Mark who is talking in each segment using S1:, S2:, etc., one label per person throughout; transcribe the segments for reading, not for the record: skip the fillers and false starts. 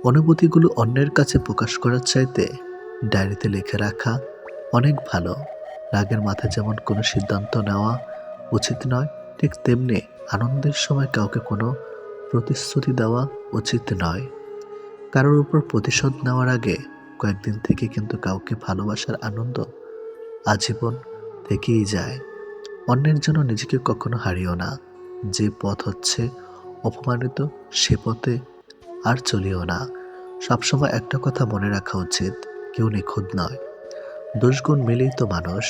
S1: অনুভূতিগুলো অন্যের কাছে প্রকাশ করার চাইতে ডায়েরিতে লিখে রাখা অনেক ভালো। রাগের মাথায় যেমন কোনো সিদ্ধান্ত নেওয়া উচিত নয়, ঠিক তেমনি আনন্দের সময় কাউকে কোনো প্রতিশ্রুতি দেওয়া উচিত নয়। কারোর উপর প্রতিশোধ নেওয়ার আগে কয়েকদিন থেকে কিন্তু কাউকে ভালোবাসার আনন্দ আজীবন থেকেই যায়। অন্যের জন্য নিজেকে কখনো হারিও না। যে পথ হচ্ছে অপমানিত, সে পথে আর চলিও না। সবসময় একটা কথা মনে রাখা উচিত, কেউ নিখুঁত নয়, দোষগুণ মিলেই তো মানুষ।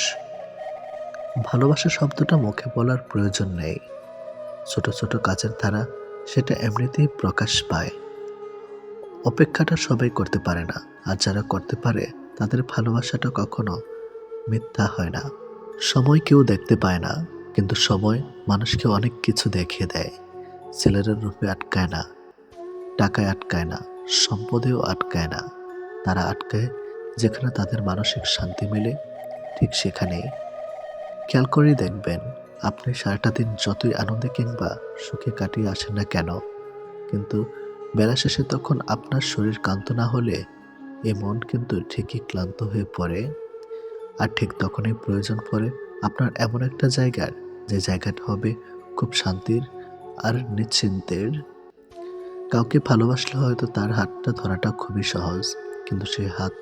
S1: ভালোবাসা শব্দটা মুখে বলার প্রয়োজন নেই। ছোট ছোট কাজের দ্বারা সেটা এমনিতেই প্রকাশ পায়। অপেক্ষাটা সবাই করতে পারে না, আর যারা করতে পারে তাদের ভালোবাসাটা কখনো মিথ্যা হয় না। সময় কেউ দেখতে পায় না, কিন্তু সময় মানুষকে অনেক কিছু দেখিয়ে দেয়। ছেলেরা রূপে আটকায় না, টাকায় আটকায় না, সম্পদেও আটকায় না। তারা আটকায় যেখানে তাদের মানসিক শান্তি মেলে, ঠিক সেখানেই। খেয়াল করেই দেখবেন, আপনি সারাটা দিন যতই আনন্দে কিংবা সুখে কাটিয়ে আসেন না কেন, কিন্তু বেলা শেষে তখন আপনার শরীর ক্লান্ত না হলে এ মন কিন্তু ঠিকই ক্লান্ত হয়ে পড়ে। আর ঠিক তখনই প্রয়োজন পড়ে আপনার এমন একটা জায়গার, যে জায়গাটা হবে খুব শান্তির আর নিশ্চিন্তের। কাউকে ভালোবাসলে হয়তো তার হাতটা ধরাটা খুবই সহজ, কিন্তু সেই হাত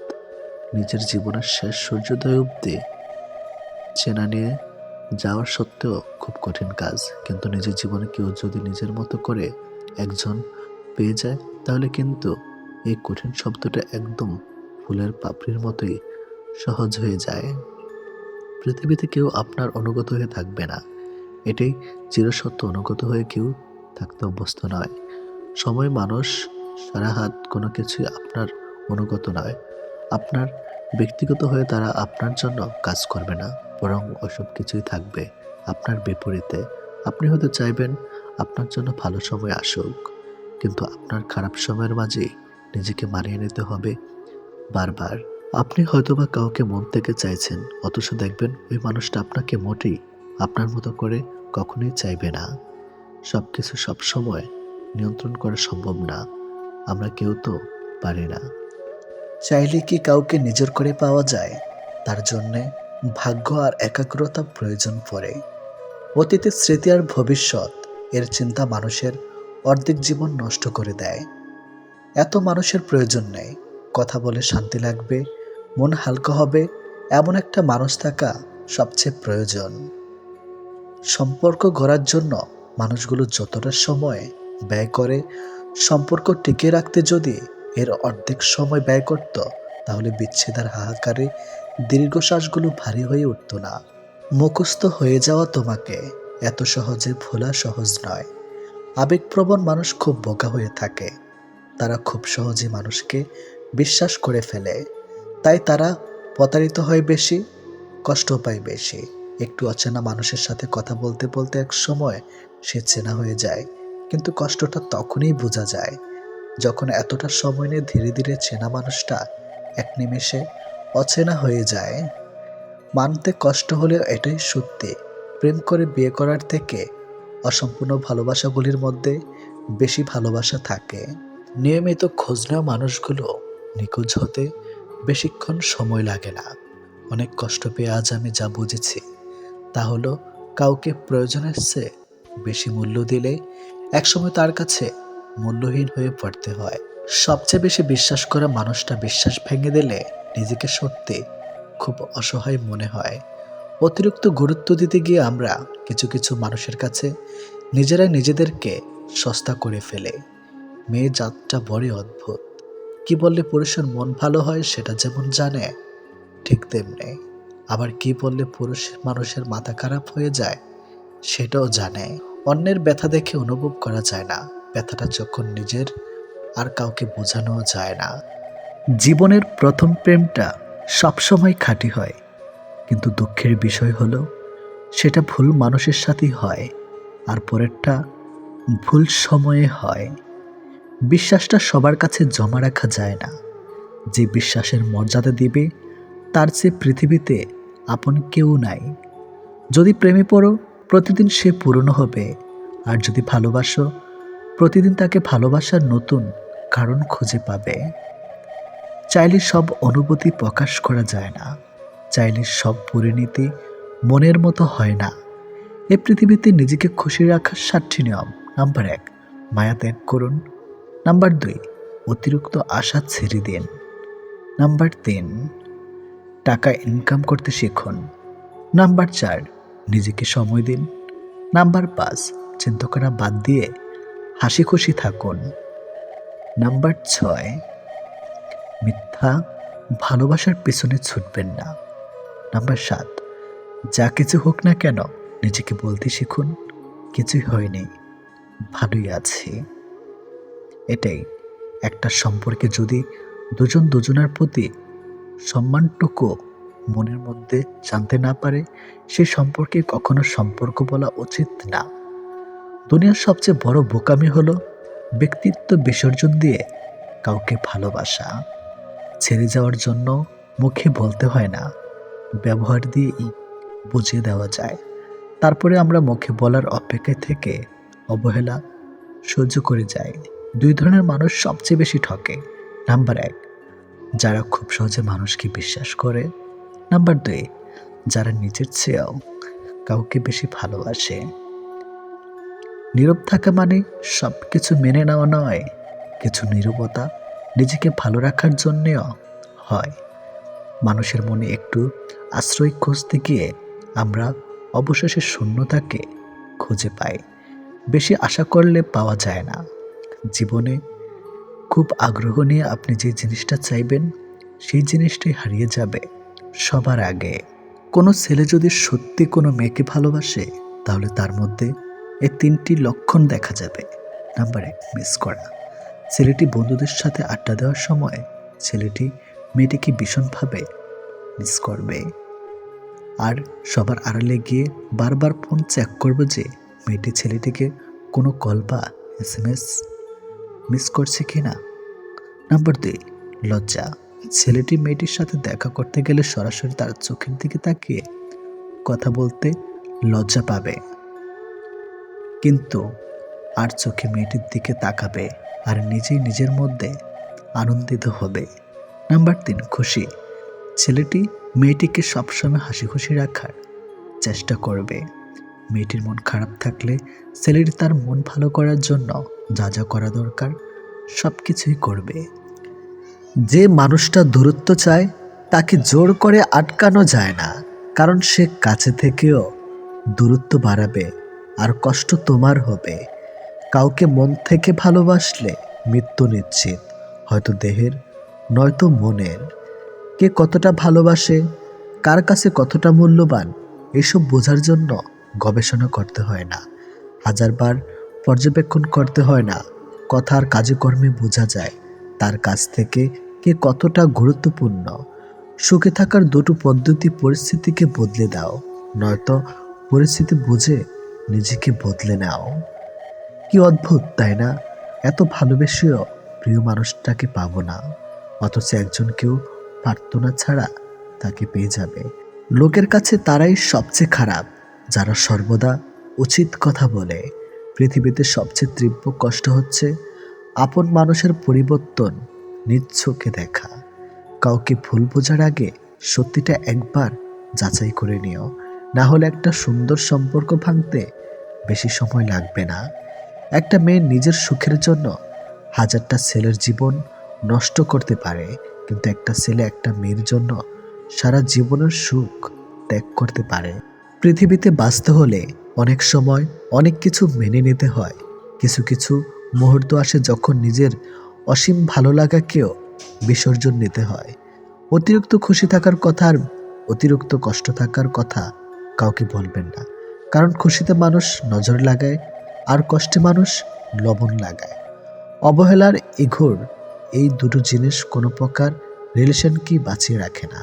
S1: নিজের জীবনের শেষ সূর্যোদয় অবধি চেনা নিয়ে যাওয়ার সত্ত্বেও খুব কঠিন কাজ। কিন্তু নিজের জীবনে কেউ যদি নিজের মতো করে একজন পেয়ে যায়, তাহলে কিন্তু এই কঠিন শব্দটা একদম ফুলের পাপড়ির মতোই সহজ হয়ে যায়। পৃথিবীতে কেউ আপনার অনুগত হয়ে থাকবে না, এটাই চিরসত্য। অনুগত হয়ে কেউ থাকতে অভ্যস্ত নয়। সময়, মানুষ, সারা হাত কোনো কিছুই আপনার অনুগত নয়। আপনার ব্যক্তিগত হয়ে তারা আপনার জন্য কাজ করবে না, বরং ওসব কিছুই থাকবে আপনার বিপরীতে। আপনি হয়তো চাইবেন আপনার জন্য ভালো সময় আসুক, কিন্তু আপনার খারাপ সময়ের মাঝে নিজেকে মানিয়ে নিতে হবে বারবার। আপনি হয়তোবা কাউকে মন থেকে চাইছেন, অথচ দেখবেন ওই মানুষটা আপনাকে মোটেই আপনার মতো করে কখনোই চাইবে না। সবকিছু সবসময় নিয়ন্ত্রণ করা সম্ভব না, আমরা কেউ তো পারি না। চাইলে কি কাউকে নিজের করে পাওয়া যায়? তার জন্যে ভাগ্য আর একাগ্রতা প্রয়োজন পড়ে। অতীতের স্মৃতি আর ভবিষ্যৎ, এর চিন্তা মানুষের অর্ধেক জীবন নষ্ট করে দেয়। এত মানুষের প্রয়োজন নেই। কথা বলে শান্তি লাগবে, মন হালকা হবে, এমন একটা মানুষ থাকা সবচেয়ে প্রয়োজন। সম্পর্ক গড়ার জন্য মানুষগুলো যতটা সময় ব্যয় করে, সম্পর্ক টিকিয়ে রাখতে যদি এর অর্ধেক সময় ব্যয় করত, তাহলে বিচ্ছেদের হাহাকারে দীর্ঘশ্বাসগুলো ভারী হয়ে উঠত না। মুখস্থ হয়ে যাওয়া তোমাকে এত সহজে ভোলা সহজ নয়। আবেগপ্রবণ মানুষ খুব বোকা হয়ে থাকে। তারা খুব সহজে মানুষকে বিশ্বাস করে ফেলে, তাই তারা প্রতারিত হয় বেশি, কষ্ট পায় বেশি। একটু অচেনা মানুষের সাথে কথা বলতে বলতে এক সময় সে চেনা হয়ে যায়, কিন্তু কষ্টটা তখনই বোঝা যায় যখন এতটা সময় নিয়ে ধীরে ধীরে চেনা মানুষটা এক নিমেষে অচেনা হয়ে যায়। মানতে কষ্ট হলেও এটাই সত্যি, প্রেম করে বিয়ে করার থেকে অসম্পূর্ণ ভালোবাসাগুলির মধ্যে বেশি ভালোবাসা থাকে। নিয়মিত খোঁজ নেওয়া মানুষগুলো নিখোঁজ হতে বেশিক্ষণ সময় লাগে না। অনেক কষ্ট পেয়ে আজ আমি যা বুঝেছি, তা হলো কাউকে প্রয়োজনের চেয়ে বেশি মূল্য দিলে একসময় তার কাছে মূল্যহীন হয়ে পড়তে হয়। সবচেয়ে বেশি বিশ্বাস করা মানুষটা বিশ্বাস ভেঙে দিলে নিজেকে সত্যি খুব অসহায় মনে হয়। অতিরিক্ত গুরুত্ব দিতে গিয়ে আমরা কিছু কিছু মানুষের কাছে নিজেরাই নিজেদেরকে সস্তা করে ফেলে। মেয়ে জাতটা বড়ই অদ্ভুত। কি বললে পুরুষের মন ভালো হয় সেটা যেমন জানে, ঠিক তেমনি আবার কি বললে পুরুষ মানুষের মাথা খারাপ হয়ে যায় সেটাও জানে। অন্যের ব্যথা দেখে অনুভব করা যায় না, ব্যথাটা যখন নিজের আর কাউকে বোঝানো যায় না। জীবনের প্রথম প্রেমটা সবসময় খাঁটি হয়, কিন্তু দুঃখের বিষয় হলো সেটা ভুল মানুষের সাথেই হয়, আর পরেরটা ভুল সময়ে হয়। বিশ্বাসটা সবার কাছে জমা রাখা যায় না। যে বিশ্বাসের মর্যাদা দিবে, তার চেয়ে পৃথিবীতে আপন কেউ নাই। যদি প্রেমে পড়ো, প্রতিদিন সে পুরনো হবে। আর যদি ভালোবাসো, প্রতিদিন তাকে ভালোবাসার নতুন কারণ খুঁজে পাবে। চাইলে সব অনুভূতি প্রকাশ করা যায় না, চাইলে সব পরিণতি মনের মতো হয় না। এই পৃথিবীতে নিজেকে খুশি রাখার 7টি নিয়ম। নাম্বার 1, মায়া ত্যাগ করুন। নাম্বার 2, অতিরিক্ত আশা ছেড়ে দিন। নাম্বার 3, টাকা ইনকাম করতে শিখুন। নাম্বার 4, নিজেকে সময় দিন। নাম্বার 5, চিন্তা করা বাদ দিয়ে হাসি খুশি থাকুন। নাম্বার 6, মিথ্যা ভালোবাসার পেছনে ছুটবেন না। নাম্বার 7, যা কিছু হোক না কেন নিজেকে বলতে শিখুন, কিছুই হয়নি, ভালোই আছি। এটাই একটা সম্পর্কে যদি দুজন দুজনের প্রতি সম্মানটুকু মনের মধ্যে জানতে না পারে, সে সম্পর্কে কখনো সম্পর্ক বলা উচিত না। দুনিয়ার সবচেয়ে বড় বোকামি হলো ব্যক্তিত্ব বিসর্জন দিয়ে কাউকে ভালোবাসা। ছেড়ে যাওয়ার জন্য মুখে বলতে হয় না, ব্যবহার দিয়েই বুঝিয়ে দেওয়া যায়। তারপরে আমরা মুখে বলার অপেক্ষায় থেকে অবহেলা সহ্য করে যাই। 2 ধরনের মানুষ সবচেয়ে বেশি ঠকে। নাম্বার 1, যারা খুব সহজে মানুষকে বিশ্বাস করে। নাম্বার 2, যারা নিজের চেয়েও কাউকে বেশি ভালোবাসে। নীরব থাকা মানে সবকিছু মেনে নেওয়া নয়, কিছু নীরবতা নিজেকে ভালো রাখার জন্যেও হয়। মানুষের মনে একটু আশ্রয় খুঁজতে গিয়ে আমরা অবশেষে শূন্যতাকে খুঁজে পাই। বেশি আশা করলে পাওয়া যায় না। জীবনে খুব আগ্রহ নিয়ে আপনি যে জিনিসটা চাইবেন, সেই জিনিসটাই হারিয়ে যাবে সবার আগে। কোনো ছেলে যদি সত্যি কোনো মেয়েকে ভালোবাসে, তাহলে তার মধ্যে এই 3টি লক্ষণ দেখা যাবে। নাম্বার 1, মিস করা। ছেলেটি বন্ধুদের সাথে আড্ডা দেওয়ার সময় ছেলেটি মেয়েটিকে ভীষণভাবে মিস করবে, আর সবার আড়ালে গিয়ে বারবার ফোন চেক করবে যে মেয়েটি ছেলেটিকে কোনো কল বা SMS মিস করছে কিনা। নাম্বার 2, লজ্জা। ছেলেটি মেয়েটির সাথে দেখা করতে গেলে সরাসরি তার চোখের দিকে তাকিয়ে কথা বলতে লজ্জা পাবে, কিন্তু আর চোখে মেয়েটির দিকে তাকাবে আর নিজেই নিজের মধ্যে আনন্দিত হবে। নাম্বার 3, খুশি। ছেলেটি মেয়েটিকে সবসময় হাসি খুশি রাখার চেষ্টা করবে। মেয়েটির মন খারাপ থাকলে ছেলেটি তার মন ভালো করার জন্য যা যা করা দরকার সব কিছুই করবে। যে মানুষটা দূরত্ব চায় তাকে জোর করে আটকানো যায় না, কারণ সে কাছে থেকেও দূরত্ব বাড়াবে আর কষ্ট তোমার হবে। কাউকে মন থেকে ভালোবাসলে মৃত্যু নিশ্চিত, হয়তো দেহের নয়তো মনের। কে কতটা ভালোবাসে, কার কাছে কতটা মূল্যবান, এসব বোঝার জন্য গবেষণা করতে হয় না, হাজারবার পর্যবেক্ষণ করতে হয় না। কথা আর কাজে কর্মে বোঝা যায় তার কাছ থেকে কে কতটা গুরুত্বপূর্ণ। সুখে থাকার 2টো পদ্ধতি: পরিস্থিতিকে বদলে দাও, নয়তো পরিস্থিতি বুঝে নিজেকে বদলে নাও। কি অদ্ভুত তাই না? এত ভালোবেসেও প্রিয় মানুষটাকে পাবো না, অথচ একজনকেও প্রার্থনা ছাড়া তাকে পেয়ে যাবে। লোকের কাছে তারাই সবচেয়ে খারাপ যারা সর্বদা উচিত কথা বলে। পৃথিবীতে সবচেয়ে তীব্র কষ্ট হচ্ছে আপন মানুষের পরিবর্তন নিজ চোখে দেখা। কাউকে ভুল বোঝার আগে সত্যিটা একবার যাচাই করে নিও, না হলে একটা সুন্দর সম্পর্ক ভাঙতে বেশি সময় লাগবে না। একটা মেয়ে নিজের সুখের জন্য হাজারটা ছেলের জীবন নষ্ট করতে পারে, কিন্তু একটা ছেলে একটা মেয়ের জন্য সারা জীবনের সুখ ত্যাগ করতে পারে। পৃথিবীতে বাঁচতে হলে অনেক সময় অনেক কিছু মেনে নিতে হয়। কিছু কিছু মুহূর্ত আসে যখন নিজের অসীম ভালো লাগাকেও বিসর্জন নিতে হয়। অতিরিক্ত খুশি থাকার কথা আর অতিরিক্ত কষ্ট থাকার কথা কাউকে বলবেন না, কারণ খুশিতে মানুষ নজর লাগায় আর কষ্টে মানুষ লবণ লাগায়। অবহেলার ইঘোর এই 2টো জিনিস কোনো প্রকার রিলেশনকে বাঁচিয়ে রাখে না।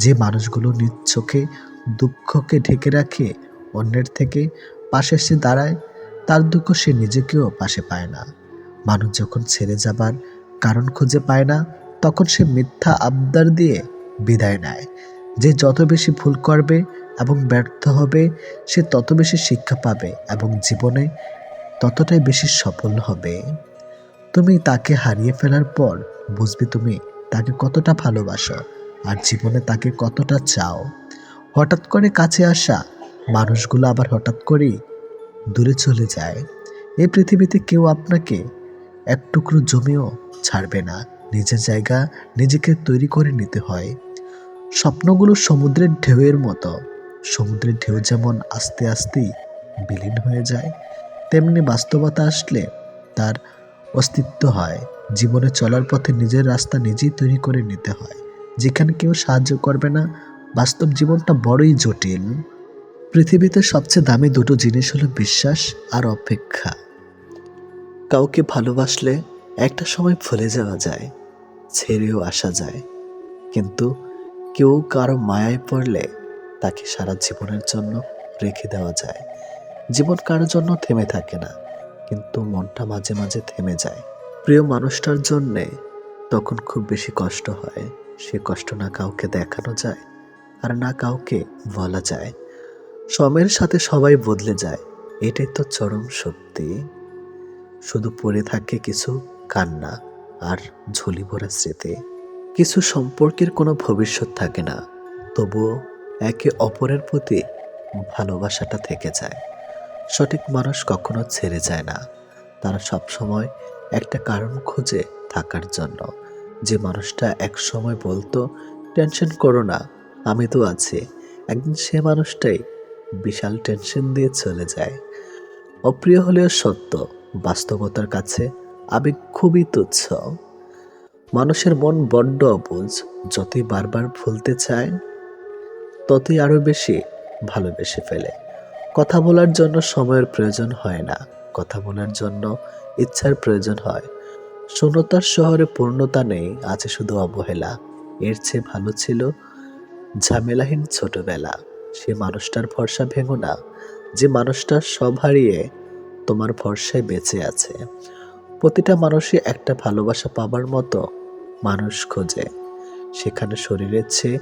S1: যে মানুষগুলো নিজ চোখে দুঃখকে ঢেকে রাখে, অন্যের থেকে পাশে এসে দাঁড়ায়, তার দুঃখ সে নিজেকেও পাশে পায় না। মানুষ যখন ছেড়ে যাবার কারণ খুঁজে পায় না, তখন সে মিথ্যা আবদার দিয়ে বিদায় নেয়। যে যত বেশি ভুল করবে এবং ব্যর্থ হবে, সে তত বেশি শিক্ষা পাবে এবং জীবনে ততটাই বেশি সফল হবে। তুমি তাকে হারিয়ে ফেলার পর বুঝবে তুমি তাকে কতটা ভালোবাসো আর জীবনে তাকে কতটা চাও। হঠাৎ করে কাছে আসা মানুষগুলো আবার হঠাৎ করেই দূরে চলে যায়। এই পৃথিবীতে কেউ আপনাকে এক টুকরো জমিও ছাড়বে না। নিজের জায়গা নিজেকে তৈরি করে নিতে হয়। স্বপ্নগুলো সমুদ্রের ঢেউয়ের মতো। সমুদ্রের ঢেউ যেমন আস্তে আস্তেই বিলীন হয়ে যায়, তেমনি বাস্তবতা আসলে তার অস্তিত্ব হয়। জীবনে চলার পথে নিজের রাস্তা নিজেই তৈরি করে নিতে হয়। যেখানে কেউ সাহায্য করবে না, বাস্তব জীবনটা বড়ই জটিল। পৃথিবীতে সবচেয়ে দামি দুটো জিনিস হলো বিশ্বাস আর অপেক্ষা। কাউকে ভালোবাসলে একটা সময় ভুলে যাওয়া যায়, ছেড়েও আসা যায়, কিন্তু কেউ কারো মায়ায় পড়লে তাকে সারা জীবনের জন্য রেখে দেওয়া যায়। জীবন কারোর জন্য থেমে থাকে না, কিন্তু মনটা মাঝে মাঝে থেমে যায়। প্রিয় মানুষটার জন্যে তখন খুব বেশি কষ্ট হয়। সে কষ্ট না কাউকে দেখানো যায় আর না কাউকে বলা যায়। সময়ের সাথে সবাই বদলে যায়, এটাই তো চরম সত্যি। শুধু পড়ে থাকে কিছু কান্না আর ঝুলি ভরা স্মৃতি। কিছু সম্পর্কের কোনো ভবিষ্যৎ থাকে না, তবুও একে অপরের প্রতি ভালোবাসাটা থেকে যায়। সঠিক মানুষ কখনো ছেড়ে যায় না, তারা সবসময় একটা কারণ খোঁজে থাকার জন্য। যে মানুষটা এক সময় বলতো টেনশন করো না, আমি তো আছি, একদিন সে মানুষটাই বিশাল টেনশন দিয়ে চলে যায়। অপ্রিয় হলেও সত্য, বাস্তবতার কাছে আবেগ খুবই তুচ্ছ। মানুষের মন বড্ড অবুঝ, যতই বারবার ভুলতে চায় ততই আরো বেশি ভালোবেসে ফেলে। কথা বলার জন্য সময়ের প্রয়োজন হয় না, কথা বলার জন্য ইচ্ছার প্রয়োজন হয়। শূন্যতার শহরে পূর্ণতা নেই, আছে শুধু অবহেলা। এর চেয়ে ভালো ছিল ঝামেলাহীন ছোটবেলা। সে মানুষটার ভরসা ভেঙো না, যে মানুষটা সব হারিয়ে তোমার ভরসায় বেঁচে আছে। প্রতিটা মানুষই একটা ভালোবাসা পাবার মতো মানুষ খোঁজে, সেখানে শরীরের চেয়ে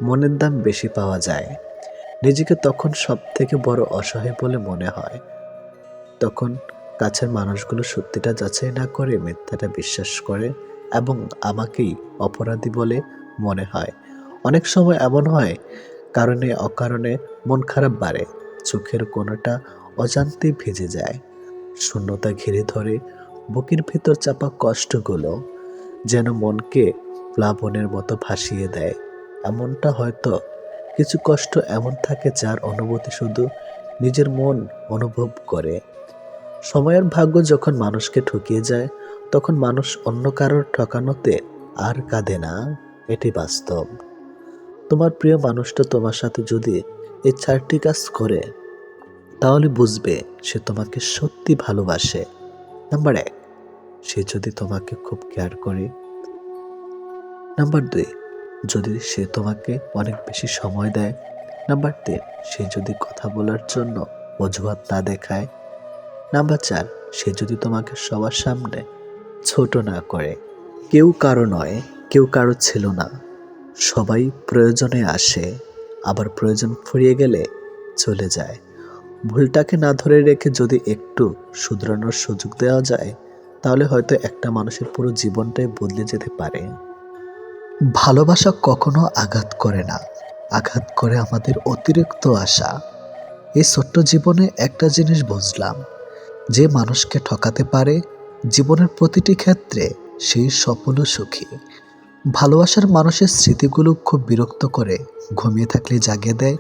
S1: মনের দাম বেশি পাওয়া যায়। নিজেকে তখন সব থেকে বড় অসহায় বলে মনে হয়। তখন কাছের মানুষগুলো সত্যিটা যাচাই না করে মিথ্যাটা বিশ্বাস করে এবং আমাকেই অপরাধী বলে মনে হয়। অনেক সময় এমন হয়, কারণে অকারণে মন খারাপ বাড়ে, চোখের কোণাটা অজান্তে ভিজে যায়, শূন্যতা ঘিরে ধরে বুকের ভিতর চাপা কষ্টগুলো যেন মনকে প্লাবনের মতো ভাসিয়ে দেয়। এমনটা হয়তো কিছু কষ্ট এমন থাকে যার অনুভূতি শুধু নিজের মন অনুভব করে। সময়ের ভাগ্য যখন মানুষকে ঠকিয়ে যায়, তখন মানুষ অন্য কারোর ঠকানোতে আর কাঁদে না, এটি বাস্তব। তোমার প্রিয় মানুষটা তোমার সাথে যদি এই 4টি কাজ করে, তাহলে বুঝবে সে তোমাকে সত্যি ভালোবাসে। নাম্বার 1, সে যদি তোমাকে খুব কেয়ার করে। নাম্বার 2, যদি সে তোমাকে অনেক বেশি সময় দেয়। নাম্বার 3, সে যদি কথা বলার জন্য অজুহাত না দেখায়। নাম্বার 4, সে যদি তোমাকে সবার সামনে ছোট না করে। কেউ কারো নয়, কেউ কারো ছিল না। সবাই প্রয়োজনে আসে, আবার প্রয়োজন ফুরিয়ে গেলে চলে যায়। ভুলটাকে না ধরে রেখে যদি একটু শুধরানোর সুযোগ দেওয়া যায়, তাহলে হয়তো একটা মানুষের পুরো জীবনটাই বদলে যেতে পারে। ভালোবাসা কখনো আঘাত করে না, আঘাত করে আমাদের অতিরিক্ত আশা। এই ছোট্ট জীবনে একটা জিনিস বুঝলাম, যে মানুষকে ঠকাতে পারে জীবনের প্রতিটি ক্ষেত্রে সেই সফল ও সুখী। ভালোবাসার মানুষের স্মৃতিগুলো খুব বিরক্ত করে, ঘুমিয়ে থাকলে জাগিয়ে দেয়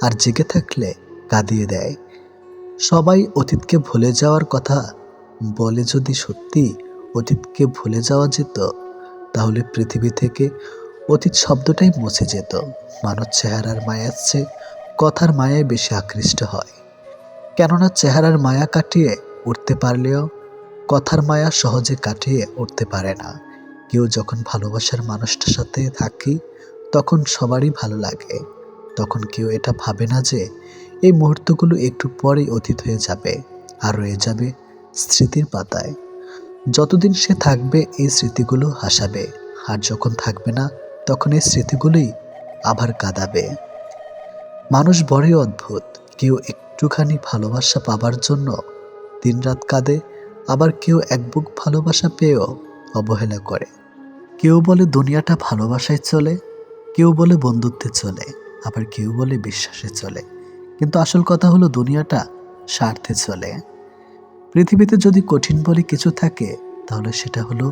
S1: আর জেগে থাকলে কাঁদিয়ে দেয়। সবাই অতীতকে ভুলে যাওয়ার কথা বলে, যদি সত্যি অতীতকে ভুলে যাওয়া যেত, তাহলে পৃথিবী থেকে অতীত শব্দটাই মুছে যেত। মানুষ চেহারার মায়ার চেয়ে কথার মায়ায় বেশি আকৃষ্ট হয়, কেননা চেহারার মায়া কাটিয়ে উঠতে পারলেও কথার মায়া সহজে কাটিয়ে উঠতে পারে না। কেউ যখন ভালোবাসার মানুষটার সাথে থাকি, তখন সবারই ভালো লাগে। তখন কেউ এটা ভাবে না যে এই মুহূর্তগুলো একটু পরেই অতীত হয়ে যাবে আর রয়ে যাবে স্মৃতির পাতায়। যতদিন সে থাকবে এই স্মৃতিগুলো হাসাবে, আর যখন থাকবে না তখন এই স্মৃতিগুলোই আবার কাঁদাবে। মানুষ বড়ই অদ্ভুত, কেউ একটুখানি ভালোবাসা পাবার জন্য দিনরাত কাঁদে, আবার কেউ এক বুক ভালোবাসা পেয়েও অবহেলা করে। কেউ বলে দুনিয়াটা ভালোবাসায় চলে, কেউ বলে বন্ধুত্বে চলে, আবার কেউ বলে বিশ্বাসে চলে। কিন্তু আসল কথা হলো দুনিয়াটা স্বার্থে চলে। পৃথিবীতে যদি কঠিন বলে কিছু থাকে তাহলে সেটা হলো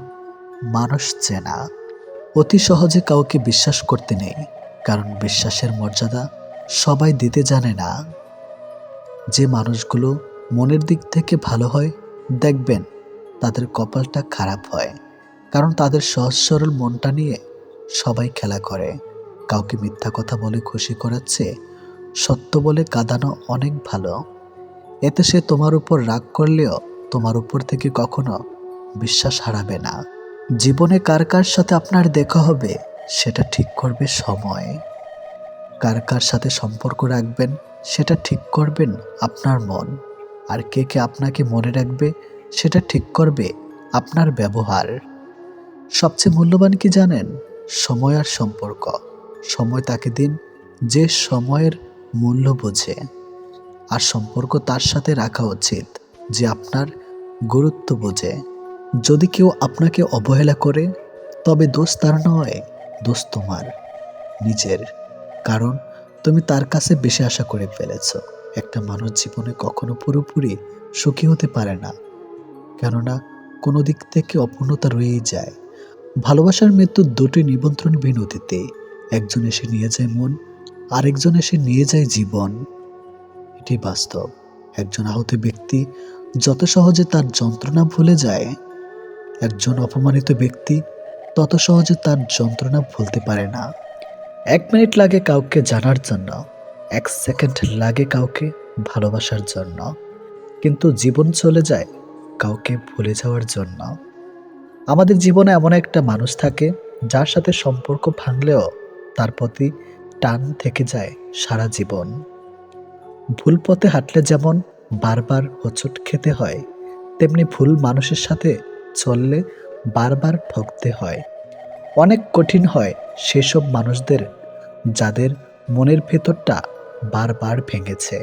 S1: মানুষ চেনা। অতি সহজে কাউকে বিশ্বাস করতে নেই, কারণ বিশ্বাসের মর্যাদা সবাই দিতে জানে না। যে মানুষগুলো মনের দিক থেকে ভালো হয়, দেখবেন তাদের কপালটা খারাপ হয়, কারণ তাদের সহজ সরল মনটা নিয়ে সবাই খেলা করে। কাউকে মিথ্যা কথা বলে খুশি করাচ্ছে সত্য বলে কাঁদানো অনেক ভালো। এতে সে তোমার উপর রাগ করলেও তোমার উপর থেকে কখনো বিশ্বাস হারাবে না। জীবনে কার কার সাথে আপনার দেখা হবে সেটা ঠিক করবে সময়। কার কার সাথে সম্পর্ক রাখবেন সেটা ঠিক করবেন আপনার মন। আর কে কে আপনাকে মনে রাখবে সেটা ঠিক করবে আপনার ব্যবহার। সবচেয়ে মূল্যবান কি জানেন? সময় আর সম্পর্ক। সময় তাকে দিন যে সময়ের মূল্য বোঝে, আর সম্পর্ক তার সাথে রাখা উচিত যে আপনার গুরুত্ব বোঝে। যদি কেউ আপনাকে অবহেলা করে তবে দোষ তার নয়, দোষ তোমার নিজের। কারণ তুমি তার কাছে বেশি আশা করে ফেলেছ। একটা মানুষ জীবনে কখনো পুরোপুরি সুখী হতে পারে না, কেননা কোনো দিক থেকে অপূর্ণতা রয়েই যায়। ভালোবাসার মৃত্যুর দুটি নিমন্ত্রণ বিনতিতে, একজন এসে নিয়ে যায় মন, আরেকজন এসে নিয়ে যায় জীবন। এটি বাস্তব। একজন আহত ব্যক্তি যত সহজে তার যন্ত্রণা ভুলে যায়, একজন অপমানিত ব্যক্তি তত সহজে তার যন্ত্রণা ভুলতে পারে না। 1 মিনিট লাগে কাউকে জানার জন্য, 1 সেকেন্ড লাগে কাউকে ভালোবাসার জন্য, কিন্তু জীবন চলে যায় কাউকে ভুলে যাওয়ার জন্য। আমাদের জীবনে এমন একটা মানুষ থাকে যার সাথে সম্পর্ক ভাঙলেও তার প্রতি টান থেকে যায় সারা জীবন। ভুল পথে হাঁটলে যেমন বারবার হোঁচট খেতে হয়, তেমনি ভুল মানুষের সাথে চললে বারবার ঠকতে হয়। অনেক কঠিন হয় সেসব মানুষদের যাদের মনের ভেতরটা বারবার ভেঙেছে।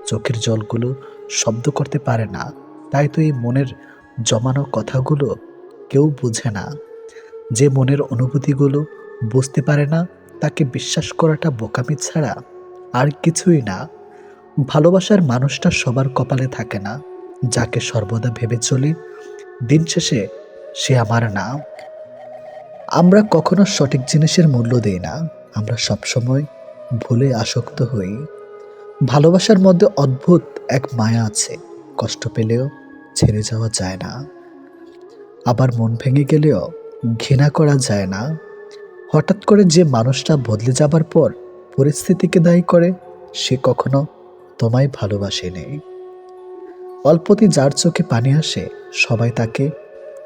S1: চোখের জলগুলো শব্দ করতে পারে না, তাই তো এই মনের জমানো কথাগুলো কেউ বুঝে না। যে মনের অনুভূতিগুলো বুঝতে পারে না তাকে বিশ্বাস করাটা বোকামি ছাড়া আর কিছুই না। ভালোবাসার মানুষটা সবার কপালে থাকে না। যাকে সর্বদা ভেবে চলি দিন শেষে সে আমার না। আমরা কখনো সঠিক জিনিসের মূল্য দেই না, আমরা সবসময় ভুলে আসক্ত হই। ভালোবাসার মধ্যে অদ্ভুত এক মায়া আছে, কষ্ট পেলেও ছেড়ে যাওয়া যায় না, আবার মন ভেঙে গেলেও ঘৃণা করা যায় না। হঠাৎ করে যে মানুষটা বদলে যাবার পর পরিস্থিতিকে দায়ী করে, সে কখনো তোমায় ভালোবাসেনি। অল্পতে যার চোখে পানি আসে সবাই তাকে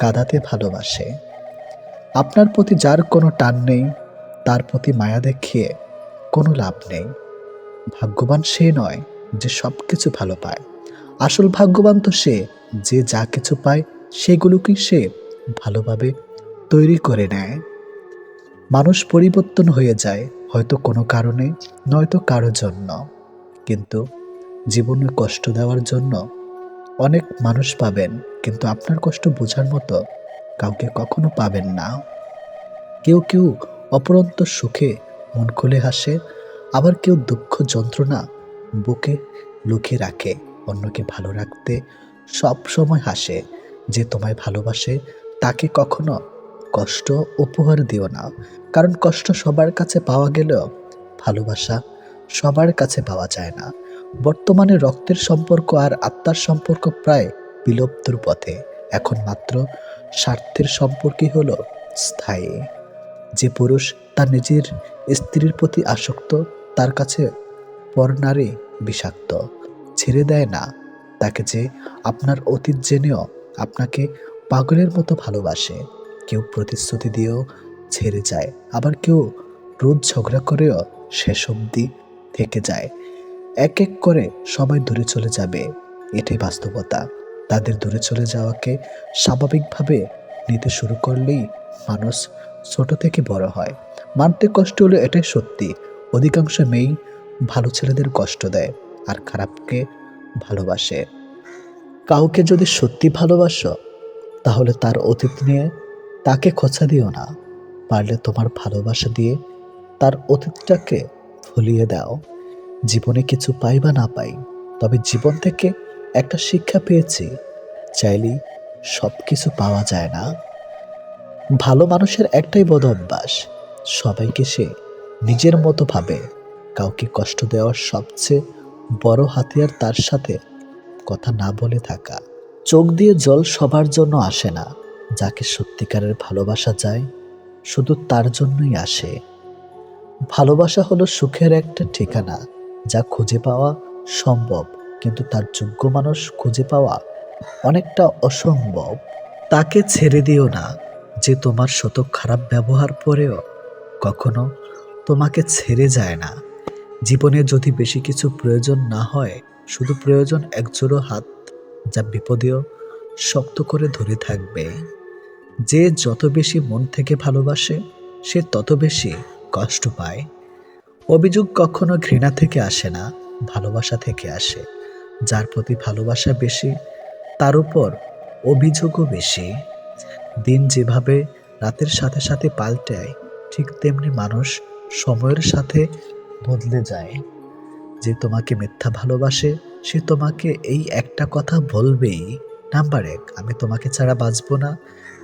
S1: কাঁদাতে ভালোবাসে। আপনার প্রতি যার কোনো টান নেই তার প্রতি মায়া দেখিয়ে কোনো লাভ নেই। ভাগ্যবান সে নয় যে সব কিছু ভালো পায়, আসল ভাগ্যবান তো সে যে যা কিছু পায় সেগুলোকে সে ভালোভাবে তৈরি করে নেয়। মানুষ পরিবর্তন হয়ে যায়, হয়তো কোনো কারণে, নয়তো কারো জন্য, কিন্তু জীবনে কষ্ট দেওয়ার জন্য অনেক মানুষ পাবেন, কিন্তু আপনার কষ্ট বোঝার মতো কাউকে কখনো পাবেন না। কেউ কেউ অপরন্ত সুখে মন খুলে হাসে, আবার কেউ দুঃখ যন্ত্রণা বুকে লুকিয়ে রাখে। অন্যকে ভালো রাখতে সব সময় হাসে। যে তোমায় ভালোবাসে তাকে কখনো কষ্ট উপহার দিও না, কারণ কষ্ট সবার কাছে পাওয়া গেলেও ভালোবাসা সবার কাছে পাওয়া যায় না। বর্তমানে রক্তের সম্পর্ক আর আত্মার সম্পর্ক প্রায় বিলুপ্তর পথে। এখন মাত্র স্বার্থের সম্পর্কই হলো স্থায়ী। যে পুরুষ তার নিজের স্ত্রীর প্রতি আসক্ত তার কাছে পরনারী বিষাক্ত। ছেড়ে দেয় না তাকে যে আপনার অতীত জেনেও আপনাকে পাগলের মতো ভালোবাসে। কেউ প্রতিশ্রুতি দিয়েও ছেড়ে যায়, আবার কেউ রোজ ঝগড়া করেও শেষ অবধি থেকে যায়। এক এক করে সবাই দূরে চলে যাবে, এটাই বাস্তবতা। তাদের দূরে চলে যাওয়াকে স্বাভাবিকভাবে নিতে শুরু করলেই মানুষ ছোট থেকে বড় হয়। মানতে কষ্ট হলো, এটাই সত্যি। অধিকাংশ মেয়েই ভালো ছেলেদের কষ্ট দেয় আর খারাপকে ভালোবাসে। কাউকে যদি সত্যি ভালোবাসো তাহলে তার অতীত নিয়ে তাকে খোঁচা দিও না। পারলে তোমার ভালোবাসা দিয়ে তার অতীতটাকে ভুলিয়ে দাও। জীবনে কিছু পাই বা না পাই, তবে জীবন থেকে একটা শিক্ষা পেয়েছি, চাইলেই সব কিছু পাওয়া যায় না। ভালো মানুষের একটাই বদ অভ্যাস, সবাইকে সে নিজের মতো ভাবে। কাউকে কষ্ট দেওয়ার সবচেয়ে বড় হাতিয়ার তার সাথে কথা না বলে থাকা। চোখ দিয়ে জল সবার জন্য আসে না, যাকে সত্যিকারের ভালোবাসা যায় শুধু তার জন্যই আসে। ভালোবাসা হলো সুখের একটা ঠিকানা, যা খুঁজে পাওয়া সম্ভব, কিন্তু তার যোগ্য মানুষ খুঁজে পাওয়া অনেকটা অসম্ভব। তাকে ছেড়ে দিও না, যে তোমার শত খারাপ ব্যবহার পরেও কখনো তোমাকে ছেড়ে যায় না। জীবনে যদি বেশি কিছু প্রয়োজন না হয়, শুধু প্রয়োজন একজোড়ো হাত, যা বিপদেও শক্ত করে ধরে থাকবে। যে যত বেশি মন থেকে ভালোবাসে, সে তত বেশি কষ্ট পায়। অভিযোগ কখনো ঘৃণা থেকে আসে না, ভালোবাসা থেকে আসে। যার প্রতি ভালোবাসা বেশি, তার উপর অভিযোগও বেশি। দিন যেভাবে রাতের সাথে সাথে পাল্টায়, ঠিক তেমনি মানুষ সময়ের সাথে বদলে যায়। যে তোমাকে মিথ্যা ভালোবাসে, সে তোমাকে এই একটা কথা বলবেই, নাম্বার 1, আমি তোমাকে ছাড়া বাঁচবো না।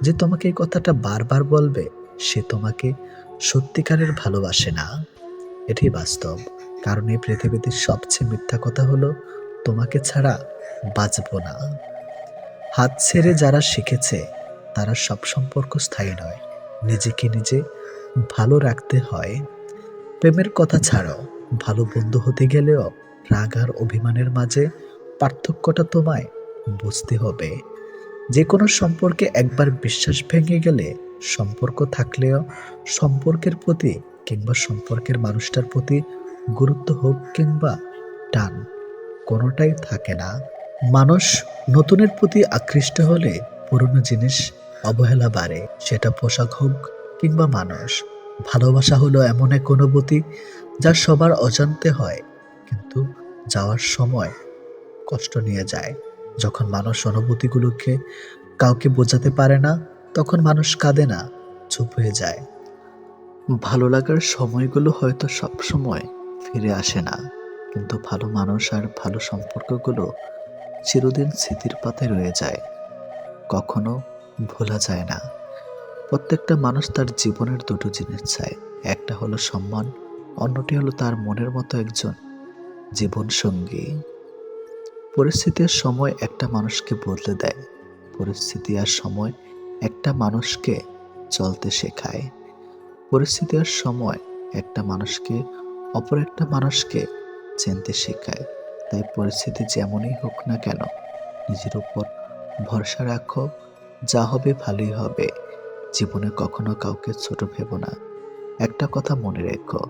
S1: যে তোমাকে এই কথাটা বারবার বলবে, সে তোমাকে সত্যিকারের ভালোবাসে না। এটাই বাস্তব। কারণ এই পৃথিবীতে সবচেয়ে মিথ্যা কথা হলো তোমাকে ছাড়া বাঁচবো না। হাত ছেড়ে যারা শিখেছে, তারা সব সম্পর্ক স্থায়ী নয়। নিজেকে নিজে ভালো রাখতে হয়। প্রেমের কথা ছাড়ো, ভালো বন্ধু হতে গেলেও রাগ আর অভিমানের মাঝে পার্থক্যটা তোমায় বুঝতে হবে। যে কোনো সম্পর্কে একবার বিশ্বাস ভেঙে গেলে, সম্পর্ক থাকলেও সম্পর্কের প্রতি কিংবা সম্পর্কের মানুষটার প্রতি গুরুত্ব হোক কিংবা টান, কোনোটাই থাকে না। মানুষ নতুনের প্রতি আকৃষ্ট হলে পুরনো জিনিস অবহেলা বাড়ে, সেটা পোশাক হোক কিংবা মানুষ। ভালোবাসা হলো এমন এক অনুভূতি যা সবার অজান্তে হয়, কিন্তু যাওয়ার সময় কষ্ট নিয়ে যায়। যখন মানুষ অনুভূতিগুলোকে কাউকে বোঝাতে পারে না, তখন মানুষ কাঁদে না, চুপ হয়ে যায়। ভালো লাগার সময়গুলো হয়তো সব সময় ফিরে আসে না, কিন্তু ভালো মানুষ আর ভালো সম্পর্কগুলো চিরদিন স্মৃতির পাতায় রয়ে যায়, কখনো ভোলা যায় না। প্রত্যেকটা মানুষ তার জীবনের দুটো জিনিস চায়, একটা হলো সম্মান, অন্যটি হলো তার মনের মতো একজন জীবন সঙ্গী। পরিস্থিতি আর সময় একটা মানুষকে বদলে দেয়, পরিস্থিতি আর সময় একটা মানুষকে চলতে শেখায়। পরিস্থিতি আর সময় একটা মানুষকে অপর একটা মানুষকে চিনতে শেখায়। তাই পরিস্থিতি যেমনই হোক না কেন, নিজের উপর ভরসা রাখো, যা হবে ভালোই হবে। জীবনে কখনো কাউকে ছোট ভেবো না। একটা কথা মনে রেখো,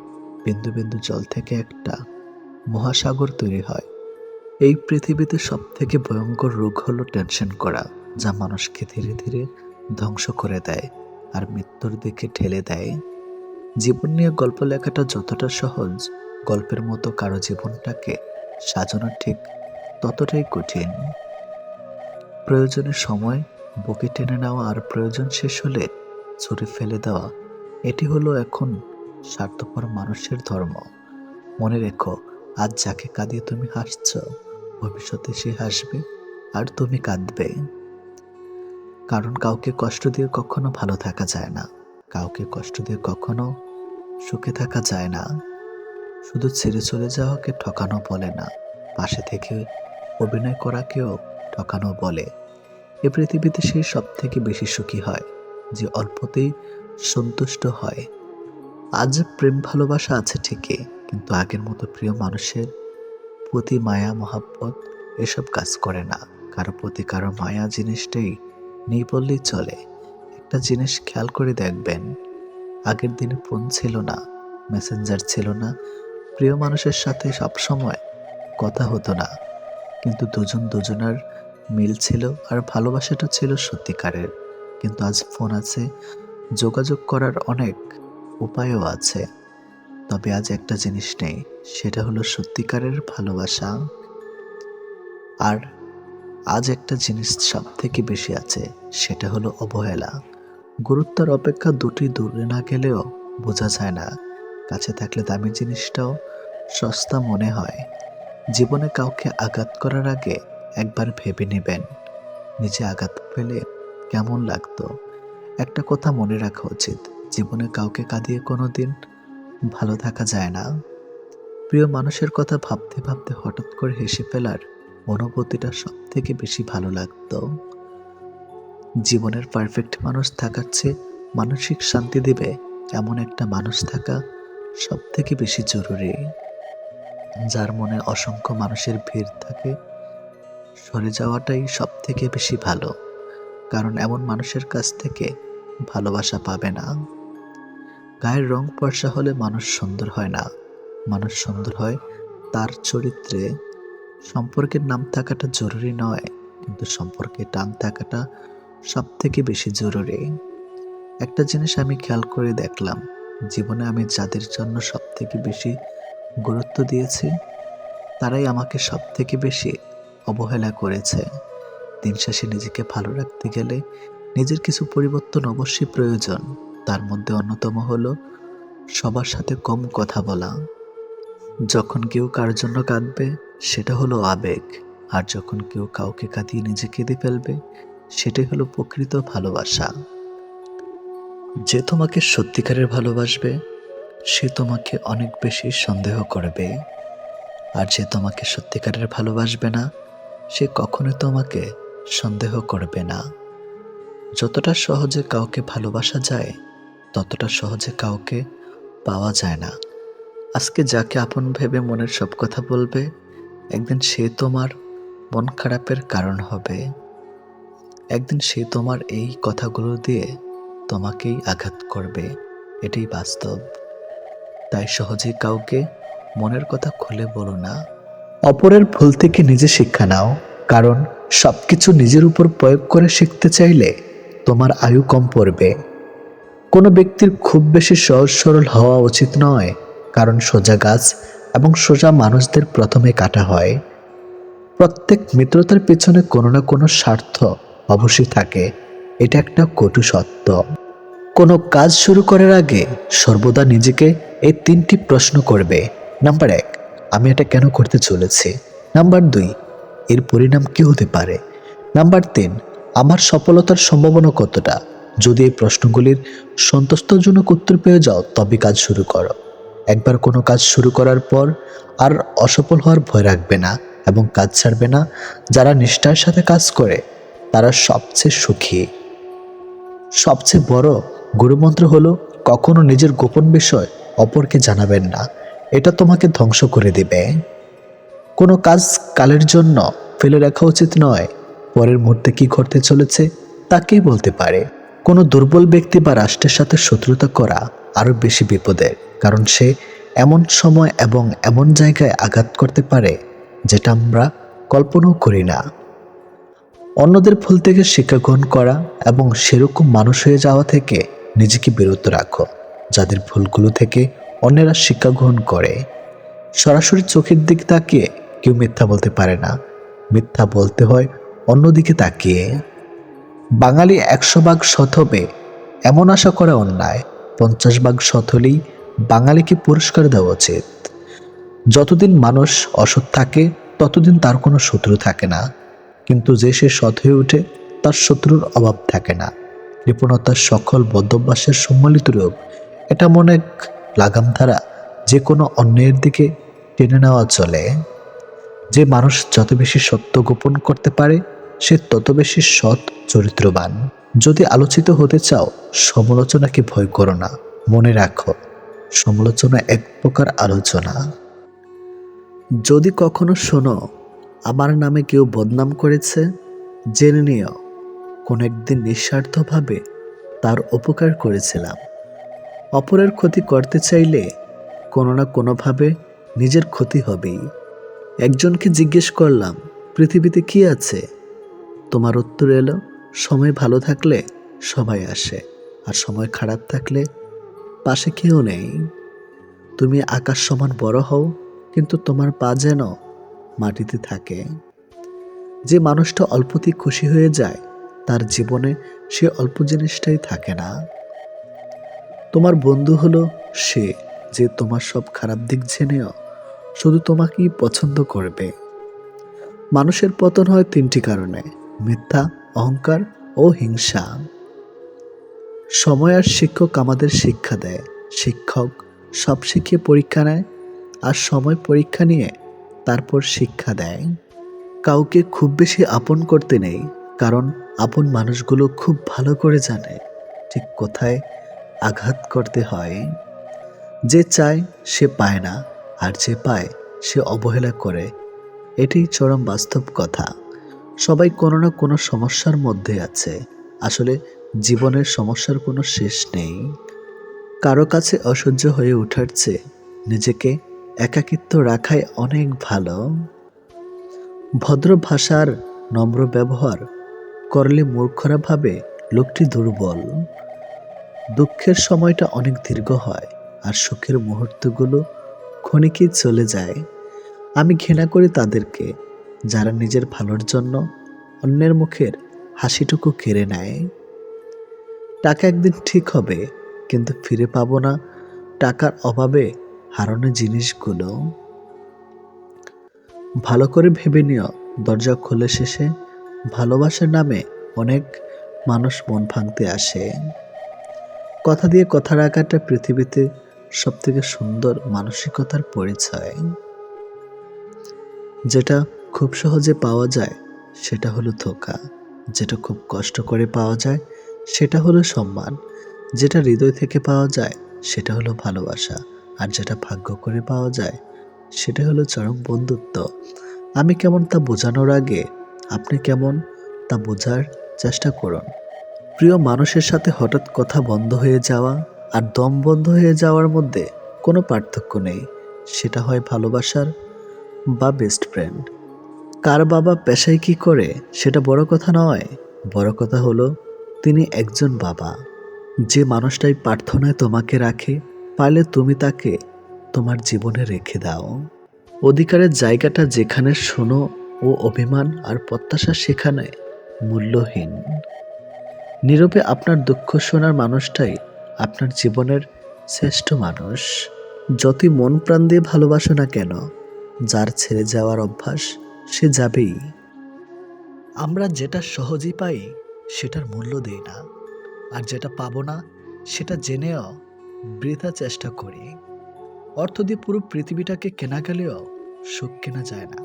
S1: বিন্দু বিন্দু জল থেকে একটা মহাসাগর তৈরি হয়। এই পৃথিবীতে সব থেকে ভয়ঙ্কর রোগ হলো টেনশন করা, যা মানুষকে ধীরে ধীরে ধ্বংস করে দেয় আর মৃত্যুর দিকে ঠেলে দেয়। জীবন নিয়ে গল্প লেখাটা যতটা সহজ, গল্পের মতো কারো জীবনটাকে সাজানো ঠিক ততটাই কঠিন। প্রয়োজনের সময় বুকে টেনে নেওয়া আর প্রয়োজন শেষ হলে ছুঁড়ে ফেলে দেওয়া, এটি হলো এখন স্বার্থপর মানুষের ধর্ম। মনে রেখো, আজ যাকে কাঁদিয়ে তুমি হাসছ, ভবিষ্যতে সে হাসবে আর তুমি কাঁদবে। কারণ কাউকে কষ্ট দিয়ে কখনো ভালো থাকা যায় না, কাউকে কষ্ট দিয়ে কখনো সুখে থাকা যায় না। শুধু ছেড়ে চলে যাওয়াকে ঠকানো বলে না, পাশে থেকে অভিনয় করাকেও ঠকানো বলে। এ পৃথিবীতে সে সব থেকে বেশি সুখী হয়, যে অল্পতেই সন্তুষ্ট হয়। আজ প্রেম ভালোবাসা আছে ঠিকই, কিন্তু আগের মতো প্রিয় মানুষের প্রতি মায়া মহাব্বত এসব কাজ করে না। কারো প্রতি কারো মায়া জিনিসটাই নেই বললেই চলে। একটা জিনিস খেয়াল করে দেখবেন, আগের দিনে ফোন ছিল না, মেসেঞ্জার ছিল না, প্রিয় মানুষের সাথে সবসময় কথা হতো না, কিন্তু দুজন দুজনার মিল ছিল আর ভালোবাসাটা ছিল সত্যিকারের। কিন্তু আজ ফোন আছে, যোগাযোগ করার অনেক উপায়ও আছে, তবে আজ একটা জিনিস নেই, সেটা হলো সত্যিকারের ভালোবাসা। আর আজ একটা জিনিস সব থেকে বেশি আছে, সেটা হলো অবহেলা। গুরুত্বের অপেক্ষা দুটি দূরে না গেলেও বোঝা যায় না, কাছে থাকলে দামি জিনিসটাও সস্তা মনে হয়। জীবনে কাউকে আঘাত করার আগে একবার ভেবে নেবেন, নিজে আঘাত পেলে কেমন লাগতো। একটা কথা মনে রাখা উচিত, জীবনে কাউকে কাঁদিয়ে কোনোদিন ভালো থাকা যায় না। প্রিয় মানুষের কথা ভাবতে ভাবতে হঠাৎ করে হেসে ফেলার অনুভূতিটা সব থেকে বেশি ভালো লাগতো। জীবনের পারফেক্ট মানুষ থাকার চেয়ে মানসিক শান্তি দেবে এমন একটা মানুষ থাকা সব থেকে বেশি জরুরি। যার মনে অসংখ্য মানুষের ভিড় থাকে, সরে যাওয়াটাই সব থেকে বেশি ভালো, কারণ এমন মানুষের কাছ থেকে ভালোবাসা পাবে না। গায়ের রং ফর্সা হলে মানুষ সুন্দর হয় না, মানুষ সুন্দর হয় তার চরিত্রে। সম্পর্কের নাম থাকাটা জরুরি নয়, কিন্তু সম্পর্কে টান থাকাটা সব থেকে বেশি জরুরি। একটা জিনিস আমি খেয়াল করে দেখলাম, জীবনে আমি যাদের জন্য সব থেকে বেশি গুরুত্ব দিয়েছি, তারাই আমাকে সব থেকে বেশি অবহেলা করেছে। দিন শেষে নিজেকে ভালো রাখতে গেলে নিজের কিছু পরিবর্তন অবশ্যই প্রয়োজন। তার মধ্যে অন্যতম হলো সবার সাথে কম কথা বলা। যখন কেউ কার জন্য কাঁদবে, সেটা হলো আবেগ। আর যখন কেউ কাউকে কাঁদিয়ে নিজে কেঁদে ফেলবে, সেটাই হলো প্রকৃত ভালোবাসা। যে তোমাকে সত্যিকারের ভালোবাসবে, সে তোমাকে অনেক বেশি সন্দেহ করবে। আর যে তোমাকে সত্যিকারের ভালোবাসবে না, সে কখনোই তোমাকে সন্দেহ করবে না। যতটা সহজে কাউকে ভালোবাসা যায়, ততটা সহজে কাউকে পাওয়া যায় না। আজকে যাকে আপন ভেবে মনের সব কথা বলবে, একদিন সে তোমার মন খারাপের কারণ হবে। একদিন সে তোমার এই কথাগুলো দিয়ে তোমাকেই আঘাত করবে। এটাই বাস্তব। তাই সহজেই কাউকে মনের কথা খুলে বলো না। অপরের ভুল থেকে নিজে শিক্ষা নাও, কারণ সবকিছু নিজের উপর প্রয়োগ করে শিখতে চাইলে তোমার আয়ু কম পড়বে। কোনো ব্যক্তির খুব বেশি সহজ সরল হওয়া উচিত নয়, কারণ সোজা গাছ এবং সোজা মানুষদের প্রথমে কাটা হয়। প্রত্যেক মিত্রতার পেছনে কোনো না কোনো স্বার্থ অবশ্যই থাকে, এটা একটা কটু সত্য। কোনো কাজ শুরু করার আগে সর্বদা নিজেকে এই 3টি প্রশ্ন করবে। নাম্বার 1, আমি এটা কেন করতে চলেছি? নাম্বার 2, এর পরিণাম কি হতে পারে? নাম্বার 3, আমার সফলতার সম্ভাবনা কতটা? যদি এই প্রশ্নগুলির সন্তুষ্টজনক উত্তর পেয়ে যাও, তবে কাজ শুরু করো। একবার কোনো কাজ শুরু করার পর আর অসফল হওয়ার ভয় রাখবে না এবং কাজ ছাড়বে না। যারা নিষ্ঠার সাথে কাজ করে, তারা সবচেয়ে সুখী। সবচেয়ে বড় গুরুমন্ত্র হলো, কখনো নিজের গোপন বিষয় অপরকে জানাবেন না। এটা তোমাকে ধ্বংস করে দেবে। কোনো কাজ কালের জন্য ফেলে রাখা উচিত নয়। পরের মুহূর্তে কি ঘটতে চলেছে তাকেই বলতে পারে। কোনো দুর্বল ব্যক্তি বা রাষ্ট্রের সাথে শত্রুতা করা আরো বেশি বিপদের, কারণ সে এমন সময় এবং এমন জায়গায় আঘাত করতে পারে যেটা আমরা কল্পনাও করি না। অন্যদের ভুল থেকে শিক্ষা গ্রহণ করা এবং সেরকম মানুষ হয়ে যাওয়া থেকে নিজেকে বিরত রাখো, যাদের ভুলগুলো থেকে অন্যেরা শিক্ষা গ্রহণ করে। সরাসরি চোখের দিক তাকিয়ে কেউ মিথ্যা বলতে পারে না, মিথ্যা বলতে হয় অন্যদিকে তাকিয়ে। বাঙালি 100 ভাগ সৎ হবে এমন আশা করা অন্যায়। 50 ভাগ সৎ হলেই বাঙালিকে পুরস্কার দেওয়া উচিত। যতদিন মানুষ অসৎ থাকে, ততদিন তার কোনো শত্রু থাকে না, কিন্তু যে সে সৎ হয়ে ওঠে, তার শত্রুর অভাব থাকে না। কৃপণতার সকল বদ্ধভ্যাসের সম্মিলিত রূপ। এটা মনে এক লাগাম ধারা, যে কোনো অন্যায়ের দিকে টেনে নেওয়া চলে। যে মানুষ যত বেশি সত্য গোপন করতে পারে, সে তত বেশি সৎ চরিত্রবান। যদি আলোচিত হতে চাও, সমালোচনাকে ভয় করো না। মনে রাখো, সমালোচনা এক প্রকার আলোচনা। যদি কখনো শোনো আমার নামে কেউ বদনাম করেছে, জেনে নিও কোন একদিন নিঃস্বার্থভাবে তার উপকার করেছিলাম। অপরের ক্ষতি করতে চাইলে কোনো না কোনোভাবে নিজের ক্ষতি হবেই। একজনকে জিজ্ঞেস করলাম, পৃথিবীতে কি আছে? তোমার উত্তর এলো, সময় ভালো থাকলে সবাই আসে, আর সময় খারাপ থাকলে পাশে কেউ নেই। তুমি আকাশ সমান বড় হও, কিন্তু তোমার পা যেন মাটিতে থাকে। যে মানুষটা অল্পতেই খুশি হয়ে যায়, তার জীবনে সে অল্প জিনিসটাই থাকে না। তোমার বন্ধু হলো সে যে তোমার সব খারাপ দিক জেনেও শুধু তোমাকেই পছন্দ করবে। মানুষের পতন হয় তিনটি কারণে: মিথ্যা, অহংকার ও হিংসা। সময় আর শিক্ষক আমাদের শিক্ষা দেয়। শিক্ষক সব শিখিয়ে পরীক্ষা নেয়, আর সময় পরীক্ষা নিয়ে তারপর শিক্ষা দেয়। কাউকে খুব বেশি আপন করতে নেই, কারণ আপন মানুষগুলো খুব ভালো করে জানে ঠিক কোথায় আঘাত করতে হয়। যে চায় সে পায় না, আর যে পায় সে অবহেলা করে। এটাই চরম বাস্তব কথা। সবাই কোনো না কোনো সমস্যার মধ্যে আছে। আসলে জীবনের সমস্যার কোনো শেষ নেই। কারো কাছে অসহ্য হয়ে ওঠার চেয়ে নিজেকে একাকিত্ব রাখাই অনেক ভালো। ভদ্র ভাষার নম্র ব্যবহার করলে মূর্খরা ভাবে লোকটি দুর্বল। দুঃখের সময়টা অনেক দীর্ঘ হয়, আর সুখের মুহূর্তগুলো ক্ষণিকেই চলে যায়। আমি ঘৃণা করি তাদেরকে যারা নিজের ভালোর জন্য অন্যের মুখের হাসিটুকু কেড়ে নেয়। টাকা একদিন ঠিক হবে, কিন্তু ফিরে পাবো না টাকার অভাবে হারানো জিনিসগুলো। ভালো করে ভেবে নিও, দরজা খোলে শেষে। ভালোবাসার নামে অনেক মানুষ মন ভাঙতে আসে। কথা দিয়ে কথা রাখাটা পৃথিবীতে সবথেকে সুন্দর মানসিকতার পরিচয়। যেটা খুব সহজে পাওয়া যায় সেটা হলো ধোঁকা, যেটা খুব কষ্ট করে পাওয়া যায় সেটা হলো সম্মান, যেটা হৃদয় থেকে পাওয়া যায় সেটা হলো ভালোবাসা, আর যেটা ভাগ্য করে পাওয়া যায় সেটা হলো চরম বন্ধুত্ব। আমি কেমন তা বোঝানোর আগে আপনি কেমন তা বোঝার চেষ্টা করুন। প্রিয় মানুষের সাথে হঠাৎ কথা বন্ধ হয়ে যাওয়া আর দম বন্ধ হয়ে যাওয়ার মধ্যে কোনো পার্থক্য নেই। সেটা হয় ভালোবাসার বা বেস্ট ফ্রেন্ড। কার বাবা পেশায় কি করে সেটা বড় কথা নয়, বড় কথা হলো তিনি একজন বাবা। যে মানুষটাই প্রার্থনায় তোমাকে রাখে, পারলে তুমি তাকে তোমার জীবনে রেখে দাও। অধিকারের জায়গাটা যেখানে শোনো ও অভিমান আর প্রত্যাশা সেখানে মূল্যহীন। নীরবে আপনার দুঃখ শোনার মানুষটাই আপনার জীবনের শ্রেষ্ঠ মানুষ। যতই মন প্রাণ দিয়ে ভালোবাসো না কেন, যার ছেড়ে যাওয়ার অভ্যাস সে যাবেই। আমরা যেটা সহজেই পাই সেটার মূল্য দেই না, আর যেটা পাবো না সেটা জেনেও বৃথা চেষ্টা করি। অর্থ দিয়ে পুরো পৃথিবীটাকে কেনা গেলেও সুখ কেনা যায় না।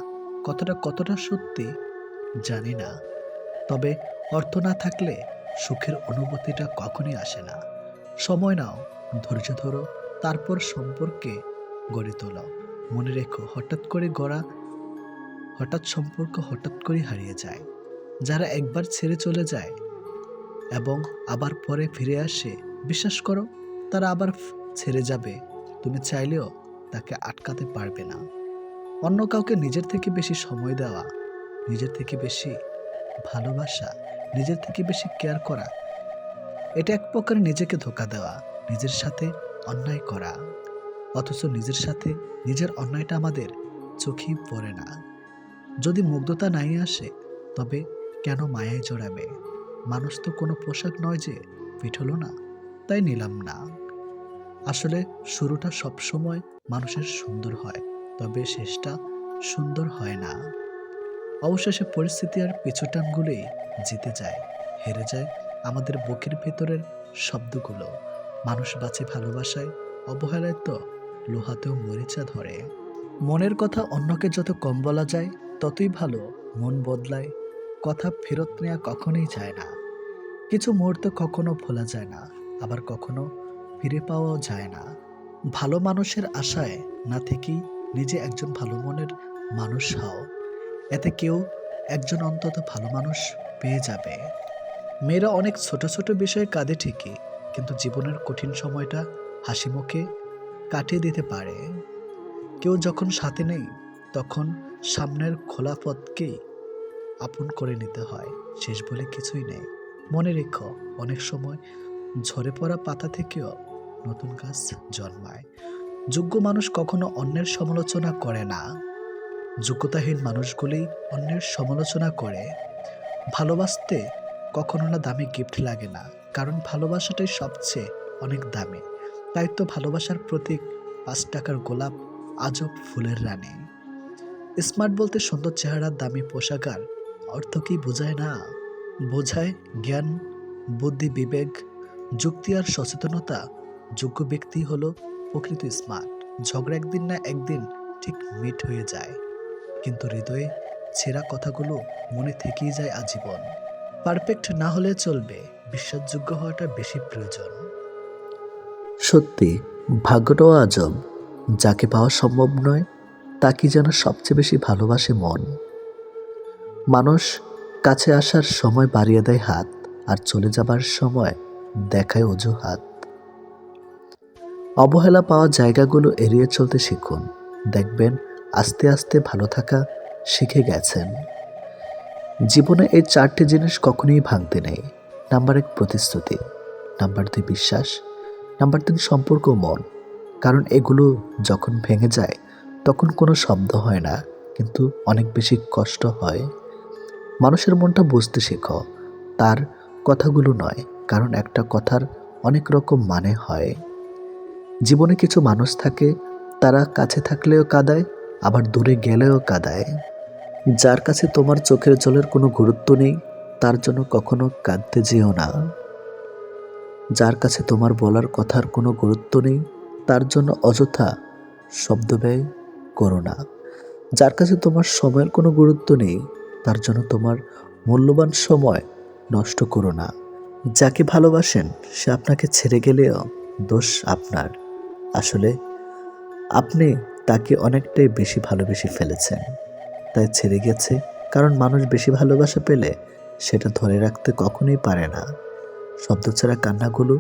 S1: কতটা সত্যি জানি না, তবে অর্থ না থাকলে সুখের অনুভূতিটা কখনই আসে না। সময় নাও, ধৈর্য ধরো, তারপর সম্পর্কে গড়ে তোলো। মনে রেখো, হঠাৎ সম্পর্ক হঠাৎ করে হারিয়ে যায়। যারা একবার ছেড়ে চলে যায় এবং আবার পরে ফিরে আসে, বিশ্বাস করো তারা আবার ছেড়ে যাবে। তুমি চাইলেও তাকে আটকাতে পারবে না। অন্য কাউকে নিজের থেকে বেশি সময় দেওয়া, নিজের থেকে বেশি ভালোবাসা, নিজের থেকে বেশি কেয়ার করা, এটা এক প্রকার নিজেকে ধোঁকা দেওয়া, নিজের সাথে অন্যায় করা। অথচ নিজের সাথে নিজের অন্যায়টা আমাদের চোখেই পড়ে না। যদি মুগ্ধতা নাই আসে, তবে কেন মায়ায় জড়াবে? মানুষ তো কোনো পোশাক নয় যে ফিট হলো না তাই নিলাম না। আসলে শুরুটা সবসময় মানুষের সুন্দর হয়, তবে শেষটা সুন্দর হয় না। অবশেষে পরিস্থিতি আর পিছুটানগুলোই জিতে যায়, হেরে যায় আমাদের বুকের ভেতরের শব্দগুলো। মানুষ বাঁচে ভালোবাসায়, অবহেলায় তো লোহাতেও মরিচা ধরে। মনের কথা অন্যকে যত কম বলা যায় ততই ভালো। মন বদলায়, কথা ফেরত নেওয়া কখনোই যায় না। কিছু মুহূর্ত কখনো ভোলা যায় না, আবার কখনো ফিরে পাওয়াও যায় না। ভালো মানুষের আশায় না থেকেই নিজে একজন ভালো মনের মানুষ হও, এতে কেউ একজন অন্তত ভালো মানুষ পেয়ে যাবে। মেয়েরা অনেক ছোট ছোট বিষয়ে কাঁদে ঠিকই, কিন্তু জীবনের কঠিন সময়টা হাসি মুখে কাটিয়ে দিতে পারে। কেউ যখন সাথে নেই, তখন সামনের খোলা পথকেই আপন করে নিতে হয়। শেষ বলে কিছুই নেই। মনে রেখো, অনেক সময় ঝরে পড়া পাতা থেকেও নতুন গাছ জন্মায়। যোগ্য মানুষ কখনো অন্যের সমালোচনা করে না, যোগ্যতাহীন মানুষগুলি অন্যের সমালোচনা করে। ভালোবাসতে কখনো না দামি গিফট লাগে না, কারণ ভালোবাসাটাই সবচেয়ে অনেক দামি। তাই তো ভালোবাসার প্রতীক 5 টাকার গোলাপ আজব ফুলের রানী। স্মার্ট বলতে সুন্দর চেহারা, দামি পোশাক আর অর্থ কি বোঝায় না, বোঝায় জ্ঞান, বুদ্ধি, বিবেক, যুক্তি আর সচেতনতা। যোগ্য ব্যক্তি হলো প্রকৃত স্মার্ট। ঝগড়া একদিন না একদিন ঠিক মিট হয়ে যায়, কিন্তু হৃদয়ে ছেঁড়া কথাগুলো মনে থেকেই যায় আজীবন। পারফেক্ট না হলে চলবে, বিশ্বাসযোগ্য হওয়াটা বেশি প্রয়োজন। সত্যি, ভাগ্যটাও আজব। যাকে পাওয়া সম্ভব নয় তাকে যেন সবচেয়ে বেশি ভালোবাসে মন। মানুষ কাছে আসার সময় বাড়িয়ে দেয় হাত, আর চলে যাবার সময় দেখায় অজুহাত। অবহেলা পাওয়া জায়গাগুলো এড়িয়ে চলতে শিখুন, দেখবেন আস্তে আস্তে ভালো থাকা শিখে গেছেন। জীবনে এই 4টি জিনিস কখনোই ভাঙতে নেই। নাম্বার 1 প্রতিশ্রুতি, নাম্বার 2 বিশ্বাস, নাম্বার 3 সম্পর্ক, মন। কারণ এগুলো যখন ভেঙে যায় তখন কোনো শব্দ হয় না, কিন্তু অনেক বেশি কষ্ট হয়। মানুষের মনটা বুঝতে শেখো, তার কথাগুলো নয়, কারণ একটা কথার অনেক রকম মানে হয়। জীবনে কিছু মানুষ থাকে, তারা কাছে থাকলেও কাঁদায়, আবার দূরে গেলেও কাঁদায়। যার কাছে তোমার চোখের জলের কোনো গুরুত্ব নেই, তার জন্য কখনো কাঁদতে যেও না। যার কাছে তোমার বলার কথার কোনো গুরুত্ব নেই, তার জন্য অযথা শব্দ ব্যয় করো না। যার কাছে তোমার সময়ের কোনো গুরুত্ব নেই, তার জন্য তোমার মূল্যবান সময় নষ্ট করো না। যাকে ভালোবাসেন সে আপনাকে ছেড়ে গেলেও দোষ আপনার। আসলে আপনি তাকে অনেকটাই বেশি ভালোবেসে ফেলেছেন, তাই ছেড়ে গেছে। কারণ মানুষ বেশি ভালোবাসা পেলে সেটা ধরে রাখতে কখনোই পারে না। শব্দ ছাড়া কান্নাগুলো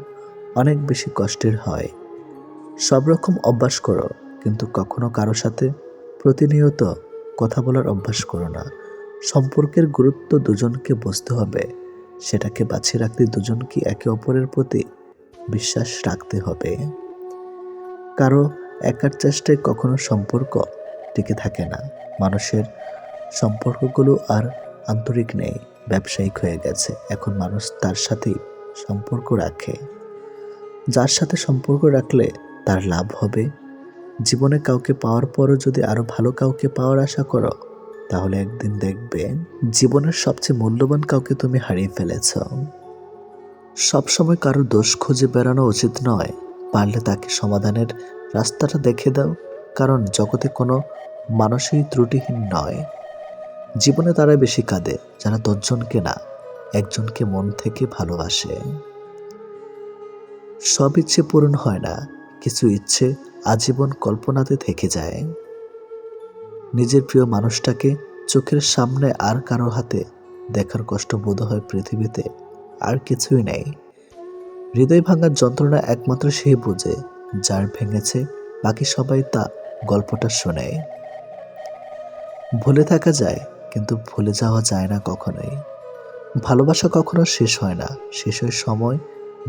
S1: অনেক বেশি কষ্টের হয়। সব রকম অভ্যাস করো, কিন্তু কখনো কারো সাথে প্রতিনিয়ত কথা বলার অভ্যাস করো না। সম্পর্কের গুরুত্ব দুজনকে বুঝতে হবে, সেটাকে বাঁচিয়ে রাখতে দুজনকে একে অপরের প্রতি বিশ্বাস রাখতে হবে। কারো একার চেষ্টায় কখনো সম্পর্ক টিকে থাকে না। মানুষের সম্পর্কগুলো আর আন্তরিক নেই, ব্যবসায়িক হয়ে গেছে। এখন মানুষ তার সাথেই সম্পর্ক রাখে, যার সাথে সম্পর্ক রাখলে তার লাভ হবে। জীবনে কাউকে পাওয়ার পরও যদি আরো ভালো কাউকে পাওয়ার আশা করো, তাহলে একদিন দেখবে জীবনের সবচেয়ে মূল্যবান কাউকে তুমি হারিয়ে ফেলেছ। সবসময় কারো দোষ খুঁজে বেড়ানো উচিত নয়, পারলে তাকে সমাধানের রাস্তাটা দেখে দাও। কারণ জগতে কোনো মানুষই ত্রুটিহীন নয়। জীবনে তারা বেশি কাঁদে যারা 10জনকে না, একজনকে মন থেকে ভালোবাসে। সব ইচ্ছে পূরণ হয় না, কিছু ইচ্ছে আজীবন কল্পনাতে থেকে যায়। নিজের প্রিয় মানুষটাকে চোখের সামনে আর কারো হাতে দেখার কষ্ট বোধ হয় পৃথিবীতে আর কিছুই নেই। হৃদয় ভাঙার যন্ত্রণা একমাত্র সেই বোঝে, যার ভেঙেছে। বাকি সবাই তা গল্পটা শোনে। ভুলে থাকা যায়, কিন্তু ভুলে যাওয়া যায় না কখনোই। ভালোবাসা কখনো শেষ হয় না, শেষ হয় সময়,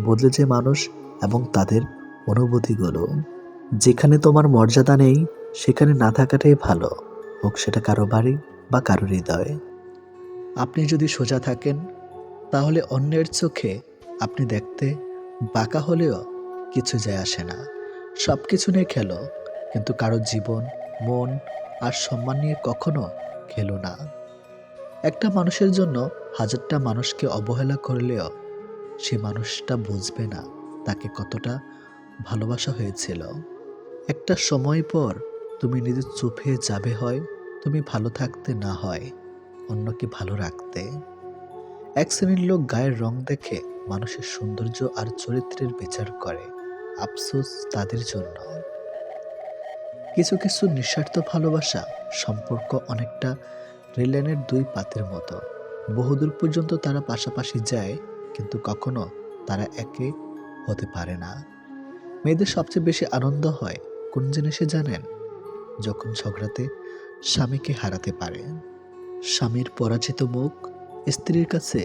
S1: বদলে যায় মানুষ এবং তাদের অনুভূতিগুলো। যেখানে তোমার মর্যাদা নেই সেখানে না থাকাটাই ভালো, হোক সেটা কারো বাড়ি বা কারো হৃদয়। আপনি যদি সোজা থাকেন তাহলে অন্যের চোখে আপনি দেখতে বাঁকা হলেও কিছু যায় আসে না। সব কিছু নিয়ে খেলো, কিন্তু কারো জীবন, মন আর সম্মান নিয়ে কখনো খেলো না। একটা মানুষের জন্য 1000টা মানুষকে অবহেলা করলেও সে মানুষটা বুঝবে না তাকে কতটা ভালোবাসা হয়েছিল। একটা সময় পর তুমি নিজে চুপ হয়ে যাবে, হয় তুমি ভালো থাকতে, না হয় অন্যকে ভালো রাখতে। এক শ্রেণীর লোক গায়ের রং দেখে মানুষের সৌন্দর্য আর চরিত্রের বিচার করে, আফসোস তাদের জন্য। কিছু কিছু নিঃস্বার্থ ভালোবাসা সম্পর্ক অনেকটা রেললাইনের 2 পাতের মতো। বহুদূর পর্যন্ত তারা পাশাপাশি যায়, কিন্তু কখনো তারা একে হতে পারে না। মেয়েদের সবচেয়ে বেশি আনন্দ হয় কোন জিনিসে জানেন? যখন ঝগড়াতে স্বামীকে হারাতে পারে। স্বামীর পরাজিত মুখ স্ত্রীর কাছে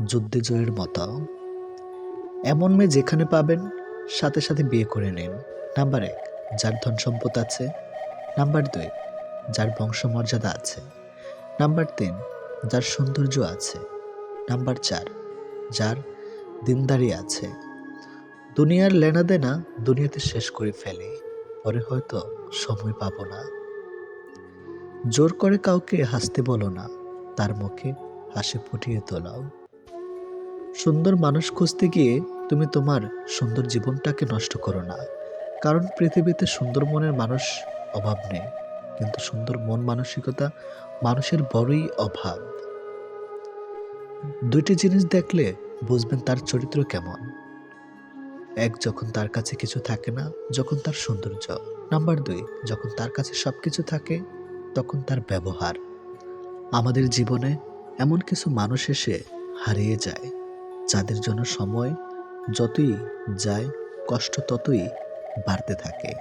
S1: যুদ্ধে জয়ের মতো। এমন মেয়ে যেখানে পাবেন সাথে সাথে বিয়ে করে নিন। নাম্বার 1, যার ধন সম্পদ আছে। নাম্বার 2, যার বংশমর্যাদা আছে। নাম্বার 3, যার সৌন্দর্য আছে। নাম্বার 4, যার দিনদারি আছে। দুনিয়ার লেনাদেনা দুনিয়াতে শেষ করে ফেলে, পরে হয়তো সময় পাবো না। জোর করে কাউকে হাসতে বলো না, তার মুখে হাসি ফুটিয়ে তোলাও। সুন্দর মানুষ খুঁজতে গিয়ে তুমি তোমার সুন্দর জীবনটাকে নষ্ট করো না, কারণ পৃথিবীতে সুন্দর মনের মানুষ অভাব নেই, কিন্তু সুন্দর মন মানসিকতা মানুষের বড়ই অভাব। দুইটি জিনিস দেখলে বুঝবেন তার চরিত্র কেমন। এক, যখন তার কাছে কিছু থাকে না, যখন তার সৌন্দর্য। নাম্বার 2, যখন তার কাছে সবকিছু থাকে, তখন তার ব্যবহার। আমাদের জীবনে এমন কিছু মানুষ এসে হারিয়ে যায়, যাদের জন্য সময় যতই যায় কষ্ট ততই বাড়তে থাকে।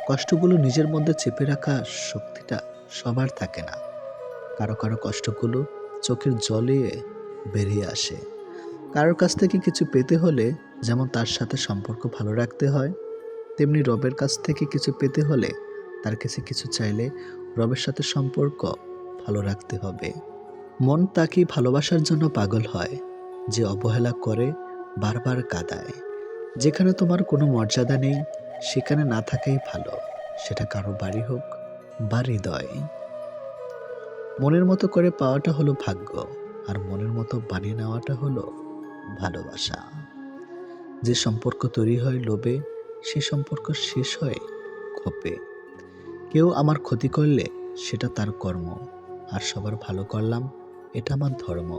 S1: কষ্টগুলো নিজের মধ্যে চেপে রাখা শক্তিটা সবার থাকে না। কারো কারো কষ্টগুলো চোখের জলে বেরিয়ে আসে। কারোর কাছ থেকে কিছু পেতে হলে যেমন তার সাথে সম্পর্ক ভালো রাখতে হয়, তেমনি রবের কাছ থেকে কিছু পেতে হলে তার কাছে কিছু চাইলে রবের সাথে সম্পর্ক ভালো রাখতে হবে। মন তাকেই ভালোবাসার জন্য পাগল হয়, যে অবহেলা করে, বারবার কাঁদায়। যেখানে তোমার কোনো মর্যাদা নেই, সেখানে না থাকাই ভালো, সেটা কারো বাড়ি হোক বা হৃদয়। মনের মতো করে পাওয়াটা হলো ভাগ্য, আর মনের মতো বানিয়ে নেওয়াটা হলো ভালোবাসা। যে সম্পর্ক তৈরি হয় লোভে, সে সম্পর্ক শেষ হয় ক্ষোভে। কেউ আমার ক্ষতি করলে সেটা তার কর্ম, আর সবার ভালো করলাম এটা আমার ধর্ম।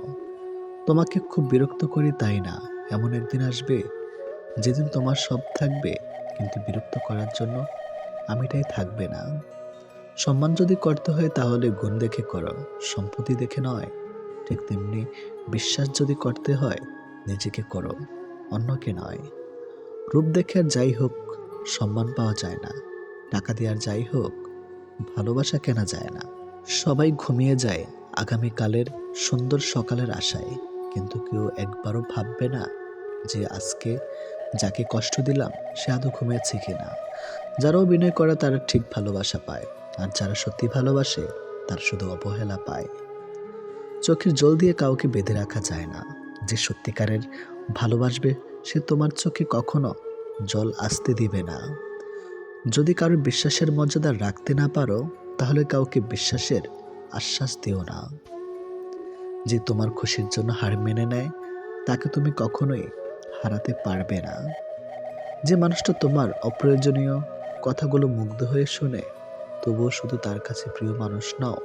S1: তোমাকে খুব বিরক্ত করি তাই না, এমন একদিন আসবে যেদিন তোমার সব থাকবে, কিন্তু বিরক্ত করার জন্য আমিটাই থাকবে না। সম্মান যদি করতে হয় তাহলে গুণ দেখে করো, সম্পত্তি দেখে নয়। ঠিক তেমনি বিশ্বাস যদি করতে হয় নিজেকে করো, অন্যকে নয়। রূপ দেখে আর যাই হোক সম্মান পাওয়া যায় না, টাকা দিয়ে আর যাই হোক ভালোবাসা কেনা যায় না। সবাই ঘুমিয়ে যায় আগামীকালের সুন্দর সকালের আশায়, কিন্তু কেউ একবারও ভাববে না যে আজকে যাকে কষ্ট দিলাম সে আদৌ ঘুমিয়েছে কিনা। যারা অভিনয় করে তারা ঠিক ভালোবাসা পায়, আর যারা সত্যি ভালোবাসে তারা শুধু অবহেলা পায়। চোখের জল দিয়ে কাউকে বেঁধে রাখা যায় না। যে সত্যিকারের ভালোবাসবে সে তোমার চোখে কখনো জল আসতে দিবে না। যদি কারো বিশ্বাসের মর্যাদা রাখতে না পারো, তাহলে কাউকে বিশ্বাসের আশ্বাস দিও না। যে তোমার খুশির জন্য হার মেনে নেয়, তাকে তুমি কখনোই হারাতে পারবে না। যে মানুষটা তোমার অপ্রয়োজনীয় কথাগুলো মুগ্ধ হয়ে শোনে, তবুও শুধু তার কাছে প্রিয় মানুষ নও,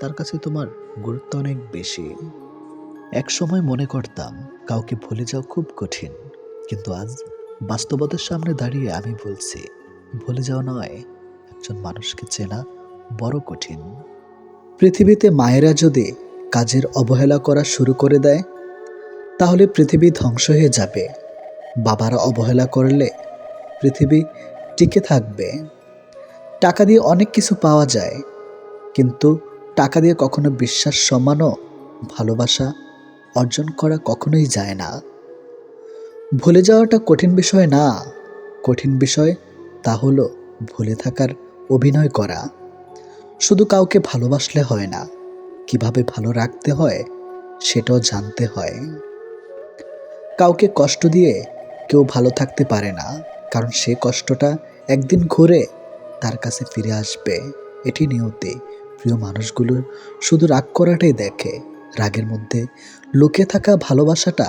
S1: তার কাছে তোমার গুরুত্ব অনেক বেশি। এক সময় মনে করতাম কাউকে ভুলে যাওয়া খুব কঠিন, কিন্তু আজ বাস্তবতার সামনে দাঁড়িয়ে আমি বলছি, ভুলে যাওয়া নয়, একজন মানুষকে চেনা বড় কঠিন। পৃথিবীতে মায়েরা যদি কাজের অবহেলা করা শুরু করে দেয়, তাহলে পৃথিবী ধ্বংস হয়ে যাবে। বাবারা অবহেলা করলে পৃথিবী টিকে থাকবে। টাকা দিয়ে অনেক কিছু পাওয়া যায়, কিন্তু টাকা দিয়ে কখনো বিশ্বাস, সম্মান ও ভালোবাসা অর্জন করা কখনোই যায় না। ভুলে যাওয়াটা কঠিন বিষয় না, কঠিন বিষয় তা হলো ভুলে থাকার অভিনয় করা। শুধু কাউকে ভালোবাসলে হয় না, কিভাবে ভালো রাখতে হয় সেটাও জানতে হয়। কাউকে কষ্ট দিয়ে কেউ ভালো থাকতে পারে না, কারণ সে কষ্টটা একদিন ঘুরে তার কাছে ফিরে আসবে, এটি নিয়তি। প্রিয় মানুষগুলো শুধু রাগ করাটাই দেখে, রাগের মধ্যে লুকিয়ে থাকা ভালোবাসাটা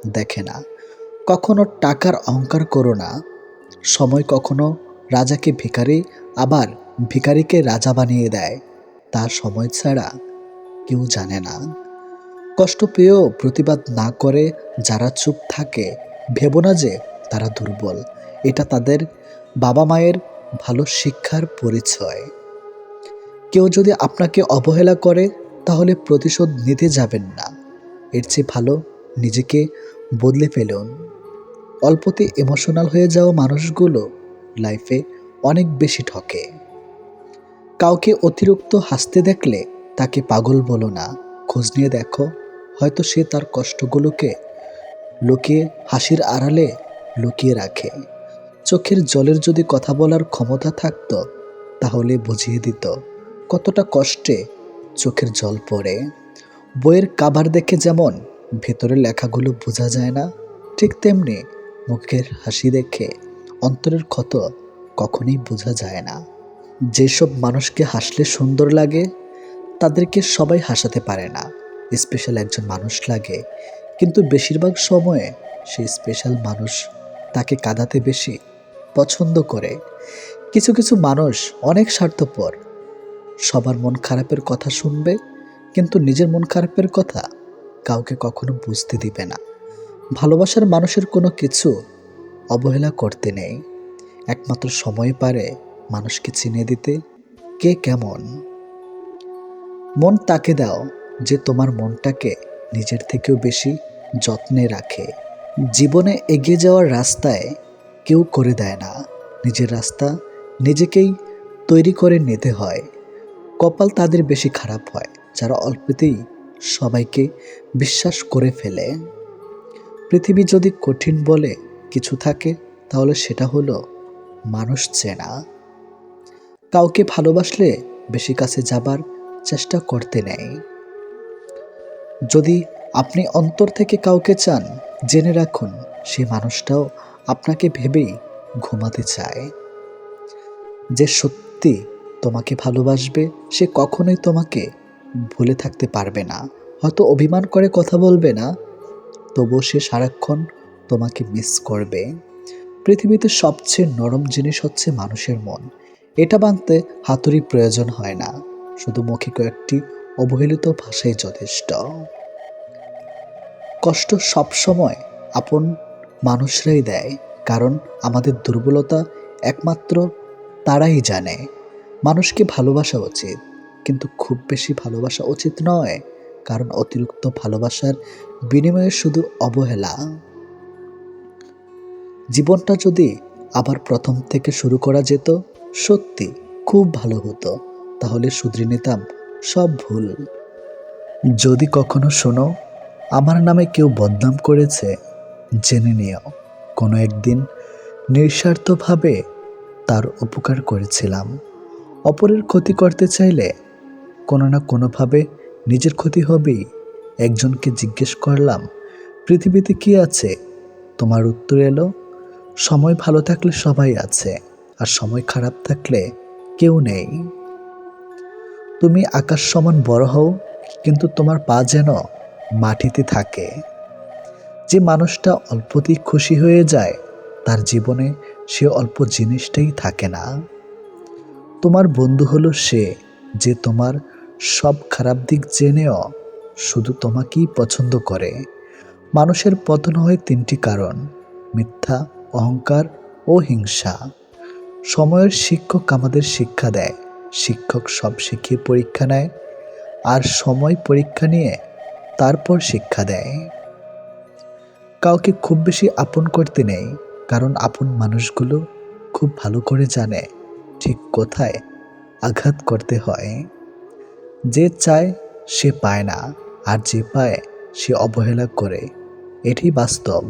S1: দেখে না। কখনো টাকার অহংকার করো না। সময় কখনো রাজাকে ভিখারি, আবার ভিখারিকে রাজা বানিয়ে দেয়, তার সময় ছাড়া কেউ জানে না। কষ্ট পেয়েও প্রতিবাদ না করে যারা চুপ থাকে, ভেবো না যে তারা দুর্বল, এটা তাদের বাবা মায়ের ভালো শিক্ষার পরিচয়। কেউ যদি আপনাকে অবহেলা করে, তাহলে প্রতিশোধ নিতে যাবেন না, এর চেয়ে ভালো নিজেকে বদলে ফেলুন। অল্পতে ইমোশনাল হয়ে যাওয়া মানুষগুলো লাইফে অনেক বেশি ঠকে। কাউকে অতিরিক্ত হাসতে দেখলে তাকে পাগল বলো না, খোঁজ নিয়ে দেখো, হয়তো সে তার কষ্টগুলোকে লুকিয়ে হাসির আড়ালে লুকিয়ে রাখে। চোখের জলের যদি কথা বলার ক্ষমতা থাকতো, তাহলে বুঝিয়ে দিত কতটা কষ্টে চোখের জল পড়ে। বইয়ের কাভার দেখে যেমন ভেতরের লেখাগুলো বোঝা যায় না, ঠিক তেমনি মুখের হাসি দেখে অন্তরের ক্ষত কখনোই বোঝা যায় না। যেসব মানুষকে হাসলে সুন্দর লাগে তাদেরকে সবাই হাসাতে পারে না। স্পেশাল একজন মানুষ লাগে, কিন্তু বেশিরভাগ সময়ে সেই স্পেশাল মানুষ তাকে কাঁদাতে বেশি পছন্দ করে। কিছু কিছু মানুষ অনেক স্বার্থপর, সবার মন খারাপের কথা শুনবে, কিন্তু নিজের মন খারাপের কথা কাউকে কখনো বুঝতে দিবে না। ভালোবাসার মানুষের কোনো কিছু অবহেলা করতে নেই, একমাত্র সময় পারে মানুষকে চিনে দিতে কে কেমন। মন তাকে দাও যে তোমার মনটাকে নিজের থেকেও বেশি যত্নে রাখে। জীবনে এগিয়ে যাওয়ার রাস্তায় কেউ করে দেয় না, নিজের রাস্তা নিজেকেই তৈরি করে নিতে হয়। কপাল তাদের বেশি খারাপ হয় যারা অল্পতেই সবাইকে বিশ্বাস করে ফেলে। পৃথিবী যদি কঠিন বলে কিছু থাকে তাহলে সেটা হলো মানুষ চেনা। কাউকে ভালোবাসলে বেশি কাছে যাবার চেষ্টা করতে নেই। যদি আপনি অন্তর থেকে কাউকে চান, জেনে রাখুন সেই মানুষটাও আপনাকে ভেবেই ঘুমাতে চায়। যে সত্যি তোমাকে ভালোবাসবে সে কখনোই তোমাকে ভুলে থাকতে পারবে না। হয়তো অভিমান করে কথা বলবে না, তবুও সে সারাক্ষণ তোমাকে মিস করবে। পৃথিবীতে সবচেয়ে নরম জিনিস হচ্ছে মানুষের মন। এটা ভাঙতে হাতুড়ি প্রয়োজন হয় না, শুধু মুখে কয়েকটি অবহেলিত ভাষাই যথেষ্ট। কষ্ট সবসময় আপন মানুষরাই দেয়, কারণ আমাদের দুর্বলতা একমাত্র তারাই জানে। মানুষকে ভালোবাসা উচিত, কিন্তু খুব বেশি ভালোবাসা উচিত নয়, কারণ অতিরিক্ত ভালোবাসার বিনিময়ে শুধু অবহেলা। জীবনটা যদি আবার প্রথম থেকে শুরু করা যেত, সত্যি খুব ভালো হতো। তাহলে শুধরে নিতাম সব ভুল। যদি কখনো শোনো আমার নামে কেউ বদনাম করেছে, জেনে নিও কোনো একদিন নিঃস্বার্থভাবে তার উপকার করেছিলাম। অপরের ক্ষতি করতে চাইলে কোনো না কোনোভাবে নিজের ক্ষতি হবেই। একজনকে জিজ্ঞেস করলাম, পৃথিবীতে কি আছে? তোমার উত্তর এলো, সময় ভালো থাকলে সবাই আছে, আর সময় খারাপ থাকলে কেউ নেই। তুমি আকাশ সমান বড় হও, কিন্তু তোমার পা যেন মাটিতে থাকে। যে মানুষটা অল্পতেই খুশি হয়ে যায় তার জীবনে সে অল্প জিনিসটাই থাকে না। তোমার বন্ধু হলো সে যে তোমার সব খারাপ দিক জেনেও শুধু তোমাকেই পছন্দ করে। মানুষের পতন হয় তিনটি কারণ: মিথ্যা, অহংকার ও হিংসা। সময়ের শিক্ষক আমাদের শিক্ষা দেয়, শিক্ষক সব শিখিয়ে পরীক্ষা নেয়, আর সময় পরীক্ষা নিয়ে তারপর শিক্ষা দেয়। কাউকে খুব বেশি আপন করতে নেই, কারণ আপন মানুষগুলো খুব ভালো করে জানে ঠিক কোথায় আঘাত করতে হয়। যে চায় সে পায় না, আর যে পায় সে অবহেলা করে, এটি বাস্তব।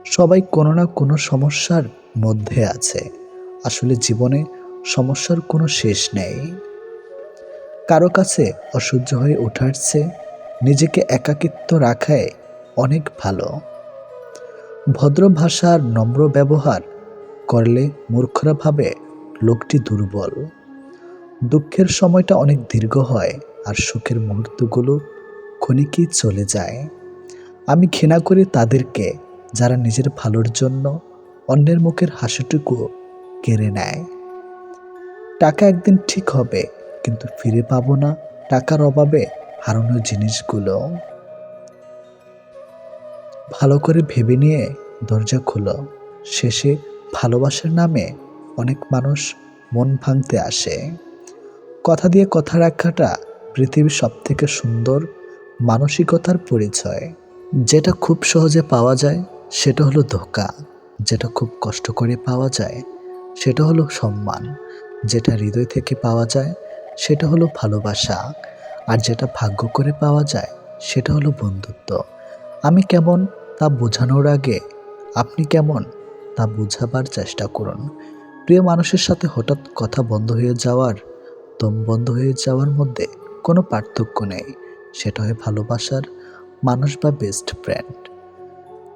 S1: সবাই কোনো না কোনো সমস্যার মধ্যে আছে। আসলে জীবনে সমস্যার কোনো শেষ নেই। কারো কাছে অসহ্য হয়ে ওঠার চেয়ে নিজেকে একাকিত্ব রাখায় অনেক ভালো। ভদ্র ভাষার নম্র ব্যবহার করলে মূর্খরা ভাবে লোকটি দুর্বল। দুঃখের সময়টা অনেক দীর্ঘ হয়, আর সুখের মুহূর্তগুলো ক্ষণিকেই চলে যায়। আমি ঘৃণা করি তাদেরকে যারা নিজের ভালোর জন্য অন্যের মুখের হাসিটুকু কেড়ে নেয়। টাকা একদিন ঠিক হবে, কিন্তু ফিরে পাবো না টাকার অভাবে হারানো জিনিসগুলো। ভালো করে ভেবে নিয়ে দরজা খোলো। শেষে ভালোবাসার নামে অনেক মানুষ মন ভাঙতে আসে। কথা দিয়ে কথা রাখাটা পৃথিবীর সবথেকে সুন্দর মানসিকতার পরিচয়। যেটা খুব সহজে পাওয়া যায় সেটা হলো ধোঁকা, যেটা খুব কষ্ট করে পাওয়া যায় সেটা হলো সম্মান, যেটা হৃদয় থেকে পাওয়া যায় সেটা হলো ভালোবাসা, আর যেটা ভাগ্য করে পাওয়া যায় সেটা হলো বন্ধুত্ব। আমি কেমন তা বোঝানোর আগে আপনি কেমন তা বোঝাবার চেষ্টা করুন। প্রিয় মানুষের সাথে হঠাৎ কথা বন্ধ হয়ে যাওয়ার দম বন্ধ হয়ে যাওয়ার মধ্যে কোনো পার্থক্য নেই। সেটা হয় ভালোবাসার মানুষ বা বেস্ট ফ্রেন্ড।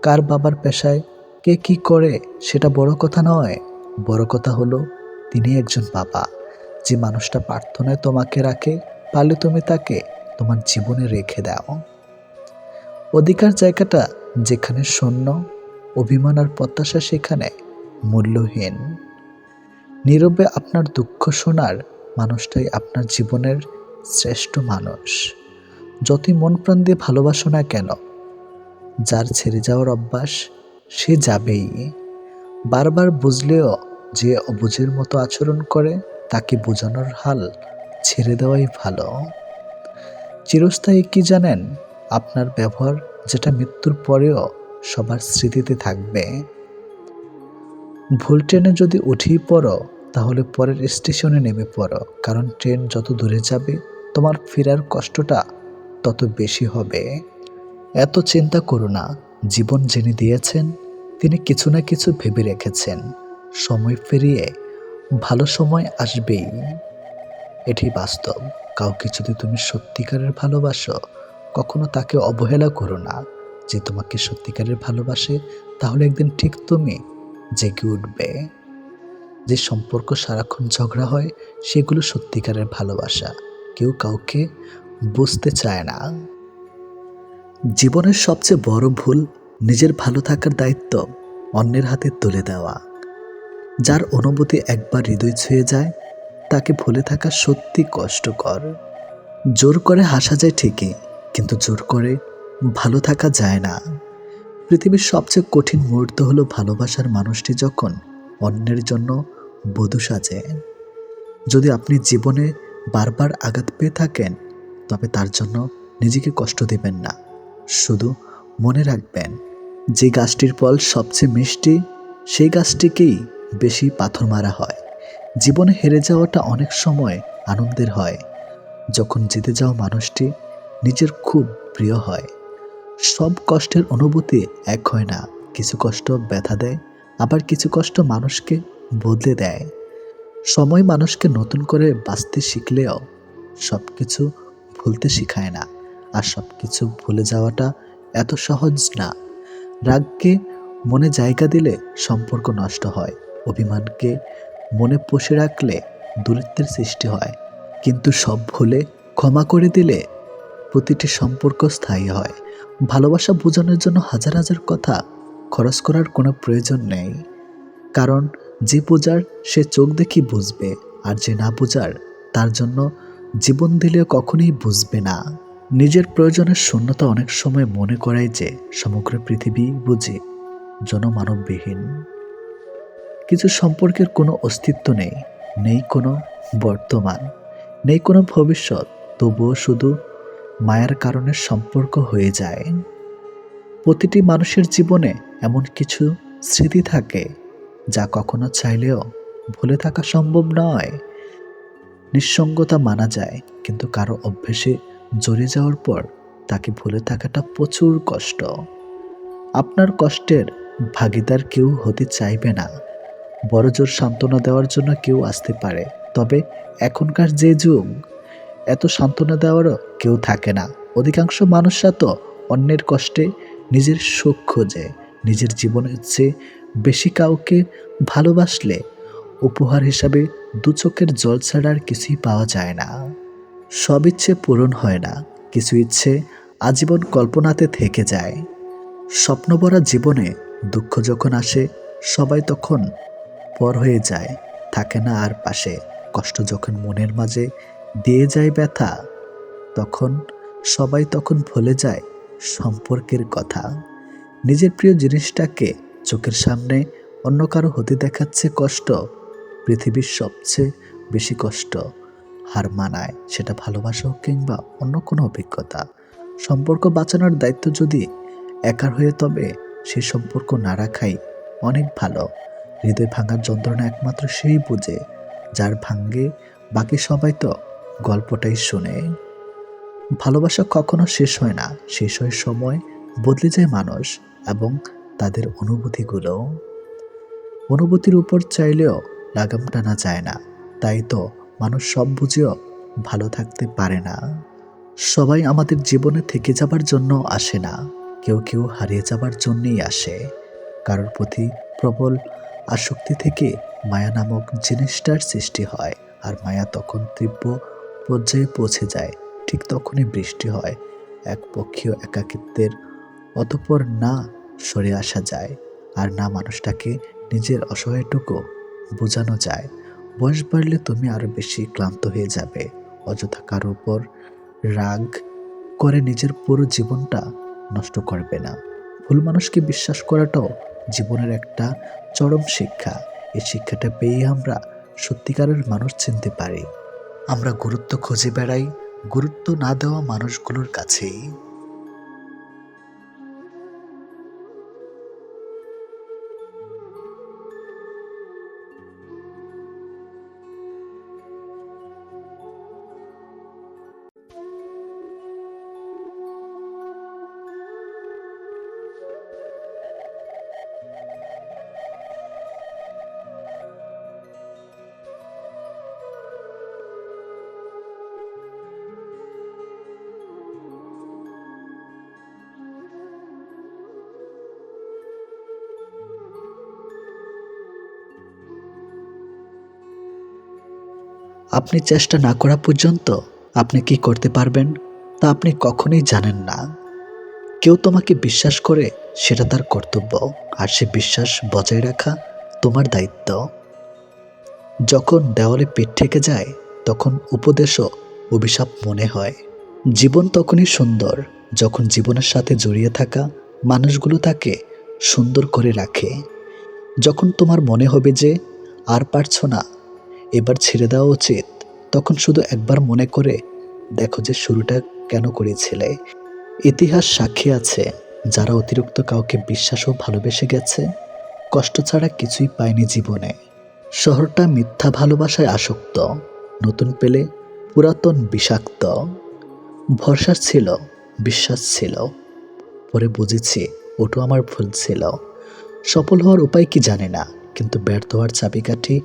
S1: কার বাবার পেশায় কে কি করে সেটা বড় কথা নয়। বড় কথা হলো তিনি একজন বাবা, যে মানুষটা প্রার্থনায় তোমাকে রাখে, পারলে তুমি তাকে তোমার জীবনে রেখে দাও। অধিকার জায়গাটা যেখানে শূন্য, অভিমান আর প্রত্যাশা সেখানে মূল্যহীন। নীরবে আপনার দুঃখ শোনার মানুষটাই আপনার জীবনের শ্রেষ্ঠ মানুষ। যতই মন প্রাণ দিয়ে ভালোবাসো না কেন, যার ছেড়ে যাওয়ার অভ্যাস সে যাবেই। বারবার বুঝলেও যে অবুঝের মতো আচরণ করে, তাকে বোঝানোর হাল ছেড়ে দেওয়াই ভালো। চিরস্থায়ী কি জানেন? আপনার ব্যবহার, যেটা মৃত্যুর পরেও সবার স্মৃতিতে থাকবে। ভুল ট্রেনে যদি উঠেই পড়ো, তাহলে পরের স্টেশনে নেমে পড়ো, কারণ ট্রেন যত দূরে যাবে তোমার ফেরার কষ্টটা তত বেশি হবে। এত চিন্তা করো না, জীবন যিনি দিয়েছেন তিনি কিছু না কিছু ভেবে রেখেছেন। সময় ফিরিয়ে ভালো সময় আসবেই, এটি বাস্তব। কাউকে যদি তুমি সত্যিকারের ভালোবাসো, কখনো তাকে অবহেলা করো না। যে তোমাকে সত্যিকারের ভালোবাসে, তাহলে একদিন ঠিক তুমি জেগে উঠবে। যে সম্পর্ক সারাক্ষণ ঝগড়া হয়, সেগুলো সত্যিকারের ভালোবাসা। কেউ কাউকে বুঝতে চায় না। জীবনের সবচেয়ে বড় ভুল নিজের ভালো থাকার দায়িত্ব অন্যের হাতে তুলে দেওয়া। যার অনুভূতি একবার হৃদয় ছুঁয়ে যায়, তাকে ভুলে থাকা সত্যি কষ্টকর। জোর করে হাসা যায় ঠিকই, কিন্তু জোর করে ভালো থাকা যায় না। পৃথিবীর সবচেয়ে কঠিন মুহূর্ত হলো ভালোবাসার মানুষটি যখন অন্যের জন্য বধূ সাজে। যদি আপনি জীবনে বারবার আঘাত পেয়ে থাকেন, তবে তার জন্য নিজেকে কষ্ট দেবেন না। শুধু মনে রাখবেন, যে গাছটির ফল সবচেয়ে মিষ্টি, সেই গাছটিকেই বেশি পাথর মারা হয়। জীবনে হেরে যাওয়াটা অনেক সময় আনন্দের হয়, যখন জিতে যাওয়া মানুষটি নিজের খুব প্রিয় হয়। সব কষ্টের অনুভূতি এক হয় না। কিছু কষ্ট ব্যথা দেয়, আবার কিছু কষ্ট মানুষকে বদলে দেয়। সময় মানুষকে নতুন করে বাঁচতে শিখলেও সব কিছু ভুলতে শেখায় না। আর সব কিছু ভুলে যাওয়াটা এত সহজ না। রাগকে মনে জায়গা দিলে সম্পর্ক নষ্ট হয়। অভিমানকে মনে পুষে রাখলে দূরত্বের সৃষ্টি হয়। কিন্তু সব ভুলে ক্ষমা করে দিলে প্রতিটি সম্পর্ক স্থায়ী হয়। ভালোবাসা বোঝানোর জন্য হাজার হাজার কথা খরচ করার কোনো প্রয়োজন নেই। কারণ যে বোঝার সে চোখ দেখি বুঝবে, আর যে না বোঝার তার জন্য জীবন দিলেও কখনোই বুঝবে না। নিজের প্রয়োজনের শূন্যতা অনেক সময় মনে করায় যে সমগ্র পৃথিবী বুঝি জনমানববিহীন। কিছু সম্পর্কের কোনো অস্তিত্ব নেই, নেই কোনো বর্তমান, নেই কোনো ভবিষ্যৎ, তবুও শুধু মায়ার কারণে সম্পর্ক হয়ে যায়। প্রতিটি মানুষের জীবনে এমন কিছু স্মৃতি থাকে যা কখনো চাইলেও ভুলে থাকা সম্ভব নয়। নিঃসঙ্গতা মানা যায়, কিন্তু কারো অভ্যেসে জড়িয়ে যাওয়ার পর তাকে ভুলে থাকাটা প্রচুর কষ্ট। আপনার কষ্টের ভাগিদার কেউ হতে চাইবে না। বড় জোর সান্ত্বনা দেওয়ার জন্য কেউ আসতে পারে, তবে এখনকার যে যুগ, এত সান্ত্বনা দেওয়ারও কেউ থাকে না। অধিকাংশ মানুষরা তো অন্যের কষ্টে নিজের সুখ খোঁজে। নিজের জীবনের চেয়ে বেশি কাউকে ভালোবাসলে উপহার হিসাবে দু চোখের জল ছাড়া আর কিছুই পাওয়া যায় না। সব ইচ্ছে পূরণ হয় না, কিছু ইচ্ছে আজীবন কল্পনাতে থেকে যায়। স্বপ্নভরা জীবনে দুঃখ যখন আসে, সবাই তখন পর হয়ে যায়, থাকে না আর পাশে। কষ্ট যখন মনের মাঝে দিয়ে যায় ব্যথা, তখন সবাই ভুলে যায় সম্পর্কের কথা। নিজের প্রিয় জিনিসটাকে চোখের সামনে অন্য কারো হতে দেখাচ্ছে কষ্ট পৃথিবীর সবচেয়ে বেশি কষ্ট হার মানায়, সেটা ভালোবাসা হোক কিংবা অন্য কোনো অভিজ্ঞতা। সম্পর্ক বাঁচানোর দায়িত্ব যদি একার হয়ে, তবে সেই সম্পর্ক না রাখাই অনেক ভালো। হৃদয় ভাঙার যন্ত্রণা একমাত্র সেই বুঝে যার ভাঙ্গে, বাকি সবাই তো গল্পটাই শোনে। ভালোবাসা কখনো শেষ হয় না, শেষ হয় সময়, বদলে যায় মানুষ এবং তাদের অনুভূতিগুলো। অনুভূতির উপর চাইলেও লাগাম টানা যায় না, তাই তো মানুষ সব বুঝেও ভালো থাকতে পারে না। সবাই আমাদের জীবনে থেকে যাবার জন্য আসে না, কেউ কেউ হারিয়ে যাবার জন্যই আসে। কারোর প্রতি প্রবল আসক্তি থেকে মায়া নামক জিনিসটার সৃষ্টি হয়, আর মায়া তখন তীব্র পর্যায়ে পৌঁছে যায়, ঠিক তখনই বৃষ্টি হয় একপক্ষীয় একাকিত্বের। অতঃপর না সরে আসা যায়, আর না মানুষটাকে নিজের অসহায়টুকু বোঝানো যায়। বয়স বাড়লে তুমি আরো বেশি ক্লান্ত হয়ে যাবে। অযথা কারো উপর রাগ করে নিজের পুরো জীবনটা নষ্ট করবে না। ভুল মানুষকে বিশ্বাস করাটাও জীবনের একটা চরম শিক্ষা। এই শিক্ষাটা পেয়ে আমরা সত্যিকারের মানুষ চিনতে পারি। আমরা গুরুত্ব খুঁজে বেড়াই গুরুত্ব না দেওয়া মানুষগুলোর কাছেই। আপনি চেষ্টা না করা পর্যন্ত আপনি কি করতে পারবেন তা আপনি কখনোই জানেন না। কেউ তোমাকে বিশ্বাস করে সেটা তার কর্তব্য, আর সে বিশ্বাস বজায় রাখা তোমার দায়িত্ব। যখন দেওয়ালে পিঠ থেকে যায় তখন উপদেশও অভিশাপ মনে হয়। জীবন তখনই সুন্দর যখন জীবনের সাথে জড়িয়ে থাকা মানুষগুলো তাকে সুন্দর করে রাখে। যখন তোমার মনে হবে যে আর পারছো না, এবার ছেড়ে দেওয়া উচিত, তখন শুধু একবার মনে করে দেখো যে শুরুটা কেন করেছিলে। ইতিহাস সাক্ষী আছে, যারা অতিরিক্ত কাউকে বিশ্বাস ও ভালোবেসে গেছে, কষ্ট ছাড়া কিছুই পায়নি জীবনে। শহরটা মিথ্যা ভালোবাসায় আসক্ত, নতুন পেলে পুরাতন বিষাক্ত। ভরসা ছিল, বিশ্বাস ছিল, পরে বুঝেছি ওটা আমার ভুল ছিল। সফল হওয়ার উপায় কি জানি না, কিন্তু ব্যর্থ হওয়ার চাবিকাঠি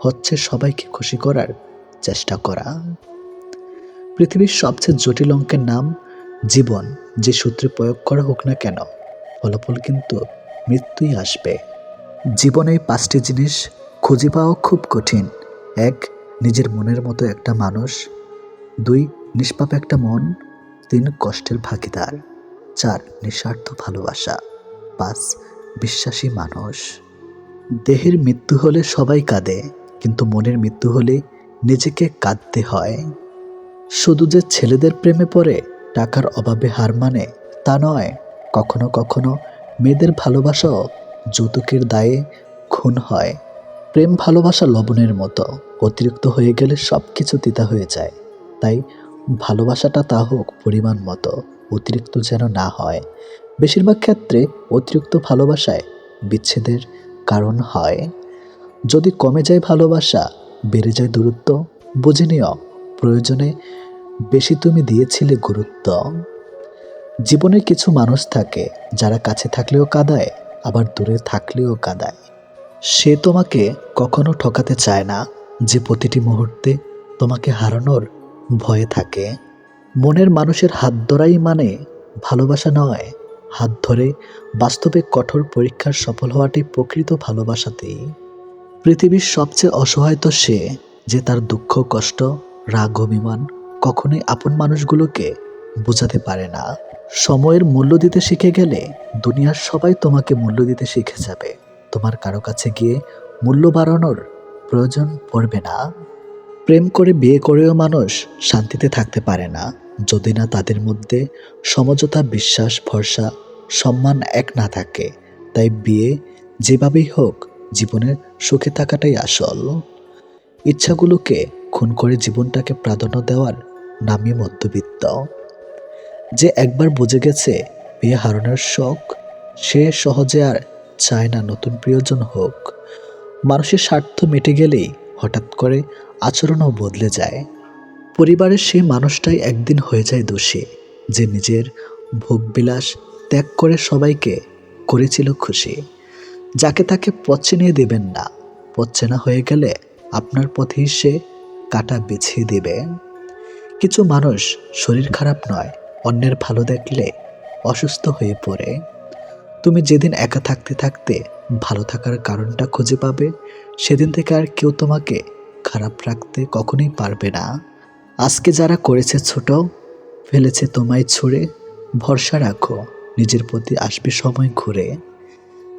S1: হচ্ছে সবাইকে খুশি করার চেষ্টা করা। পৃথিবীর সবচেয়ে জটিল অঙ্কের নাম জীবন। যে সূত্রে প্রয়োগ করা হোক না কেন, ফলাফল কিন্তু মৃত্যুই আসবে। জীবনে এই 5টি জিনিস খুঁজে পাওয়া খুব কঠিন। 1. নিজের মনের মতো একটা মানুষ। 2. নিষ্পাপ একটা মন। 3. কষ্টের ভাগিদার। 4. নিঃস্বার্থ ভালোবাসা। 5. বিশ্বাসী মানুষ। দেহের মৃত্যু হলে সবাই কাঁদে, কিন্তু মনের মৃত্যু হলে নিজেকে কাঁদতে হয়। শুধু যে ছেলেদের প্রেমে পড়ে টাকার অভাবে হার মানে তা নয়, কখনো কখনো মেয়েদের ভালোবাসাও যৌতুকের দায়ে খুন হয়। প্রেম ভালোবাসা লবণের মতো, অতিরিক্ত হয়ে গেলে সব কিছু তিতা হয়ে যায়। তাই ভালোবাসাটা তা হোক পরিমাণ মতো, অতিরিক্ত যেন না হয়। বেশিরভাগ ক্ষেত্রে অতিরিক্ত ভালোবাসায় বিচ্ছেদের কারণ হয়। যদি কমে যায় ভালোবাসা, বেড়ে যায় দূরত্ব, বুঝে নিও প্রয়োজনে বেশি তুমি দিয়েছিলে গুরুত্ব। জীবনে কিছু মানুষ থাকে যারা কাছে থাকলেও কাঁদায়, আবার দূরে থাকলেও কাঁদায়। সে তোমাকে কখনো ঠকাতে চায় না, যে প্রতিটি মুহূর্তে তোমাকে হারানোর ভয়ে থাকে। মনের মানুষের হাত ধরাই মানে ভালোবাসা নয়, হাত ধরে বাস্তবে কঠোর পরীক্ষার সফল হওয়াটি প্রকৃত ভালোবাসাতেই। পৃথিবীর সবচেয়ে অসহায় তো সে, যে তার দুঃখ কষ্ট রাগ অভিমান কখনোই আপন মানুষগুলোকে বোঝাতে পারে না। সময়ের মূল্য দিতে শিখে গেলে দুনিয়ার সবাই তোমাকে মূল্য দিতে শিখে যাবে। তোমার কারো কাছে গিয়ে মূল্য বাড়ানোর প্রয়োজন পড়বে না। প্রেম করে বিয়ে করেও মানুষ শান্তিতে থাকতে পারে না, যদি না তাদের মধ্যে সমঝোতা বিশ্বাস ভরসা সম্মান এক না থাকে। তাই বিয়ে যেভাবেই হোক জীবনে সুখে থাকাটাই আসল। ইচ্ছাগুলোকে খুন করে জীবনটাকে প্রাধান্য দেওয়ার নামই মধ্যবিত্ত। যে একবার বুঝে গেছে বিয়ে হারানোর শখ, সে সহজে আর চায় না নতুন প্রিয়জন হোক। মানুষের স্বার্থ মিটে গেলেই হঠাৎ করে আচরণও বদলে যায়। পরিবারের সেই মানুষটাই একদিন হয়ে যায় দোষী, যে নিজের ভোগবিলাস ত্যাগ করে সবাইকে করেছিল খুশি। যাকে তাকে পথ চিনিয়ে দেবেন না, পথ চেনা হয়ে গেলে আপনার পথেই সে কাঁটা বিছিয়ে দিবে। কিছু মানুষ শরীর খারাপ নয়, অন্যের ভালো দেখলে অসুস্থ হয়ে পড়ে। তুমি যেদিন একা থাকতে থাকতে ভালো থাকার কারণটা খুঁজে পাবে, সেদিন থেকে আর কেউ তোমাকে খারাপ রাখতে কখনোই পারবে না। আজকে যারা করেছে ছোট, ফেলেছে তোমায় ছুঁড়ে, ভরসা রাখো নিজের প্রতি আসবে সময় ঘুরে।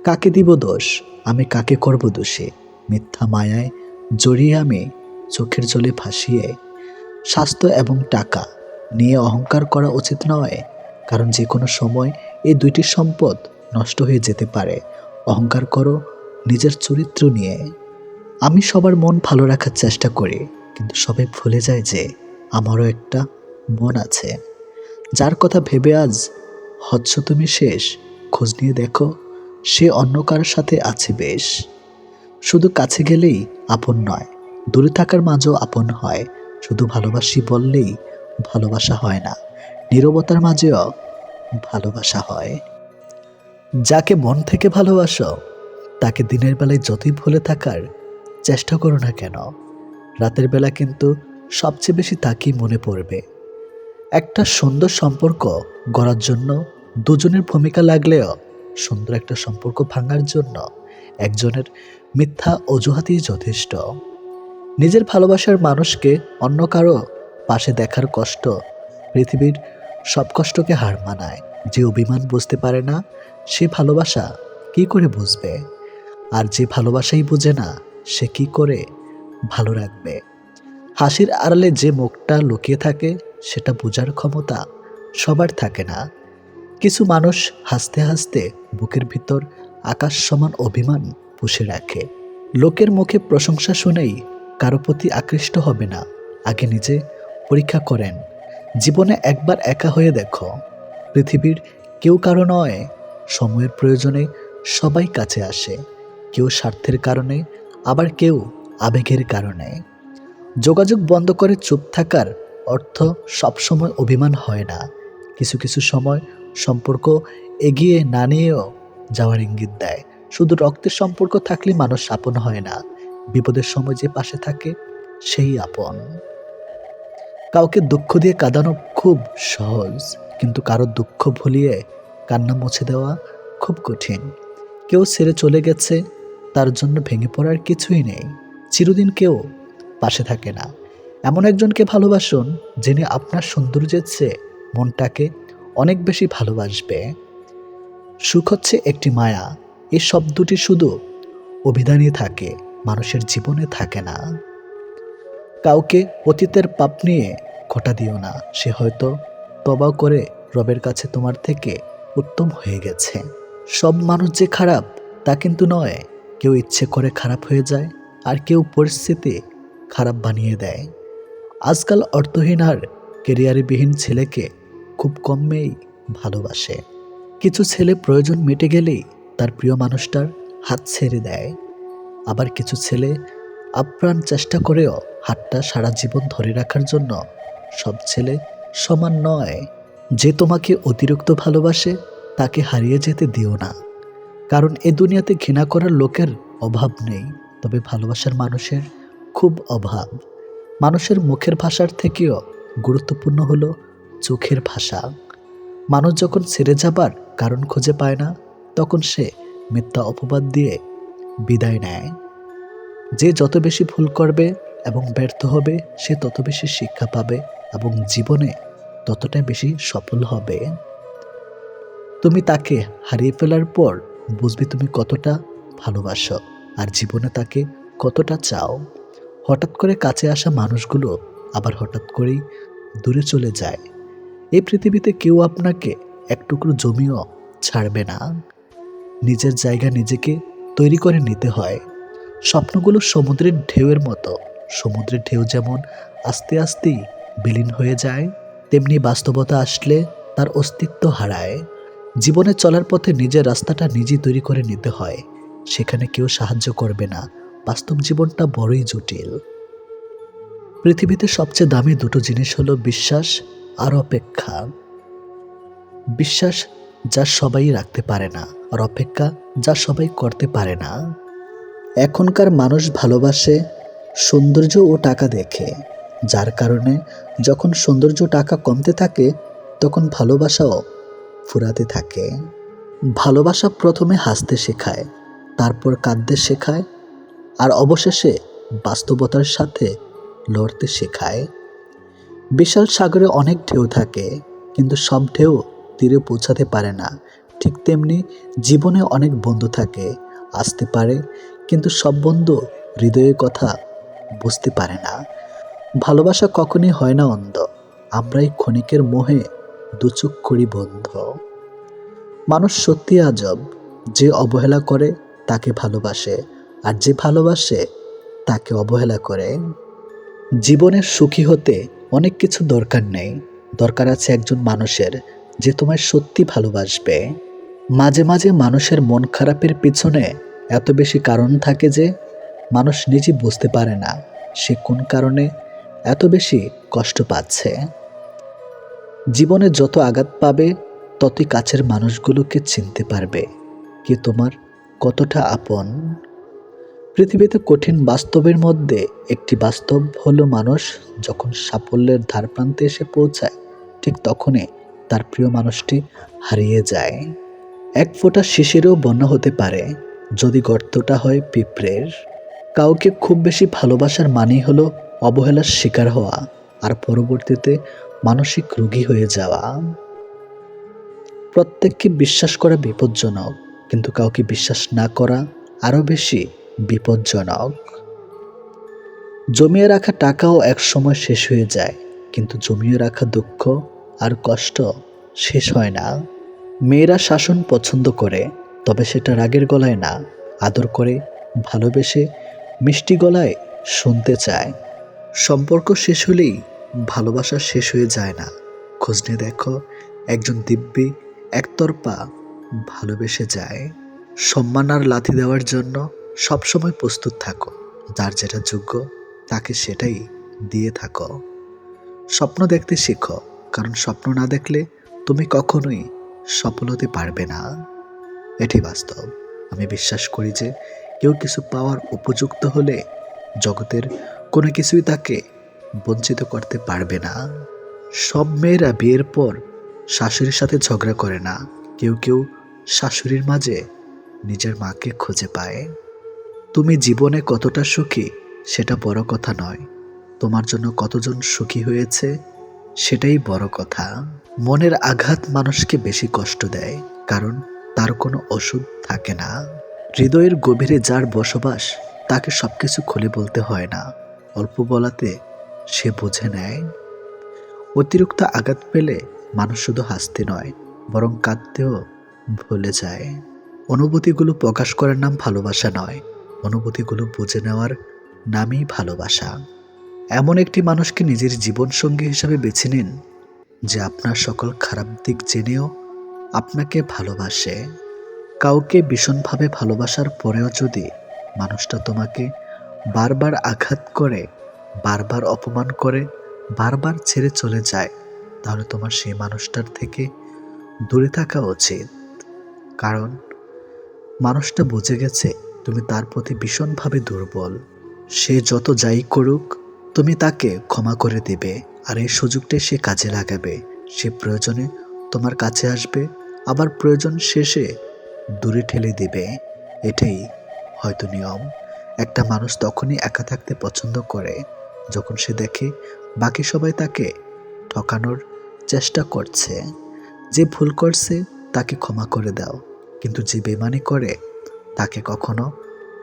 S1: কাকে দিব দোষ, আমি কাকে করব দোষী, মিথ্যা মায়ায় জড়িয়ে আমি চোখের জলে ভাসিয়ে। স্বাস্থ্য এবং টাকা নিয়ে অহংকার করা উচিত নয়, কারণ যে কোনো সময় এই দুইটি সম্পদ নষ্ট হয়ে যেতে পারে। অহংকার করো নিজের চরিত্র নিয়ে। আমি সবার মন ভালো রাখার চেষ্টা করি, কিন্তু সবাই ভুলে যায় যে আমারও একটা মন আছে। যার কথা ভেবে আজ হচ্ছ তুমি শেষ, খোঁজ নিয়ে দেখো সে অন্য কারোর সাথে আছে বেশ। শুধু কাছে গেলেই আপন নয়, দূরে থাকার মাঝেও আপন হয়। শুধু ভালোবাসি বললেই ভালোবাসা হয় না, নীরবতার মাঝেও ভালোবাসা হয়। যাকে মন থেকে ভালোবাসো তাকে দিনের বেলায় যতই ভুলে থাকার চেষ্টা করো না কেন, রাতের বেলা কিন্তু সবচেয়ে বেশি তাকেই মনে পড়বে। একটা সুন্দর সম্পর্ক গড়ার জন্য দুজনের ভূমিকা লাগলেও সুন্দর একটা সম্পর্ক ভাঙার জন্য একজনের মিথ্যা অজুহাতই যথেষ্ট। নিজের ভালোবাসার মানুষকে অন্য কারো পাশে দেখার কষ্ট পৃথিবীর সব কষ্টকে হার মানায়। যে অভিমান বুঝতে পারে না, সে ভালোবাসা কি করে বুঝবে? আর যে ভালোবাসাই বুঝে না, সে কি করে ভালো রাখবে? হাসির আড়ালে যে মুখটা লুকিয়ে থাকে, সেটা বোঝার ক্ষমতা সবার থাকে না। কিছু মানুষ হাসতে হাসতে বুকের ভিতর আকাশ সমান অভিমান পুষে রাখে। লোকের মুখে প্রশংসা শুনেই কারো প্রতি আকৃষ্ট হবে না, আগে নিজে পরীক্ষা করেন। জীবনে একবার একা হয়ে দেখো, পৃথিবীর কেউ কারো নয়। সময়ের প্রয়োজনে সবাই কাছে আসে, কেউ স্বার্থের কারণে, আবার কেউ আবেগের কারণে। যোগাযোগ বন্ধ করে চুপ থাকার অর্থ সবসময় অভিমান হয় না। কিছু কিছু সময় সম্পর্ক এগিয়ে না নিয়েও যাওয়ার ইঙ্গিত দেয়। শুধু রক্তের সম্পর্ক থাকলে মানুষ আপন হয় না, বিপদের সময় যে পাশে থাকে সেই আপন। কাউকে দুঃখ দিয়ে কাঁদানো খুব সহজ, কিন্তু কারো দুঃখ ভুলিয়ে কান্না মুছে দেওয়া খুব কঠিন। কেউ ছেড়ে চলে গেছে, তার জন্য ভেঙে পড়ার কিছুই নেই। চিরদিন কেউ পাশে থাকে না। এমন একজনকে ভালোবাসুন যিনি আপনার সৌন্দর্যের চেয়ে মনটাকে অনেক বেশি ভালোবাসবে। সুখ হচ্ছে একটি মায়া, এই শব্দটি শুধু অভিধানই থাকে, মানুষের জীবনে থাকে না। কাউকে অতীতের পাপ নিয়ে খোঁটা দিও না, সে হয়তো তওবা করে রবের কাছে তোমার থেকে উত্তম হয়ে গেছে। সব মানুষ যে খারাপ তা কিন্তু নয়, কেউ ইচ্ছে করে খারাপ হয়ে যায়, আর কেউ পরিস্থিতি খারাপ বানিয়ে দেয়। আজকাল অর্থহীন আর কেরিয়ারবিহীন ছেলেকে খুব কম মেয়েই ভালোবাসে। কিছু ছেলে প্রয়োজন মিটে গেলেই তার প্রিয় মানুষটার হাত ছেড়ে দেয়, আবার কিছু ছেলে আপ্রাণ চেষ্টা করেও হাতটা সারা জীবন ধরে রাখার জন্য। সব ছেলে সমান নয়। যে তোমাকে অতিরিক্ত ভালোবাসে তাকে হারিয়ে যেতে দিও না, কারণ এ দুনিয়াতে ঘৃণা করার লোকের অভাব নেই, তবে ভালোবাসার মানুষের খুব অভাব। মানুষের মুখের ভাষার থেকেও গুরুত্বপূর্ণ হলো চোখের ভাষা। মানুষ যখন ছেড়ে যাবার কারণ খুঁজে পায় না, তখন সে মিথ্যা অপবাদ দিয়ে বিদায় নেয়। যে যত বেশি ভুল করবে এবং ব্যর্থ হবে, সে তত বেশি শিক্ষা পাবে এবং জীবনে ততটাই বেশি সফল হবে। তুমি তাকে হারিয়ে ফেলার পর বুঝবে তুমি কতটা ভালোবাসো আর জীবনে তাকে কতটা চাও। হঠাৎ করে কাছে আসা মানুষগুলো আবার হঠাৎ করেই দূরে চলে যায়। এই পৃথিবীতে কেউ আপনাকে এক টুকরো জমিও ছাড়বে না। নিজের জায়গা নিজেকে তৈরি করে নিতে হয়। স্বপ্নগুলো সমুদ্রের ঢেউয়ের মতো। সমুদ্রের ঢেউ যেমন আস্তে আস্তেই বিলীন হয়ে যায়, তেমনি বাস্তবতা আসলে তার অস্তিত্ব হারায়। জীবনে চলার পথে নিজের রাস্তাটা নিজেই তৈরি করে নিতে হয়, সেখানে কেউ সাহায্য করবে না। বাস্তব জীবনটা বড়ই জটিল। পৃথিবীতে সবচেয়ে দামি দুটো জিনিস হলো বিশ্বাস আর অপেক্ষা। বিশ্বাস যা সবাই রাখতে পারে না, আর অপেক্ষা যা সবাই করতে পারে না। এখনকার মানুষ ভালোবাসে সৌন্দর্য ও টাকা দেখে, যার কারণে যখন সৌন্দর্য টাকা কমতে থাকে তখন ভালোবাসাও ফুরাতে থাকে। ভালোবাসা প্রথমে হাসতে শেখায়, তারপর কাঁদতে শেখায়, আর অবশেষে বাস্তবতার সাথে লড়তে শেখায়। বিশাল সাগরে অনেক ঢেউ থাকে, কিন্তু সব ঢেউ তীরে পৌঁছাতে পারে না। ঠিক তেমনি জীবনে অনেক বন্ধু থাকে, আসতে পারে, কিন্তু সব বন্ধু হৃদয়ের কথা বুঝতে পারে না। ভালোবাসা কখনই হয় না অন্ধ, আমরাই ক্ষণিকের মোহে দুচোখ করি বন্ধ। মানুষ সত্যি আজব, যে অবহেলা করে তাকে ভালোবাসে, আর যে ভালোবাসে তাকে অবহেলা করে। জীবনের সুখী হতে অনেক কিছু দরকার নেই, দরকার আছে একজন মানুষের যে তোমায় সত্যি ভালোবাসবে। মাঝে মাঝে মানুষের মন খারাপের পিছনে এত বেশি কারণ থাকে যে মানুষ নিজে বুঝতে পারে না সে কোন কারণে এত বেশি কষ্ট পাচ্ছে। জীবনে যত আঘাত পাবে ততই কাছের মানুষগুলোকে চিনতে পারবে কে তোমার কতটা আপন। পৃথিবীতে কঠিন বাস্তবের মধ্যে একটি বাস্তব হলো মানুষ যখন সাফল্যের ধারপ্রান্তে এসে পৌঁছায় ঠিক তখনই তার প্রিয় মানুষটি হারিয়ে যায়। এক ফোঁটা শিশিরেও বন্যা হতে পারে যদি গর্তটা হয় পিঁপড়ের। কাউকে খুব বেশি ভালোবাসার মানেই হলো অবহেলার শিকার হওয়া, আর পরবর্তীতে মানসিক রোগী হয়ে যাওয়া। প্রত্যেককে বিশ্বাস করা বিপজ্জনক, কিন্তু কাউকে বিশ্বাস না করা আরও বেশি বিপজ্জনক। জমিয়ে রাখা টাকাও এক সময় শেষ হয়ে যায়, কিন্তু জমিয়ে রাখা দুঃখ আর কষ্ট শেষ হয় না। মেয়েরা শাসন পছন্দ করে, তবে সেটা রাগের গলায় না, আদর করে, ভালোবেসে, মিষ্টি গলায় শুনতে চায়। সম্পর্ক শেষ হলেই ভালোবাসা শেষ হয়ে যায় না। খোঁজ নিয়ে দেখো, একজন দিব্যি একতরফা ভালোবেসে যায়। সম্মান আর লাথি দেওয়ার জন্য সবসময় প্রস্তুত থাকো, যার যেটা যোগ্য তাকে সেটাই দিয়ে থাকো। স্বপ্ন দেখতে শেখো, কারণ স্বপ্ন না দেখলে তুমি কখনোই সফল হতে পারবে না। এটি বাস্তব। আমি বিশ্বাস করি যে কেউ কিছু পাওয়ার উপযুক্ত হলে জগতের কোনো কিছুই তাকে বঞ্চিত করতে পারবে না। সব মেয়েরা বিয়ের পর শাশুড়ির সাথে ঝগড়া করে না, কেউ কেউ শাশুড়ির মাঝে নিজের মাকে খুঁজে পায়। তুমি জীবনে কতটা সুখী সেটা বড় কথা নয়, তোমার জন্য কতজন সুখী হয়েছে সেটাই বড় কথা। মনের আঘাত মানুষকে বেশি কষ্ট দেয়, কারণ তার কোনো ওষুধ থাকে না। হৃদয়ের গভীরে যার বসবাস তাকে সবকিছু খুলে বলতে হয় না, অল্প বলাতে সে বুঝে নেয়। অতিরিক্ত আঘাত পেলে মানুষ শুধু হাসতে নয় বরং কাঁদতেও ভুলে যায়। অনুভূতিগুলো প্রকাশ করার নাম ভালোবাসা নয়, অনুভূতিগুলো বুঝে নেওয়ার নামই ভালোবাসা। এমন একটি মানুষকে নিজের জীবনসঙ্গী হিসাবে বেছে নিন যে আপনার সকল খারাপ দিক জেনেও আপনাকে ভালোবাসে। কাউকে ভীষণভাবে ভালোবাসার পরেও যদি মানুষটা তোমাকে বারবার আঘাত করে, বারবার অপমান করে, বারবার ছেড়ে চলে যায়, তাহলে তোমার সেই মানুষটার থেকে দূরে থাকা উচিত। কারণ মানুষটা বুঝে গেছে তুমি তার প্রতি ভীষণভাবে দুর্বল। সে যত যাই করুক তুমি তাকে ক্ষমা করে দেবে, আর এই সুযোগটাই সে কাজে লাগাবে। সে প্রয়োজনে তোমার কাছে আসবে, আবার প্রয়োজন শেষে দূরে ঠেলে দেবে। এটাই হয়তো নিয়ম। একটা মানুষ তখনই একা থাকতে পছন্দ করে যখন সে দেখে বাকি সবাই তাকে ঠকানোর চেষ্টা করছে। যে ভুল করছে তাকে ক্ষমা করে দাও, কিন্তু যে বেমানি করে তাকে কখনো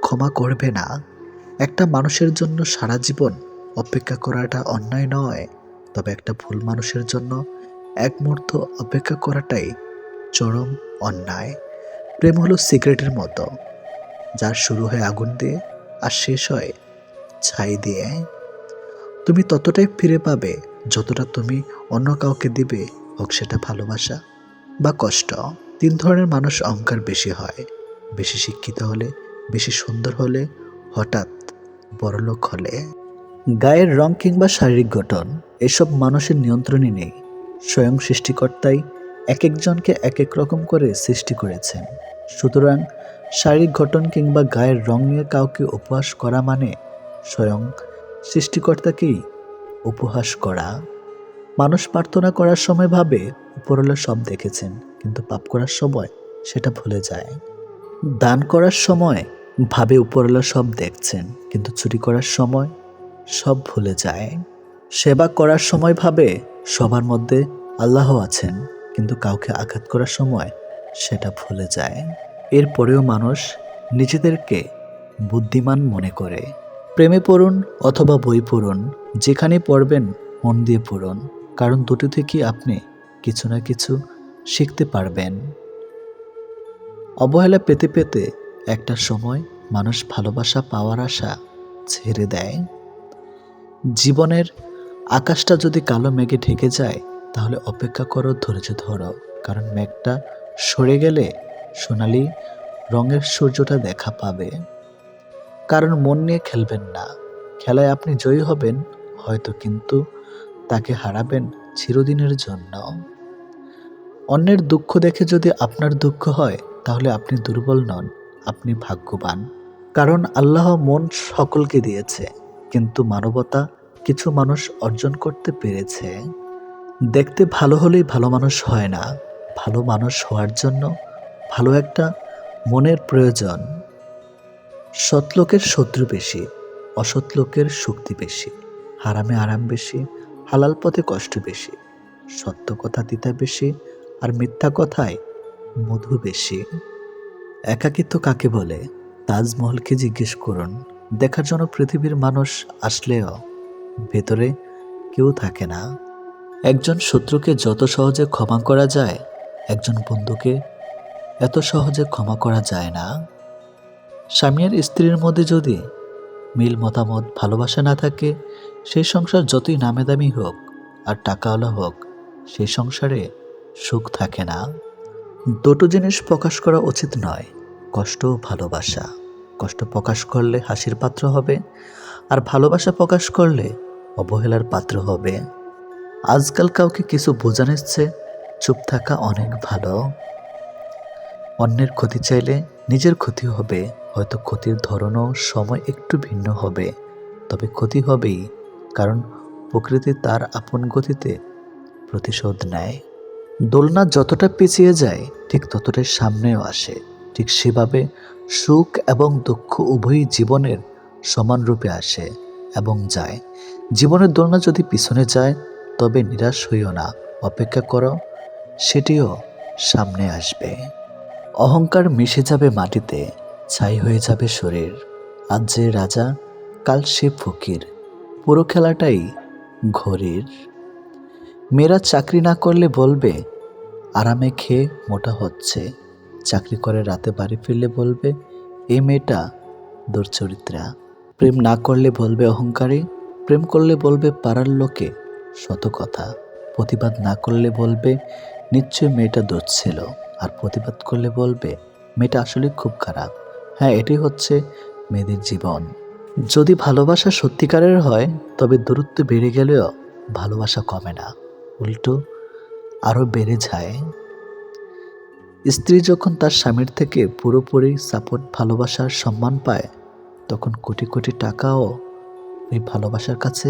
S1: ক্ষমা করবে না। একটা মানুষের জন্য সারা জীবন অপেক্ষা করাটা অন্যায় নয়, তবে একটা ভুল মানুষের জন্য এক মুহূর্ত অপেক্ষা করাটাই চরম অন্যায়। প্রেম হলো সিগারেটের মতো, যার শুরু হয় আগুন দিয়ে আর শেষ হয় ছাই দিয়ে। তুমি ততটাই ফিরে পাবে যতটা তুমি অন্য কাউকে দিবে, হোক সেটা ভালোবাসা বা কষ্ট। 3 ধরনের মানুষ অহংকার বেশি হয়: বেশি শিক্ষিত হলে, বেশি সুন্দর হলে, হঠাৎ বড়লোক হলে। গায়ের রং কিংবা শারীরিক গঠন এসব মানুষের নিয়ন্ত্রণে নেই। স্বয়ং সৃষ্টিকর্তাই এক একজনকে এক এক রকম করে সৃষ্টি করেছেন। সুতরাং শারীরিক গঠন কিংবা গায়ের রং নিয়ে কাউকে উপহাস করা মানে স্বয়ং সৃষ্টিকর্তাকেই উপহাস করা। মানুষ প্রার্থনা করার সময় ভাবে উপরওয়ালা সব দেখেছেন, কিন্তু পাপ করার সময় সেটা ভুলে যায়। দান করার সময় ভাবে উপরওয়ালা সব দেখছেন, কিন্তু চুরি করার সময় সব ভুলে যায়। সেবা করার সময় ভাবে সবার মধ্যে আল্লাহ আছেন, কিন্তু কাউকে আঘাত করার সময় সেটা ভুলে যায়। এরপরেও মানুষ নিজেদেরকে বুদ্ধিমান মনে করে। প্রেমে পড়ুন অথবা বই পড়ুন, যেখানে পড়বেন মন দিয়ে পড়ুন, কারণ দুটো থেকে আপনি কিছু না কিছু শিখতে পারবেন। অবহেলা পেতে পেতে একটা সময় মানুষ ভালোবাসা পাওয়ার আশা ছেড়ে দেয়। জীবনের আকাশটা যদি কালো মেঘে ঢেকে যায়, তাহলে অপেক্ষা করো, ধৈর্য ধরো, কারণ মেঘটা সরে গেলে সোনালি রঙের সূর্যটা দেখা পাবে। কারণ মন নিয়ে খেলবেন না, খেলায় আপনি জয়ী হবেন হয়তো, কিন্তু তাকে হারাবেন চিরদিনের জন্য। অন্যের দুঃখ দেখে যদি আপনার দুঃখ হয়, তাহলে আপনি দুর্বল নন, আপনি ভাগ্যবান। কারণ আল্লাহ মন সকলকে দিয়েছে, কিন্তু মানবতা কিছু মানুষ অর্জন করতে পেরেছে। দেখতে ভালো হলেই ভালো মানুষ হয় না, ভালো মানুষ হওয়ার জন্য ভালো একটা মনের প্রয়োজন। সৎ লোকের শত্রু বেশি, অসৎ লোকের শক্তি বেশি। হারামে আরাম বেশি, হালাল পথে কষ্ট বেশি। সত্য কথা তিতা বেশি, আর মিথ্যা কথায় মধু বেশি। একাকিত্ব কাকে বলে? তাজমহলকে জিজ্ঞেস করুন। দেখার জন্য পৃথিবীর মানুষ আসলেও ভেতরে কেউ থাকে না। একজন শত্রুকে যত সহজে ক্ষমা করা যায়, একজন বন্ধুকে এত সহজে ক্ষমা করা যায় না। স্বামী আর স্ত্রীর মধ্যে যদি মিল, মতামত, ভালোবাসা না থাকে, সেই সংসার যতই নামে দামি হোক আর টাকাওয়ালা হোক, সেই সংসারে সুখ থাকে না। দুটো জিনিস প্রকাশ করা উচিত নয়, কষ্ট ও ভালোবাসা। কষ্ট প্রকাশ করলে হাসির পাত্র হবে, আর ভালোবাসা প্রকাশ করলে অবহেলার পাত্র হবে। আজকাল কাউকে কিছু বোঝানোর চেয়ে চুপ থাকা অনেক ভালো। অন্যের ক্ষতি চাইলে নিজের ক্ষতি হবে, হয়তো ক্ষতির ধরনও সময় একটু ভিন্ন হবে, তবে ক্ষতি হবেই, কারণ প্রকৃতি তার আপন গতিতে প্রতিশোধ নেয়। দোলনা যতটা পিছিয়ে যায়, ঠিক ততটাই সামনেও আসে। ঠিক সেভাবে সুখ এবং দুঃখ উভয়ই জীবনের সমান রূপে আসে এবং যায়। জীবনের দোলনা যদি পিছনে যায়, তবে নিরাশ হইও না, অপেক্ষা করো, সেটিও সামনে আসবে। অহংকার মিশে যাবে মাটিতে, ছাই হয়ে যাবে শরীর। আজ যে রাজা, কাল সে ফকির, পুরো খেলাটাই ঘড়ির। মেয়েরা চাকরি না করলে বলবে আরামে খেয়ে মোটা হচ্ছে, চাকরি করে রাতে বাড়ি ফিরলে বলবে এই মেয়েটা দুর্চরিত্রা। প্রেম না করলে বলবে অহংকারী, প্রেম করলে বলবে পাড়ার লোকে শত কথা। প্রতিবাদ না করলে বলবে নিশ্চয় মেয়েটা দোষ ছিল, আর প্রতিবাদ করলে বলবে মেয়েটা আসলে খুব খারাপ। হ্যাঁ, এটি হচ্ছে মেয়েদের জীবন। যদি ভালোবাসা সত্যিকারের হয়, তবে দূরত্ব বেড়ে গেলেও ভালোবাসা কমে না, উল্টো আরও বেড়ে যায়। স্ত্রী যখন তার স্বামীর থেকে পুরোপুরি সাপোর্ট, ভালোবাসার সম্মান পায়, তখন কোটি কোটি টাকাও ওই ভালোবাসার কাছে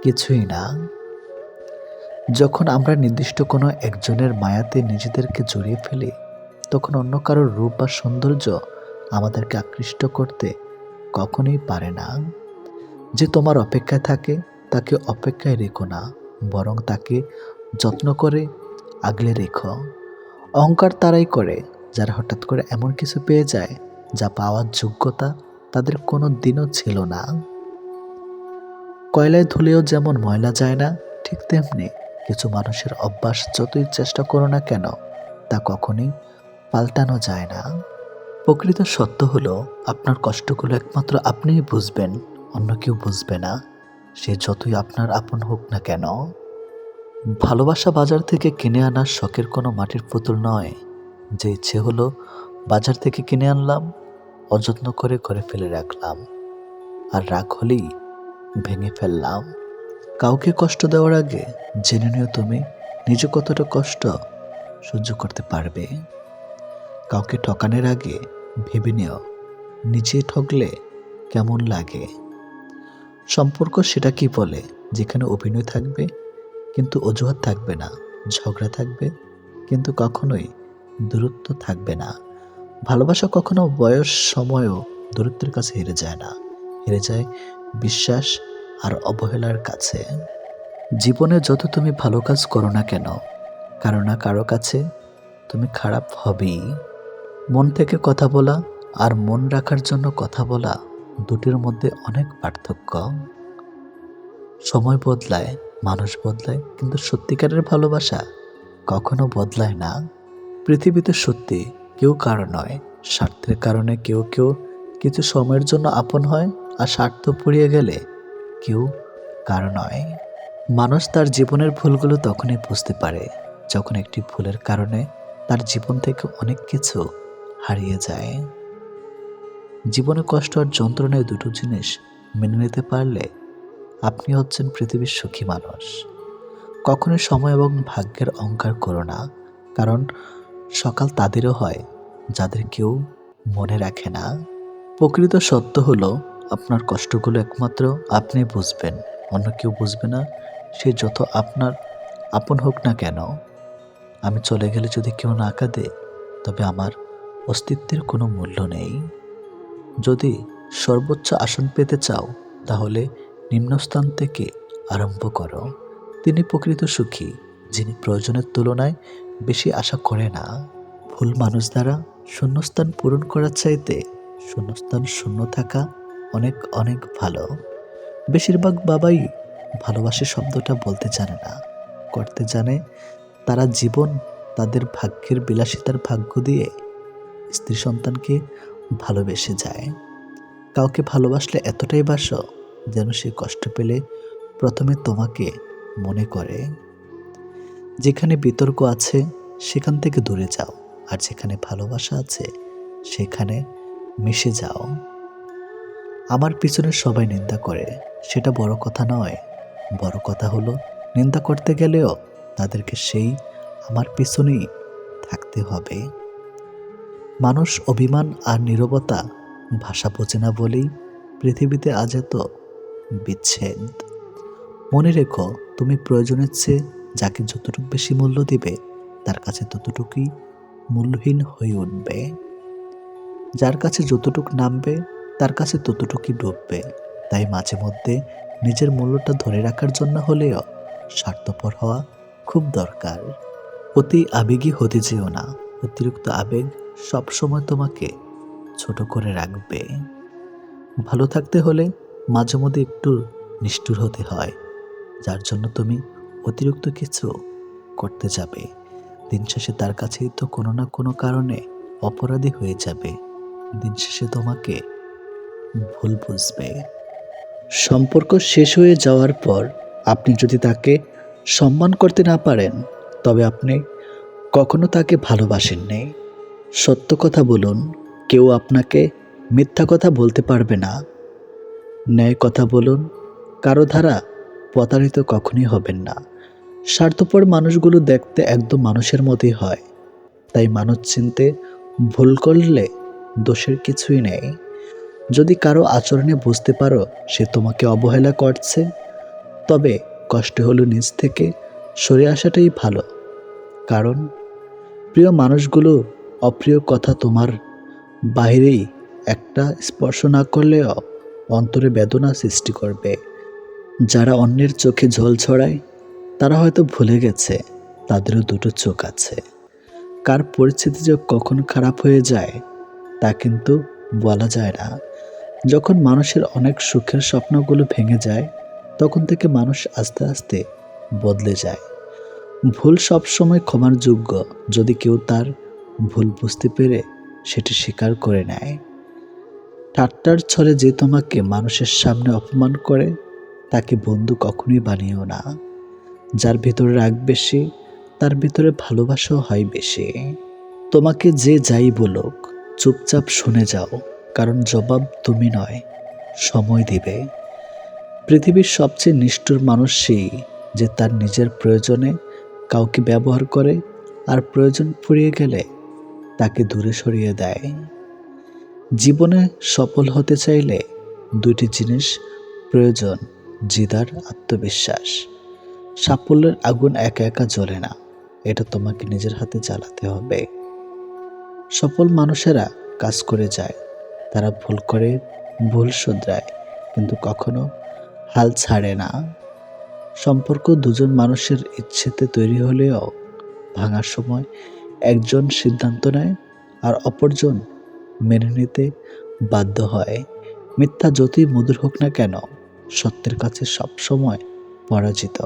S1: কিছুই না। যখন আমরা নির্দিষ্ট কোনো একজনের মায়াতে নিজেদেরকে জড়িয়ে ফেলি, তখন অন্য কারোর রূপ বা সৌন্দর্য আমাদেরকে আকৃষ্ট করতে কখনোই পারে না। যে তোমার অপেক্ষায় থাকে, তাকে অপেক্ষায় রেখো না, বরং তাকে যত্ন করে আগলে রেখো। অহংকার তারাই করে যারা হঠাৎ করে এমন কিছু পেয়ে যায় যা পাওয়ার যোগ্যতা তাদের কোনো দিনও ছিল না। কয়লায় ধুলেও যেমন ময়লা যায় না, ঠিক তেমনি কিছু মানুষের অভ্যাস যতই চেষ্টা করো না কেন, তা কখনোই পাল্টানো যায় না। প্রকৃত সত্য হলো, আপনার কষ্টগুলো একমাত্র আপনিই বুঝবেন, অন্য কেউ বুঝবে না, সে যতই আপনার আপন হোক না কেন। ভালোবাসা বাজার থেকে কিনে আনা শখের কোনো মাটির পুতুল নয়, যে ইচ্ছে হলো বাজার থেকে কিনে আনলাম, অযত্ন করে ঘরে ফেলে রাখলাম, আর রাগ হলেই ভেঙে ফেললাম। কাউকে কষ্ট দেওয়ার আগে জেনে নিও তুমি নিজে কতটা কষ্ট সহ্য করতে পারবে। কাউকে ঠকানোর আগে ভেবে নিও নিজে ঠকলে কেমন লাগে। সম্পর্ক সেটা কি বলে, যেখানে অভিনয় থাকবে কিন্তু অজুহাত থাকবে না, ঝগড়া থাকবে কিন্তু কখনোই দূরত্ব থাকবে না। ভালোবাসা কখনো বয়স সময়ও দূরত্বের কাছে হেরে যায় না, হেরে যায় বিশ্বাস আর অবহেলার কাছে। জীবনে যত তুমি ভালো কাজ করো না কেন, কারো না কারো কাছে তুমি খারাপ হবেই। মন থেকে কথা বলা আর মন রাখার জন্য কথা বলা, দুটির মধ্যে অনেক পার্থক্য। সময় বদলায়, মানুষ বদলায়, কিন্তু সত্যিকারের ভালোবাসা কখনো বদলায় না। পৃথিবীতে সত্যি কেউ কারো নয়, স্বার্থের কারণে কেউ কেউ কিছু সময়ের জন্য আপন হয়, আর স্বার্থ পুড়িয়ে গেলে কেউ কারো নয়। মানুষ তার জীবনের ভুলগুলো তখনই বুঝতে পারে যখন একটি ভুলের কারণে তার জীবন থেকে অনেক কিছু হারিয়ে যায়। জীবনে কষ্ট আর যন্ত্রণায় দুটো জিনিস মেনে নিতে পারলে আপনি হচ্ছেন পৃথিবীর সুখী মানুষ। কখনোই সময় এবং ভাগ্যের অহংকার করো না, কারণ সকাল তাদেরও হয় যাদের কেউ মনে রাখে না। প্রকৃত সত্য হলো, আপনার কষ্টগুলো একমাত্র আপনি বুঝবেন, অন্য কেউ বুঝবে না, সে যত আপনার আপন হোক না কেন। আমি চলে গেলে যদি কেউ না কাঁদে, তবে আমার অস্তিত্বের কোনো মূল্য নেই। যদি সর্বোচ্চ আসন পেতে চাও, তাহলে নিম্নস্থান থেকে আরম্ভ করো। তিনি প্রকৃত সুখী, যিনি প্রয়োজনের তুলনায় বেশি আশা করে না। ভুল মানুষ দ্বারা শূন্যস্থান পূরণ করার চাইতে শূন্যস্থান শূন্য থাকা অনেক অনেক ভালো। বেশিরভাগ বাবাই ভালোবাসে শব্দটা বলতে জানে না, করতে জানে। তারা জীবন তাদের ভাগ্যের বিলাসিতার ভাগ্য দিয়ে স্ত্রী সন্তানকে ভালোবেসে যায়। কাউকে ভালোবাসলে এতটাই বাসো যেন সে কষ্ট পেলে প্রথমে তোমাকে মনে করে। যেখানে বিতর্ক আছে সেখান থেকে দূরে যাও, আর যেখানে ভালোবাসা আছে সেখানে মিশে যাও। আমার পিছনে সবাই নিন্দা করে, সেটা বড় কথা নয়। বড় কথা হলো, নিন্দা করতে গেলেও তাদেরকে সেই আমার পিছনেই থাকতে হবে। মানুষ অভিমান আর নীরবতা ভাষা বোঝে না বলেই পৃথিবীতে আজ এত বিচ্ছেদ। মনে রেখো, তুমি প্রয়োজনের চেয়ে যাকে যতটুকু বেশি মূল্য দিবে, তার কাছে ততটুকুই মূল্যহীন হয়ে উঠবে। যার কাছে যতটুকু নামবে, তার কাছে ততটুকুই ডুববে। তাই মাঝে মধ্যে নিজের মূল্যটা ধরে রাখার জন্য হলেও স্বার্থপর হওয়া খুব দরকার। অতি আবেগী হতে যেও না, অতিরিক্ত আবেগ সবসময় তোমাকে ছোট করে রাখবে। ভালো থাকতে হলে মাঝে মধ্যে একটু নিষ্ঠুর হতে হয়, যার জন্য তুমি অতিরিক্ত কিছু করতে যাবে। দিন শেষে তার কাছেই তো কোনো না কোনো কারণে অপরাধী হয়ে যাবে। দিন শেষে তোমাকে ভুল বুঝবে। সম্পর্ক শেষ হয়ে যাওয়ার পর আপনি যদি তাকে সম্মান করতে না পারেন, তবে আপনি কখনো তাকে ভালোবাসেননি। সত্য কথা বলুন, কেউ আপনাকে মিথ্যা কথা বলতে পারবে না। ন্যায় কথা বলুন, কারো দ্বারা প্রতারিত কখনই হবেন না। স্বার্থপর মানুষগুলো দেখতে একদম মানুষের মতোই হয়, তাই মানুষ চিনতে ভুল করলে দোষের কিছুই নেই। যদি কারো আচরণে বুঝতে পারো সে তোমাকে অবহেলা করছে, তবে কষ্ট হলো নিজ থেকে সরে আসাটাই ভালো। কারণ প্রিয় মানুষগুলো অপ্রিয় কথা তোমার বাহিরেই একটা স্পর্শ না করলেও অন্তরে বেদনা সৃষ্টি করবে। যারা অন্যের চোখে জল ছড়ায়, তারা হয়তো ভুলে গেছে তাদেরও দুটো চোখ আছে। কার পরিস্থিতি যে কখন খারাপ হয়ে যায় তা কিন্তু বলা যায় না। যখন মানুষের অনেক সুখের স্বপ্নগুলো ভেঙে যায়, তখন থেকে মানুষ আস্তে আস্তে বদলে যায়। ভুল সবসময় ক্ষমার যোগ্য, যদি কেউ তার ভুল বুঝতে পেরে সেটি স্বীকার করে নেয়। ঠাট্টার ছলে যে তোমাকে মানুষের সামনে অপমান করে, তাকে বন্ধু কখনোই বানিও না। যার ভিতরে রাগ বেশি, তার ভিতরে ভালোবাসাও হয় বেশি। তোমাকে যে যাই বলুক, চুপচাপ শুনে যাও, কারণ জবাব তুমি নয়, সময় দিবে। পৃথিবীর সবচেয়ে নিষ্ঠুর মানুষ সেই, যে তার নিজের প্রয়োজনে কাউকে ব্যবহার করে আর প্রয়োজন ফুরিয়ে গেলে তাকে দূরে সরিয়ে দেয়। জীবনে সফল হতে চাইলে দুইটি জিনিস প্রয়োজন জিদার আত্মবিশ্বাস। সাফল্যের আগুন একা একা জ্বলে না, এটা তোমাকে নিজের হাতে জ্বালাতে হবে। সফল মানুষেরা কাজ করে যায়, তারা ভুল করে, ভুল শুধরায়, কিন্তু কখনো হাল ছাড়ে না। সম্পর্ক দুজন মানুষের ইচ্ছেতে তৈরি হলেও ভাঙার সময় একজন সিদ্ধান্ত নেয় আর অপরজন মেনে নিতে বাধ্য হয়। মিথ্যা যতই মধুর হোক না কেন, সত্যের কাছে সবসময় পরাজিত।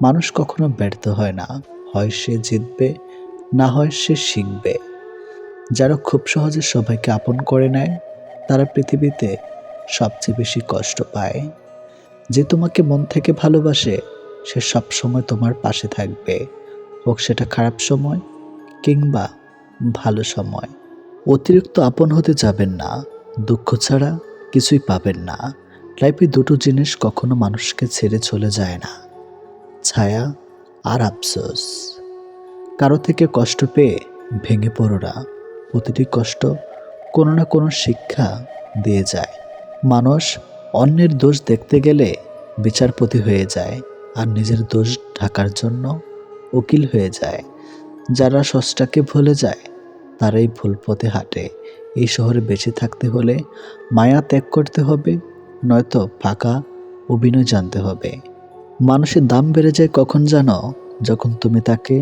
S1: মানুষ কখনো ব্যর্থ হয় না, হয় সে জিতবে, না হয় সে শিখবে। যারা খুব সহজে সবাইকে আপন করে নেয়, তারা পৃথিবীতে সবচেয়ে বেশি কষ্ট পায়। যে তোমাকে মন থেকে ভালোবাসে, সে সবসময় তোমার পাশে থাকবে, হোক সেটা খারাপ সময় কিংবা ভালো সময়। অতিরিক্ত আপন হতে যাবেন না, দুঃখ ছাড়া কিছুই পাবেন না। লাইফে দুটো জিনিস কখনো মানুষকে ছেড়ে চলে যায় না, ছায়া আর আফসোস। কারো থেকে কষ্ট পেয়ে ভেঙে পড়ো না, প্রতিটি কষ্ট কোনো না কোনো শিক্ষা দিয়ে যায়। মানুষ অন্যের দোষ দেখতে গেলে বিচারপতি হয়ে যায়, আর নিজের দোষ ঢাকার জন্য উকিল হয়ে যায়। যারা স্রষ্টাকে ভুলে যায়, তারাই ভুল পথে হাঁটে। এই শহরে বেঁচে থাকতে হলে মায়া ত্যাগ করতে হবে, নয়তো ফাঁকা অভিনয় জানতে হবে। মানুষের দাম বেড়ে যায় কখন জানো? যখন তুমি তাকে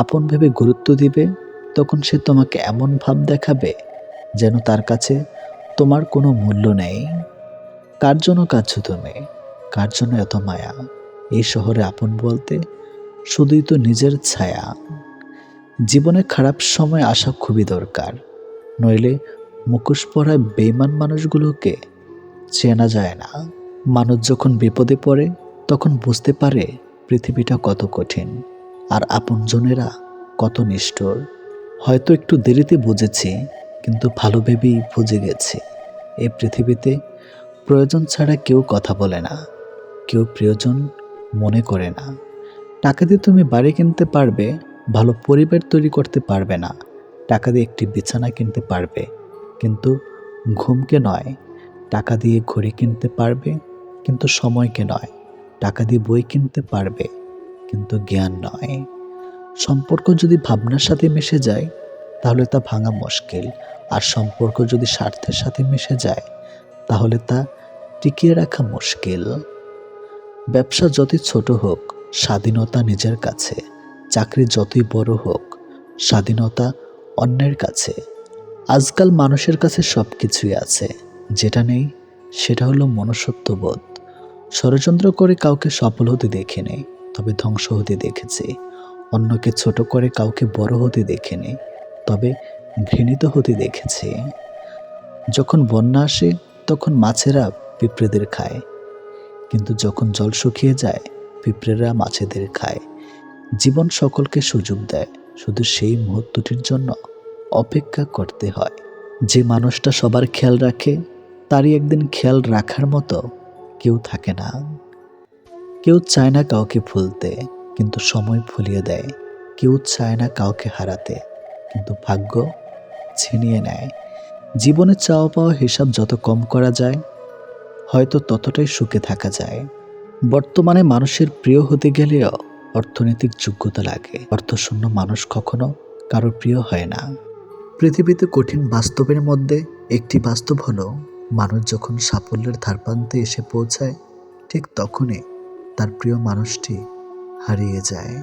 S1: আপন ভেবে গুরুত্ব দিবে, তখন সে তোমাকে এমন ভাব দেখাবে যেন তার কাছে তোমার কোনো মূল্য নেই। কার জন্য কাঁদছো তুমি? কার জন্য এত মায়া? এই শহরে আপন বলতে শুধুই তো নিজের ছায়া। জীবনে খারাপ সময় আসা খুবই দরকার, নইলে মুখোশ পরা বেইমান মানুষগুলোকে চেনা যায় না। মানুষ যখন বিপদে পড়ে, তখন বুঝতে পারে পৃথিবীটা কত কঠিন আর আপনজনেরা কত নিষ্ঠুর। হয়তো একটু দেরিতে বুঝেছি, কিন্তু ভালো ভেবেই বুঝে গেছি। এই পৃথিবীতে প্রয়োজন ছাড়া কেউ কথা বলে না, কেউ প্রিয়জন মনে করে না। টাকা দিয়ে তুমি বাড়ি কিনতে পারবে, ভালো পরিবার তৈরি করতে পারবে না। টাকা দিয়ে একটি বিছানা কিনতে পারবে, কিন্তু ঘুমকে নয়। টাকা দিয়ে ঘড়ি কিনতে পারবে, কিন্তু সময়কে নয়। টাকা দিয়ে বই কিনতে পারবে, কিন্তু জ্ঞান নয়। সম্পর্ক যদি ভাবনার সাথে মিশে যায়, তাহলে তা ভাঙা মুশকিল। আর সম্পর্ক যদি স্বার্থের সাথে মিশে যায়, তাহলে তা টিকিয়ে রাখা মুশকিল। ব্যবসা যতই ছোট হোক, স্বাধীনতা নিজের কাছে। চাকরি যতই বড় হোক, স্বাধীনতা অন্যের কাছে। আজকাল মানুষের কাছে সব কিছুই আছে, যেটা নেই সেটা হলো মনুষ্যত্ববোধ। ষড়যন্ত্র করে কাউকে সফল হতে দেখিনি, তবে ধ্বংস হতে দেখেছি। অন্যকে ছোট করে কাউকে বড় হতে দেখিনি, তবে ঘৃণিত হতে দেখেছি। যখন বন্যা আসে, তখন মাছেরা পিঁপড়েদের খায়, কিন্তু যখন জল শুকিয়ে যায়, পিঁপড়েরা মাছেদের খায়। জীবন সকলকে সুযোগ দেয়, শুধু সেই মুহূর্তটির জন্য অপেক্ষা করতে হয়। যে মানুষটা সবার খেয়াল রাখে, তারই একদিন খেয়াল রাখার মতো কেউ থাকে না। কেউ চায় না কাউকে ভুলতে, কিন্তু সময় ভুলিয়ে দেয়। কেউ চায় না কাউকে হারাতে, কিন্তু ভাগ্য ছিনিয়ে নেয়। জীবনে চাওয়া পাওয়া হিসাব যত কম করা যায়, হয়তো ততটাই সুখে থাকা যায়। বর্তমানে মানুষের প্রিয় হতে গেলেও অর্থনৈতিক যোগ্যতা লাগে। অর্থশূন্য মানুষ কখনো কারো প্রিয় হয় না। পৃথিবীতে কঠিন বাস্তবের মধ্যে একটি বাস্তব হলো, মানুষ যখন সাফল্যের ধারপ্রান্তে এসে পৌঁছায়, ঠিক তখনই তার প্রিয় মানুষটি হারিয়ে যায়।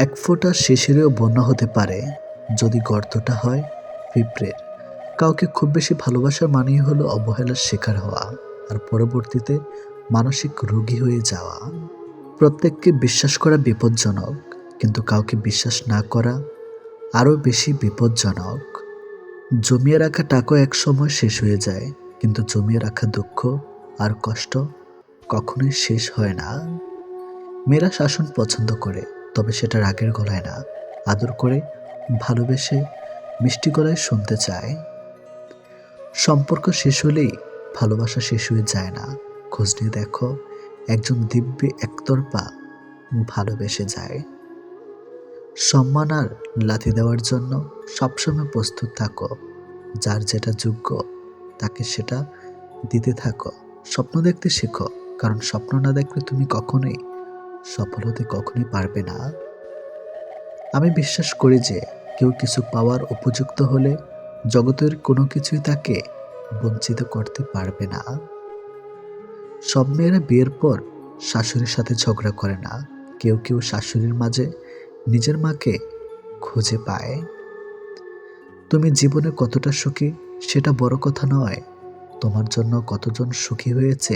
S1: এক ফোঁটা শিশিরেও বন্যা হতে পারে, যদি গর্তটা হয় পিঁপড়ের। কাউকে খুব বেশি ভালোবাসার মানেই হলো অবহেলার শিকার হওয়া, আর পরবর্তীতে মানসিক রোগী হয়ে যাওয়া। প্রত্যেককে বিশ্বাস করা বিপজ্জনক, কিন্তু কাউকে বিশ্বাস না করা আরও বেশি বিপজ্জনক। জমিয়ে রাখা টাকা এক সময় শেষ হয়ে যায়, কিন্তু জমিয়ে রাখা দুঃখ আর কষ্ট কখনোই শেষ হয় না। মেয়েরা শাসন পছন্দ করে, তবে সেটা রাগের গলায় না, আদর করে, ভালোবেসে, মিষ্টি গলায় শুনতে চায়। সম্পর্ক শেষ হলেই ভালোবাসা শেষ হয়ে যায় না। খোঁজ নিয়ে দেখো, একজন দিব্যি একতরফা ভালোবেসে যায়। সম্মান আর লাথি দেওয়ার জন্য সবসময় প্রস্তুত থাকো। যার যেটা যোগ্য, তাকে সেটা দিতে থাকো। স্বপ্ন দেখতে শেখো, কারণ স্বপ্ন না দেখলে তুমি কখনোই সফল হতে কখনোই পারবে না। আমি বিশ্বাস করি যে কেউ কিছু পাওয়ার উপযুক্ত হলে জগতের কোনো কিছুই তাকে বঞ্চিত করতে পারবে না। সব মেয়েরা বিয়ের পর শাশুড়ির সাথে ঝগড়া করে না। কেউ কেউ শাশুড়ির মাঝে নিজের মাকে খুঁজে পায়। তুমি জীবনে কতটা সুখী সেটা বড় কথা নয়, তোমার জন্য কতজন সুখী হয়েছে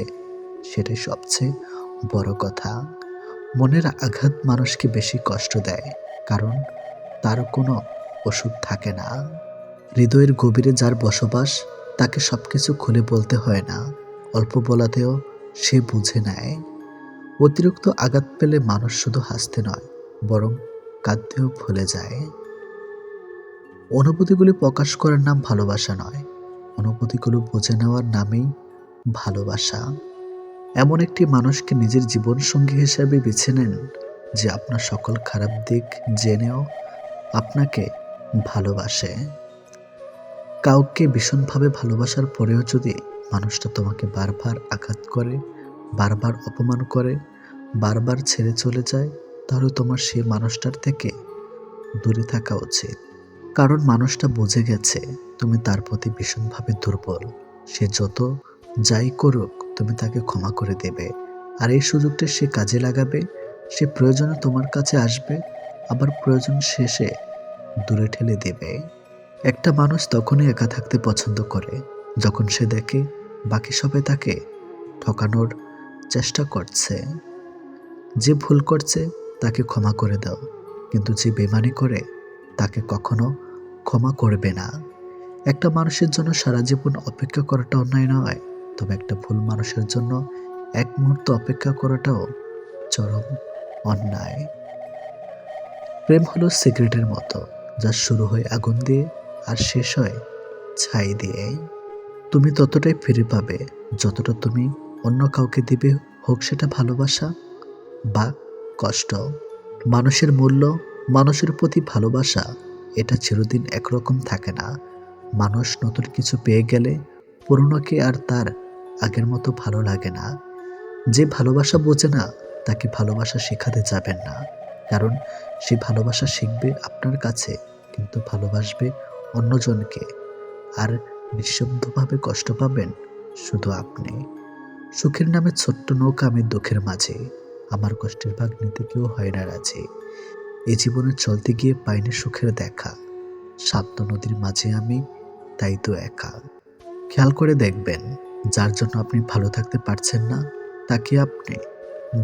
S1: সেটাই সবচেয়ে বড় কথা। মনের আঘাত মানুষকে বেশি কষ্ট দেয়, কারণ তার কোনো ওষুধ থাকে না। হৃদয়ের গভীরে যার বসবাস তাকে সবকিছু খুলে বলতে হয় না, অল্প বলাতেও সে বুঝে নেয়। অতিরিক্ত আঘাত পেলে মানুষ শুধু হাসতে নয়, বরং কাঁদতেও ভুলে যায়। অনুভূতিগুলি প্রকাশ করার নাম ভালোবাসা নয়, অনুভূতিগুলো বুঝে নেওয়ার নামেই ভালোবাসা। এমন একটি মানুষকে নিজের জীবন সঙ্গী হিসেবে বেছে নেন যে আপনার সকল খারাপ দিক জেনেও আপনাকে ভালোবাসে। কাউকে ভীষণভাবে ভালোবাসার পরেও যদি মানুষটা তোমাকে বারবার আঘাত করে, বারবার অপমান করে, বারবার ছেড়ে চলে যায়, তাহলে তোমার সেই মানুষটার থেকে দূরে থাকা উচিত। কারণ মানুষটা বুঝে গেছে তুমি তার প্রতি ভীষণভাবে দুর্বল। সে যত যাই করুক তুমি তাকে ক্ষমা করে দেবে, আর এই সুযোগটা সে কাজে লাগাবে। সে প্রয়োজনে তোমার কাছে আসবে, আবার প্রয়োজন শেষে দূরে ঠেলে দেবে। একটা মানুষ তখনই একা থাকতে পছন্দ করে যখন সে দেখে বাকি সবাই তাকে ঠকানোর চেষ্টা করছে। যে ভুল করছে তাকে ক্ষমা করে দাও, কিন্তু যে বেমানি করে তাকে কখনো ক্ষমা করবে না। একটা মানুষের জন্য সারা জীবন অপেক্ষা করাটা অন্যায় নয়, তবে একটা ভুল মানুষের জন্য এক মুহূর্ত অপেক্ষা করাটাও চরম অন্যায়। প্রেম হলো সিগারেটের মতো, যা শুরু হয় আগুন দিয়ে আর শেষ হয় ছাই দিয়ে। তুমি ততটাই ফিরে পাবে যতটা তুমি অন্য কাউকে দিবে, হোক সেটা ভালোবাসা বা কষ্ট। মানুষের মূল্য, মানুষের প্রতি ভালোবাসা, এটা চিরদিন একরকম থাকে না। মানুষ নতুন কিছু পেয়ে গেলে পুরনোকে আর তার আগের মতো ভালো লাগে না। যে ভালোবাসা বোঝে না তাকে ভালোবাসা শেখাতে যাবেন না, কারণ সে ভালোবাসা শিখবে আপনার কাছে, কিন্তু ভালোবাসবে অন্যজনকে, আর নিঃশব্দভাবে কষ্ট পাবেন শুধু আপনি। সুখের নামে ছোট্ট নৌকা আমি দুঃখের মাঝে, আমার কষ্টের ভাগ নিতে কেউ হয় না রাজি। এই জীবনে চলতে গিয়ে পাইনি সুখের দেখা, শান্ত নদীর মাঝে আমি তাই তো একা। খেয়াল করে দেখবেন, যার জন্য আপনি ভালো থাকতে পারছেন না তাকে আপনি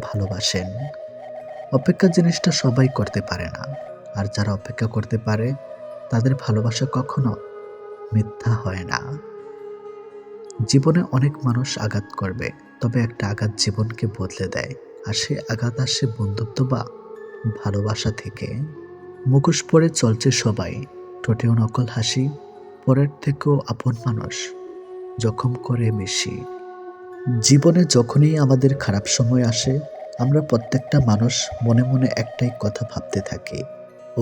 S1: ভালোবাসেন। অপেক্ষা জিনিসটা সবাই করতে পারে না, আর যারা অপেক্ষা করতে পারে তাদের ভালোবাসা কখনো মিথ্যা হয় না। জীবনে অনেক মানুষ আঘাত করবে, তবে একটা আঘাত জীবনকে বদলে দেয়, আর সে আঘাত আসে বন্ধুত্ব বা ভালোবাসা থেকে। মুখোশ পরে চলছে সবাই, ঠোঁটেও নকল হাসি, পরের থেকেও আপন মানুষ জখম করে বেশি। জীবনে যখনই আমাদের খারাপ সময় আসে, আমরা প্রত্যেকটা মানুষ মনে মনে একটাই কথা ভাবতে থাকি,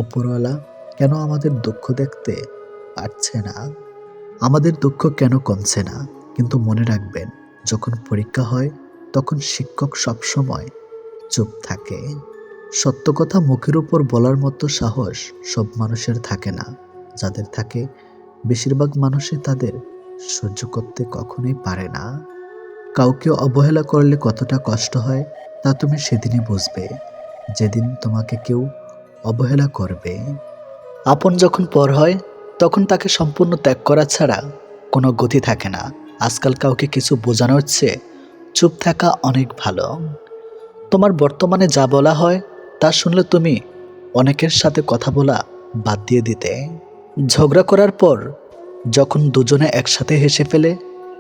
S1: উপরওয়ালা কেন আমাদের দুঃখ দেখতে পারছে না, আমাদের দুঃখ কেন কমছে না। কিন্তু মনে রাখবেন, যখন পরীক্ষা হয় তখন শিক্ষক সবসময় চুপ থাকে। সত্য কথা মুখের উপর বলার মতো সাহস সব মানুষের থাকে না, যাদের থাকে বেশিরভাগ মানুষই তাদের সহ্য করতে কখনোই পারে না। কাউকে অবহেলা করলে কতটা কষ্ট হয় তা তুমি সেদিনই বুঝবে, যেদিন তোমাকে কেউ অবহেলা করবে। আপন যখন পর হয় তখন তাকে সম্পূর্ণ ত্যাগ করা ছাড়া কোনো গতি থাকে না। আজকাল কাউকে কিছু বোঝানোর চেয়ে চুপ থাকা অনেক ভালো। তোমার বর্তমানে যা বলা হয় তা শুনলে তুমি অনেকের সাথে কথা বলা বাদ দিয়ে দিতে। ঝগড়া করার পর যখন দুজনে একসাথে হেসে ফেলে,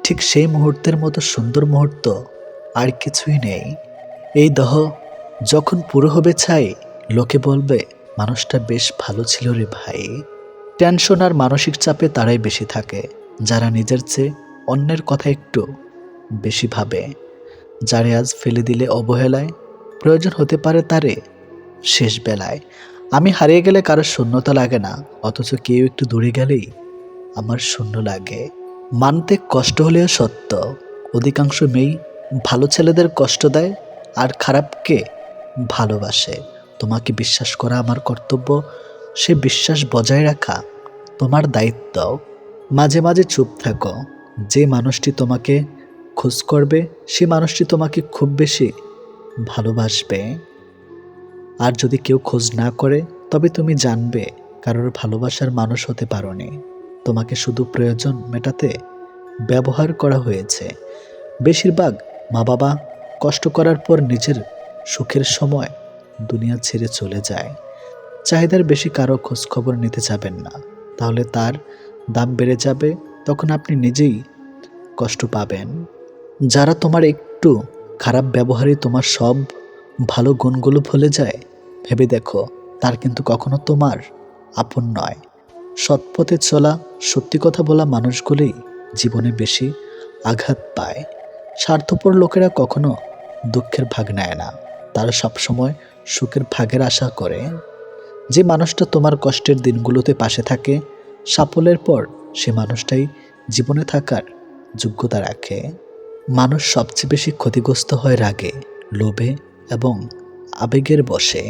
S1: ঠিক সেই মুহূর্তের মতো সুন্দর মুহূর্ত আর কিছুই নেই। এই দেহ যখন পুরো হবে ছাই, লোকে বলবে মানুষটা বেশ ভালো ছিল রে ভাই। টেনশন আর মানসিক চাপে তারাই বেশি থাকে, যারা নিজের চেয়ে অন্যের কথা একটু বেশি ভাবে। যারে আজ ফেলে দিলে অবহেলায়, প্রয়োজন হতে পারে তারে শেষ বেলায়। আমি হারিয়ে গেলে কারোর শূন্যতা লাগে না, অথচ কেউ একটু দূরে গেলেই আমার শূন্য লাগে। মানতে কষ্ট হলেও সত্য, অধিকাংশ মেয়েই ভালো ছেলেদের কষ্ট দেয় আর খারাপকে ভালোবাসে। তোমাকে বিশ্বাস করা আমার কর্তব্য, সে বিশ্বাস বজায় রাখা তোমার দায়িত্ব। মাঝে মাঝে চুপ থাকো। যে মানুষটি তোমাকে খোঁজ করবে সে মানুষটি তোমাকে খুব বেশি ভালোবাসবে। আর যদি কেউ খোঁজ না করে তবে তুমি জানবে কারোর ভালোবাসার মানুষ হতে পারোনি। তোমাকে শুধু প্রয়োজন মেটাতে ব্যবহার করা হয়েছে। বেশিরভাগ মা বাবা কষ্ট করার পর নিজের সুখের সময় দুনিয়া ছেড়ে চলে যায়। চাহিদার বেশি কারো খোঁজ খবর নিতে যাবেন না, তাহলে তার দাম বেড়ে যাবে, তখন আপনি নিজেই কষ্ট পাবেন। যারা তোমার একটু খারাপ ব্যবহারে তোমার সব ভালো গুণগুলো ভুলে যায়, ভেবে দেখো তার কিন্তু কখনো তোমার আপন নয়। সৎ পথে চলা, সত্যি কথা বলা মানুষগুলোই জীবনে বেশি আঘাত পায়। স্বার্থপর লোকেরা কখনো দুঃখের ভাগ নেয় না, তারা সবসময় সুখের ভাগের আশা করে। যে মানুষটা তোমার কষ্টের দিনগুলোতে পাশে থাকে, সাফল্যের পর সে মানুষটাই জীবনে থাকার যোগ্যতা রাখে। মানুষ সবচেয়ে বেশি ক্ষতিগ্রস্ত হয় রাগে, লোভে এবং আবেগের বশে।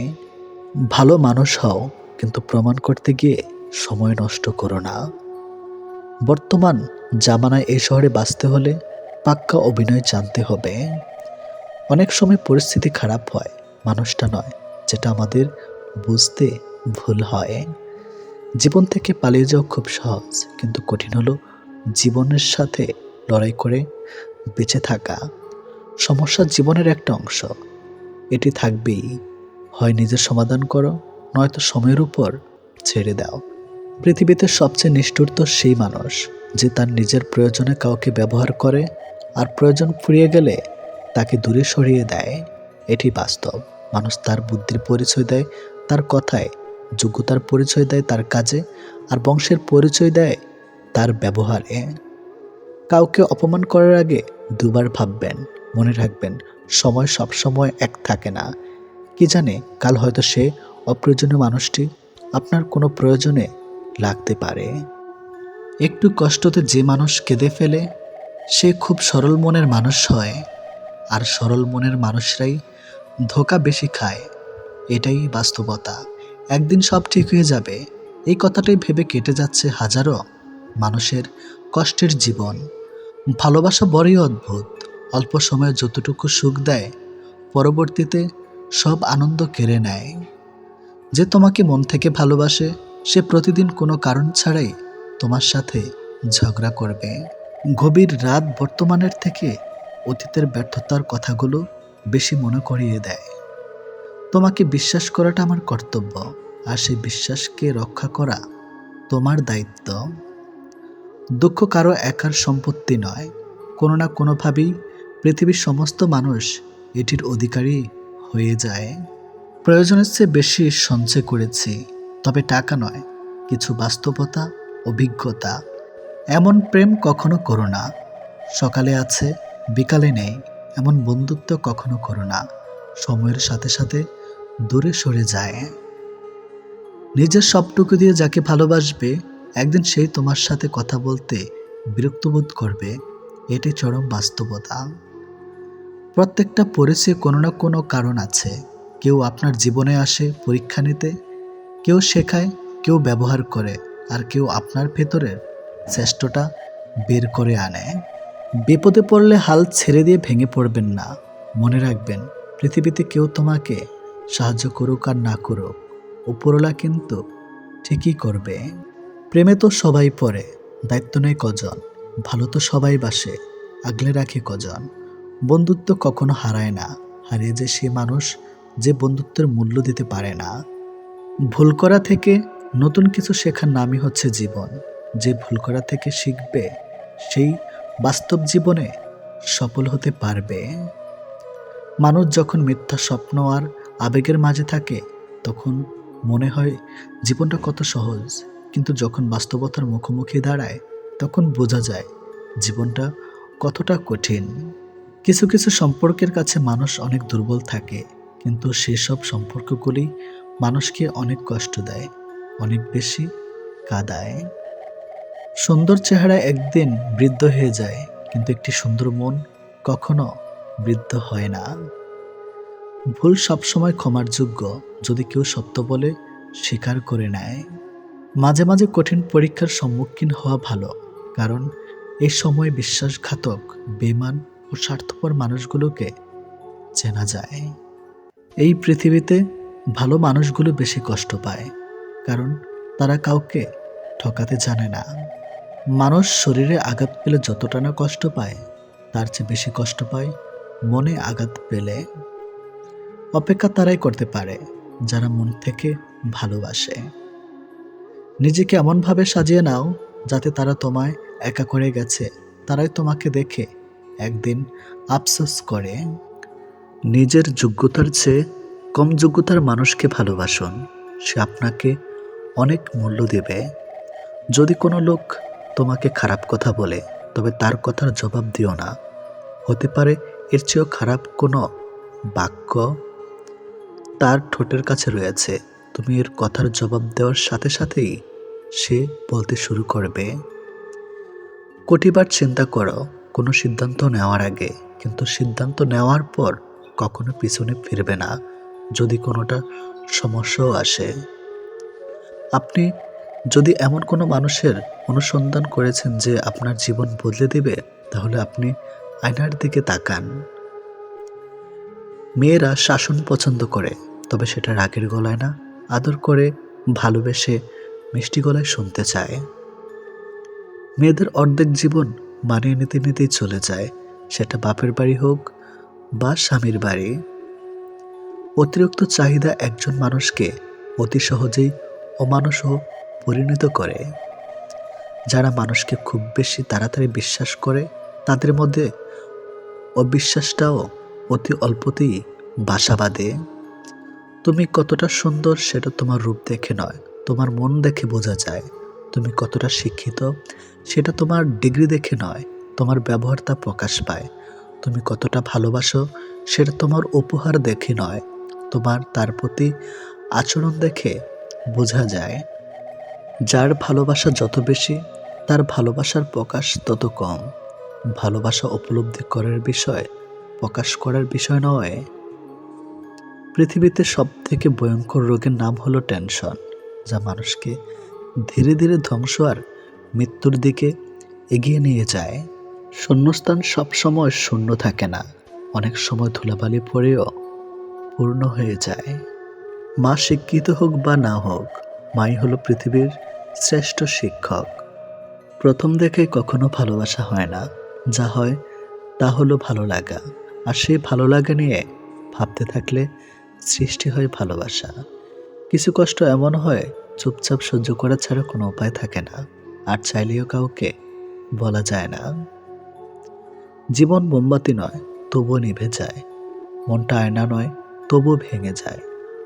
S1: ভালো মানুষ হও, কিন্তু প্রমাণ করতে গিয়ে সময় নষ্ট করো না। বর্তমান জামানায় এই শহরে বাঁচতে হলে পাক্কা অভিনয় জানতে হবে। অনেক সময় পরিস্থিতি খারাপ হয়, মানুষটা নয়, যেটা আমাদের বুঝতে ভুল হয়। জীবন থেকে পালিয়ে যাওয়া খুব সহজ, কিন্তু কঠিন হলো জীবনের সাথে লড়াই করে বেঁচে থাকা। সমস্যা জীবনের একটা অংশ, এটি থাকবেই। হয় নিজের সমাধান করো, নয়তো সময়ের উপর ছেড়ে দাও। পৃথিবীতে সবচেয়ে নিষ্ঠুর তো সেই মানুষ যে তার নিজের প্রয়োজনে কাউকে ব্যবহার করে আর প্রয়োজন ফুরিয়ে গেলে তাকে দূরে সরিয়ে দেয়। এটি বাস্তব। মানুষ তার বুদ্ধির পরিচয় দেয় তার কথায়, যোগ্যতার পরিচয় দেয় তার কাজে, আর বংশের পরিচয় দেয় তার ব্যবহারে। কাউকে অপমান করার আগে দুবার ভাববেন। মনে রাখবেন, সময় সবসময় এক থাকে না। কি জানে কাল হয়তো সে অপ্রয়োজনীয় মানুষটি আপনার কোনো প্রয়োজনে লাগতে পারে। একটু কষ্টতে যে মানুষ কেঁদে ফেলে সে খুব সরল মনের মানুষ হয়, আর সরল মনের মানুষরাই ধোঁকা বেশি খায়। এটাই বাস্তবতা। একদিন সব ঠিক হয়ে যাবে, এই কথাটাই ভেবে কেটে যাচ্ছে হাজারো মানুষের কষ্টের জীবন। ভালোবাসা বড়ই অদ্ভুত। অল্প সময়ে যতটুকু সুখ দেয়, পরবর্তীতে সব আনন্দ কেড়ে নেয়। যে তোমাকে মন থেকে ভালোবাসে সে প্রতিদিন কোনো কারণ ছাড়াই তোমার সাথে ঝগড়া করবে। গভীর রাত বর্তমানের থেকে অতীতের ব্যর্থতার কথাগুলো বেশি মনে করিয়ে দেয়। তোমাকে বিশ্বাস করাটা আমার কর্তব্য, আর সেই বিশ্বাসকে রক্ষা করা তোমার দায়িত্ব। দুঃখ কারো একার সম্পত্তি নয়, কোনো না কোনোভাবেই পৃথিবীর সমস্ত মানুষ এটির অধিকারী হয়ে যায়। প্রয়োজনের চেয়ে বেশি সঞ্চয় করেছি, তবে টাকা নয়, কিছু বাস্তবতা, অভিজ্ঞতা। এমন প্রেম কখনো করো না, সকালে আছে বিকালে নেই। এমন বন্ধুত্ব কখনো করো না, সময়ের সাথে সাথে দূরে সরে যায়। নিজের সবটুকু দিয়ে যাকে ভালোবাসবে, একদিন সেই তোমার সাথে কথা বলতে বিরক্তবোধ করবে। এটি চরম বাস্তবতা। প্রত্যেকটা পরিচয়ে কোনো না কোনো কারণ আছে। কেউ আপনার জীবনে আসে পরীক্ষা নিতে, কেউ শেখায়, কেউ ব্যবহার করে, আর কেউ আপনার ভেতরের শ্রেষ্ঠটা বের করে আনে। বিপদে পড়লে হাল ছেড়ে দিয়ে ভেঙে পড়বেন না। মনে রাখবেন, পৃথিবীতে কেউ তোমাকে সাহায্য করুক আর না করুক, উপরওয়ালা কিন্তু ঠিকই করবে। প্রেমে তো সবাই পড়ে, দায়িত্ব নেই কজন। ভালো তো সবাই বাসে, আগলে রাখে কজন। বন্ধুত্ব কখনো হারায় না, হারিয়ে যায় সে মানুষ যে বন্ধুত্বের মূল্য দিতে পারে না। ভুল করা থেকে নতুন কিছু শেখার নামই হচ্ছে জীবন। যে ভুল করা থেকে শিখবে সেই বাস্তব জীবনে সফল হতে পারবে। মানুষ যখন মিথ্যা স্বপ্ন আর আবেগের মাঝে থাকে তখন মনে হয় জীবনটা কত সহজ, কিন্তু যখন বাস্তবতার মুখোমুখি দাঁড়ায় তখন বোঝা যায় জীবনটা কতটা কঠিন। কিছু কিছু সম্পর্কের কাছে মানুষ অনেক দুর্বল থাকে, কিন্তু সেসব সম্পর্কগুলি মানুষকে অনেক কষ্ট দেয়, অনেক বেশি কাঁদায়। সুন্দর চেহারা একদিন বৃদ্ধ হয়ে যায়, কিন্তু একটি সুন্দর মন কখনো বৃদ্ধ হয় না। ভুল সবসময় ক্ষমার যোগ্য যদি কেউ সত্য বলে স্বীকার করে নেয়। মাঝে মাঝে কঠিন পরীক্ষার সম্মুখীন হওয়া ভালো, কারণ এই সময় বিশ্বাসঘাতক, বেঈমান ও স্বার্থপর মানুষগুলোকে চেনা যায়। এই পৃথিবীতে ভালো মানুষগুলো বেশি কষ্ট পায়, কারণ তারা কাউকে ঠকাতে জানে না। মানুষ শরীরে আঘাত পেলে যতটা না কষ্ট পায়, তার চেয়ে বেশি কষ্ট পায় মনে আঘাত পেলে। অপেক্ষা তারাই করতে পারে যারা মন থেকে ভালোবাসে। নিজেকে এমনভাবে সাজিয়ে নাও যাতে তারা তোমায় একা করে গেছে, তারাই তোমাকে দেখে একদিন আফসোস করে। নিজের যোগ্যতার চেয়ে কম যোগ্যতার মানুষকে ভালোবাসুন, সে আপনাকে অনেক মূল্য দেবে। যদি কোনো লোক তোমাকে খারাপ কথা বলে, তবে তার কথার জবাব দিও না। হতে পারে এর চেয়েও খারাপ কোনো বাক্য তার ঠোঁটের কাছে রয়েছে। তুমি এর কথার জবাব দেওয়ার সাথে সাথেই সে বলতে শুরু করবে। কোটিবার চিন্তা করো কোনো সিদ্ধান্ত নেওয়ার আগে, কিন্তু সিদ্ধান্ত নেওয়ার পর কখনো পিছনে ফিরবে না যদি কোনোটা সমস্যাও আসে। আপনি যদি এমন কোনো মানুষের অনুসন্ধান করেছেন যে আপনার জীবন বদলে দেবে, তাহলে আপনি আয়নার দিকে তাকান। মেয়েরা শাসন পছন্দ করে, তবে সেটা রাগের গলায় না, আদর করে ভালোবেসে মিষ্টি গলায় শুনতে চায়। মেয়েদের অর্ধেক জীবন মানিয়ে নিতে নিতেই চলে যায়, সেটা বাপের বাড়ি হোক বা স্বামীর বাড়ি। অতিরিক্ত চাহিদা একজন মানুষকে অতি সহজেই অমানুষও পরিণত করে। যারা মানুষকে খুব বেশি তাড়াতাড়ি বিশ্বাস করে, তাদের মধ্যে অবিশ্বাসটাও অতি অল্পতেই বাসা বাঁধে। তুমি কতটা সুন্দর সেটা তোমার রূপ দেখে নয়, তোমার মন দেখে বোঝা যায়। তুমি কতটা শিক্ষিত সেটা তোমার ডিগ্রি দেখে নয়, তোমার ব্যবহার তা প্রকাশ পায়। তুমি কতটা ভালোবাসো সেটা তোমার উপহার দেখে নয়, তোমার তার প্রতি আচরণ দেখে বোঝা যায়। যার ভালোবাসা যত বেশি, তার ভালোবাসার প্রকাশ তত কম। ভালোবাসা উপলব্ধি করার বিষয়, প্রকাশ করার বিষয় নয়। পৃথিবীতে সব থেকে ভয়ঙ্কর রোগের নাম হলো টেনশন, যা মানুষকে ধীরে ধীরে ধ্বংস আর মৃত্যুর দিকে এগিয়ে নিয়ে যায়। শূন্যস্থান সবসময় শূন্য থাকে না, অনেক সময় ধুলাবালি পড়েও পূর্ণ হয়ে যায়। মা শিক্ষিত হোক বা না হোক, মাই হলো পৃথিবীর শ্রেষ্ঠ শিক্ষক। প্রথম দেখে কখনো ভালোবাসা হয় না, যা হয় তা হলো ভালো লাগা। আর সেই ভালো লাগা নিয়ে ভাবতে থাকলে সৃষ্টি হয় ভালোবাসা। কিছু কষ্ট এমন হয় চুপচাপ সহ্য করা ছাড়া কোনো উপায় থাকে না, আর চাইলেও কাউকে বলা যায় না। জীবন মোমবাতি নয়, তবুও নিভে যায়। মনটা আয়না নয়, তবুও ভেঙে যায়।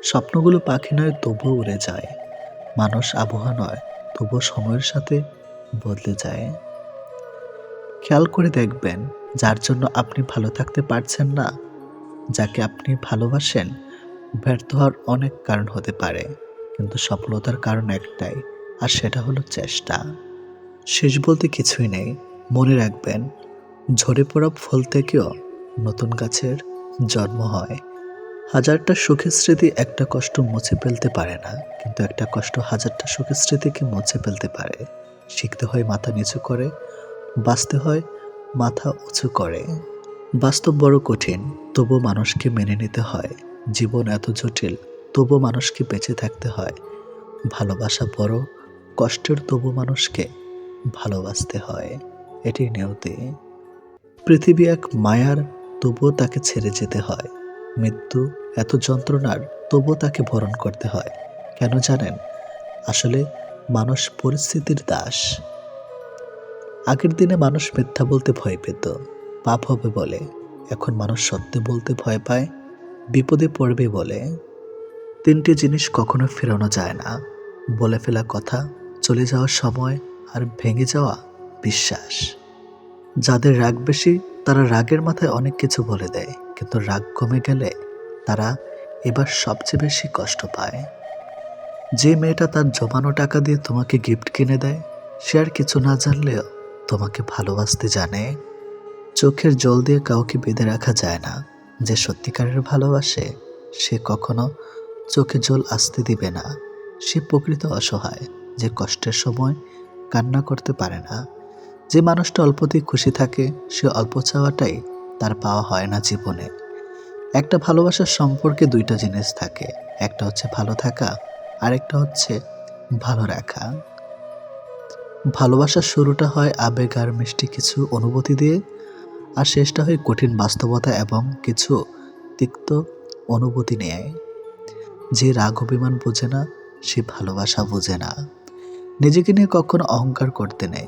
S1: স্বপ্নগুলো পাখি নয়, তবুও উড়ে যায়। মানুষ আবহাওয়া নয়, তবুও সময়ের সাথে বদলে যায়। খেয়াল করে দেখবেন, যার জন্য আপনি ভালো থাকতে পারছেন না, যাকে আপনি ভালোবাসেন, ব্যর্থ হওয়ার অনেক কারণ হতে পারে, কিন্তু সফলতার কারণ একটাই, আর সেটা হলো চেষ্টা। শেষ বলতে কিছুই নেই। মনে রাখবেন, ঝরে পড়া ফল থেকেও নতুন গাছের জন্ম হয়। হাজারটা সুখের স্মৃতি একটা কষ্ট মুছে ফেলতে পারে না, কিন্তু একটা কষ্ট হাজারটা সুখের স্মৃতিকে মুছে ফেলতে পারে। শিখতে হয় মাথা নিচু করে, বাঁচতে হয় মাথা উঁচু করে। বাস্তব বড় কঠিন, তবু মানুষকে মেনে নিতে হয়। জীবন এত জটিল, তবু মানুষকে বেঁচে থাকতে হয়। ভালোবাসা বড় কষ্টের, তবু মানুষকে ভালোবাসতে হয়। এটি নিয়তি। পৃথিবী এক মায়ার, তবুও তাকে ছেড়ে যেতে হয়। মৃত্যু এত যন্ত্রণার, তবুও তাকে বরণ করতে হয়। কেন জানেন? আসলে মানুষ পরিস্থিতির দাস। আগের দিনে মানুষ মিথ্যা বলতে ভয় পেত, পাপ হবে বলে। এখন মানুষ সত্য বলতে ভয় পায়, বিপদে পড়বে বলে। তিনটি জিনিস কখনো ফেরানো যায় না: বলে ফেলা কথা, চলে যাওয়ার সময়, আর ভেঙে যাওয়া বিশ্বাস। যাদের রাগ বেশি, তারা রাগের মাথায় অনেক কিছু বলে দেয়, কিন্তু রাগ কমে গেলে তারা এবার সবচেয়ে বেশি কষ্ট পায়। যে মেয়েটা তার জমানো টাকা দিয়ে তোমাকে গিফট কিনে দেয়, সে আর কিছু না জানলেও তোমাকে ভালোবাসতে জানে। চোখের জল দিয়ে কাউকে বেঁধে রাখা যায় না। যে সত্যিকারের ভালোবাসে সে কখনো চোখে জল আসতে দিবে না। সে প্রকৃত অসহায়, যে কষ্টের সময় কান্না করতে পারে না। যে মানুষটা অল্পতেই খুশি থাকে সে অল্প চাওয়াটাই তার পাওয়া হয় না জীবনে। একটা ভালোবাসার সম্পর্কে দুইটা জিনিস থাকে, একটা হচ্ছে ভালো থাকা, আরেকটা হচ্ছে ভালো রাখা। ভালোবাসার শুরুটা হয় আবেগ আর মিষ্টি কিছু অনুভূতি দিয়ে, আর শেষটা হয় কঠিন বাস্তবতা এবং কিছু তিক্ত অনুভূতি নিয়ে। যে রাগ অভিমান বোঝে না সে ভালোবাসা বোঝে না। নিজেকে নিয়ে কখনো অহংকার করতে নেই।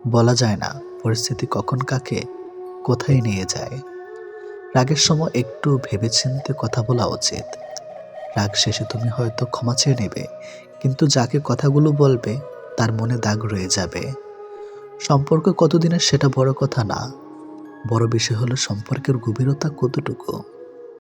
S1: বলা যায় না পরিস্থিতি কখন কাকে কোথায় নিয়ে যায়। রাগের সময় একটু ভেবেচিন্তে কথা বলা উচিত। রাগ শেষে তুমি হয়তো ক্ষমা চেয়ে নেবে, কিন্তু যাকে কথাগুলো বলবে তার মনে দাগ রয়ে যাবে। সম্পর্ক কতদিনের সেটা বড় কথা না, বড় বিষয় হলো সম্পর্কের গভীরতা কতটুকু।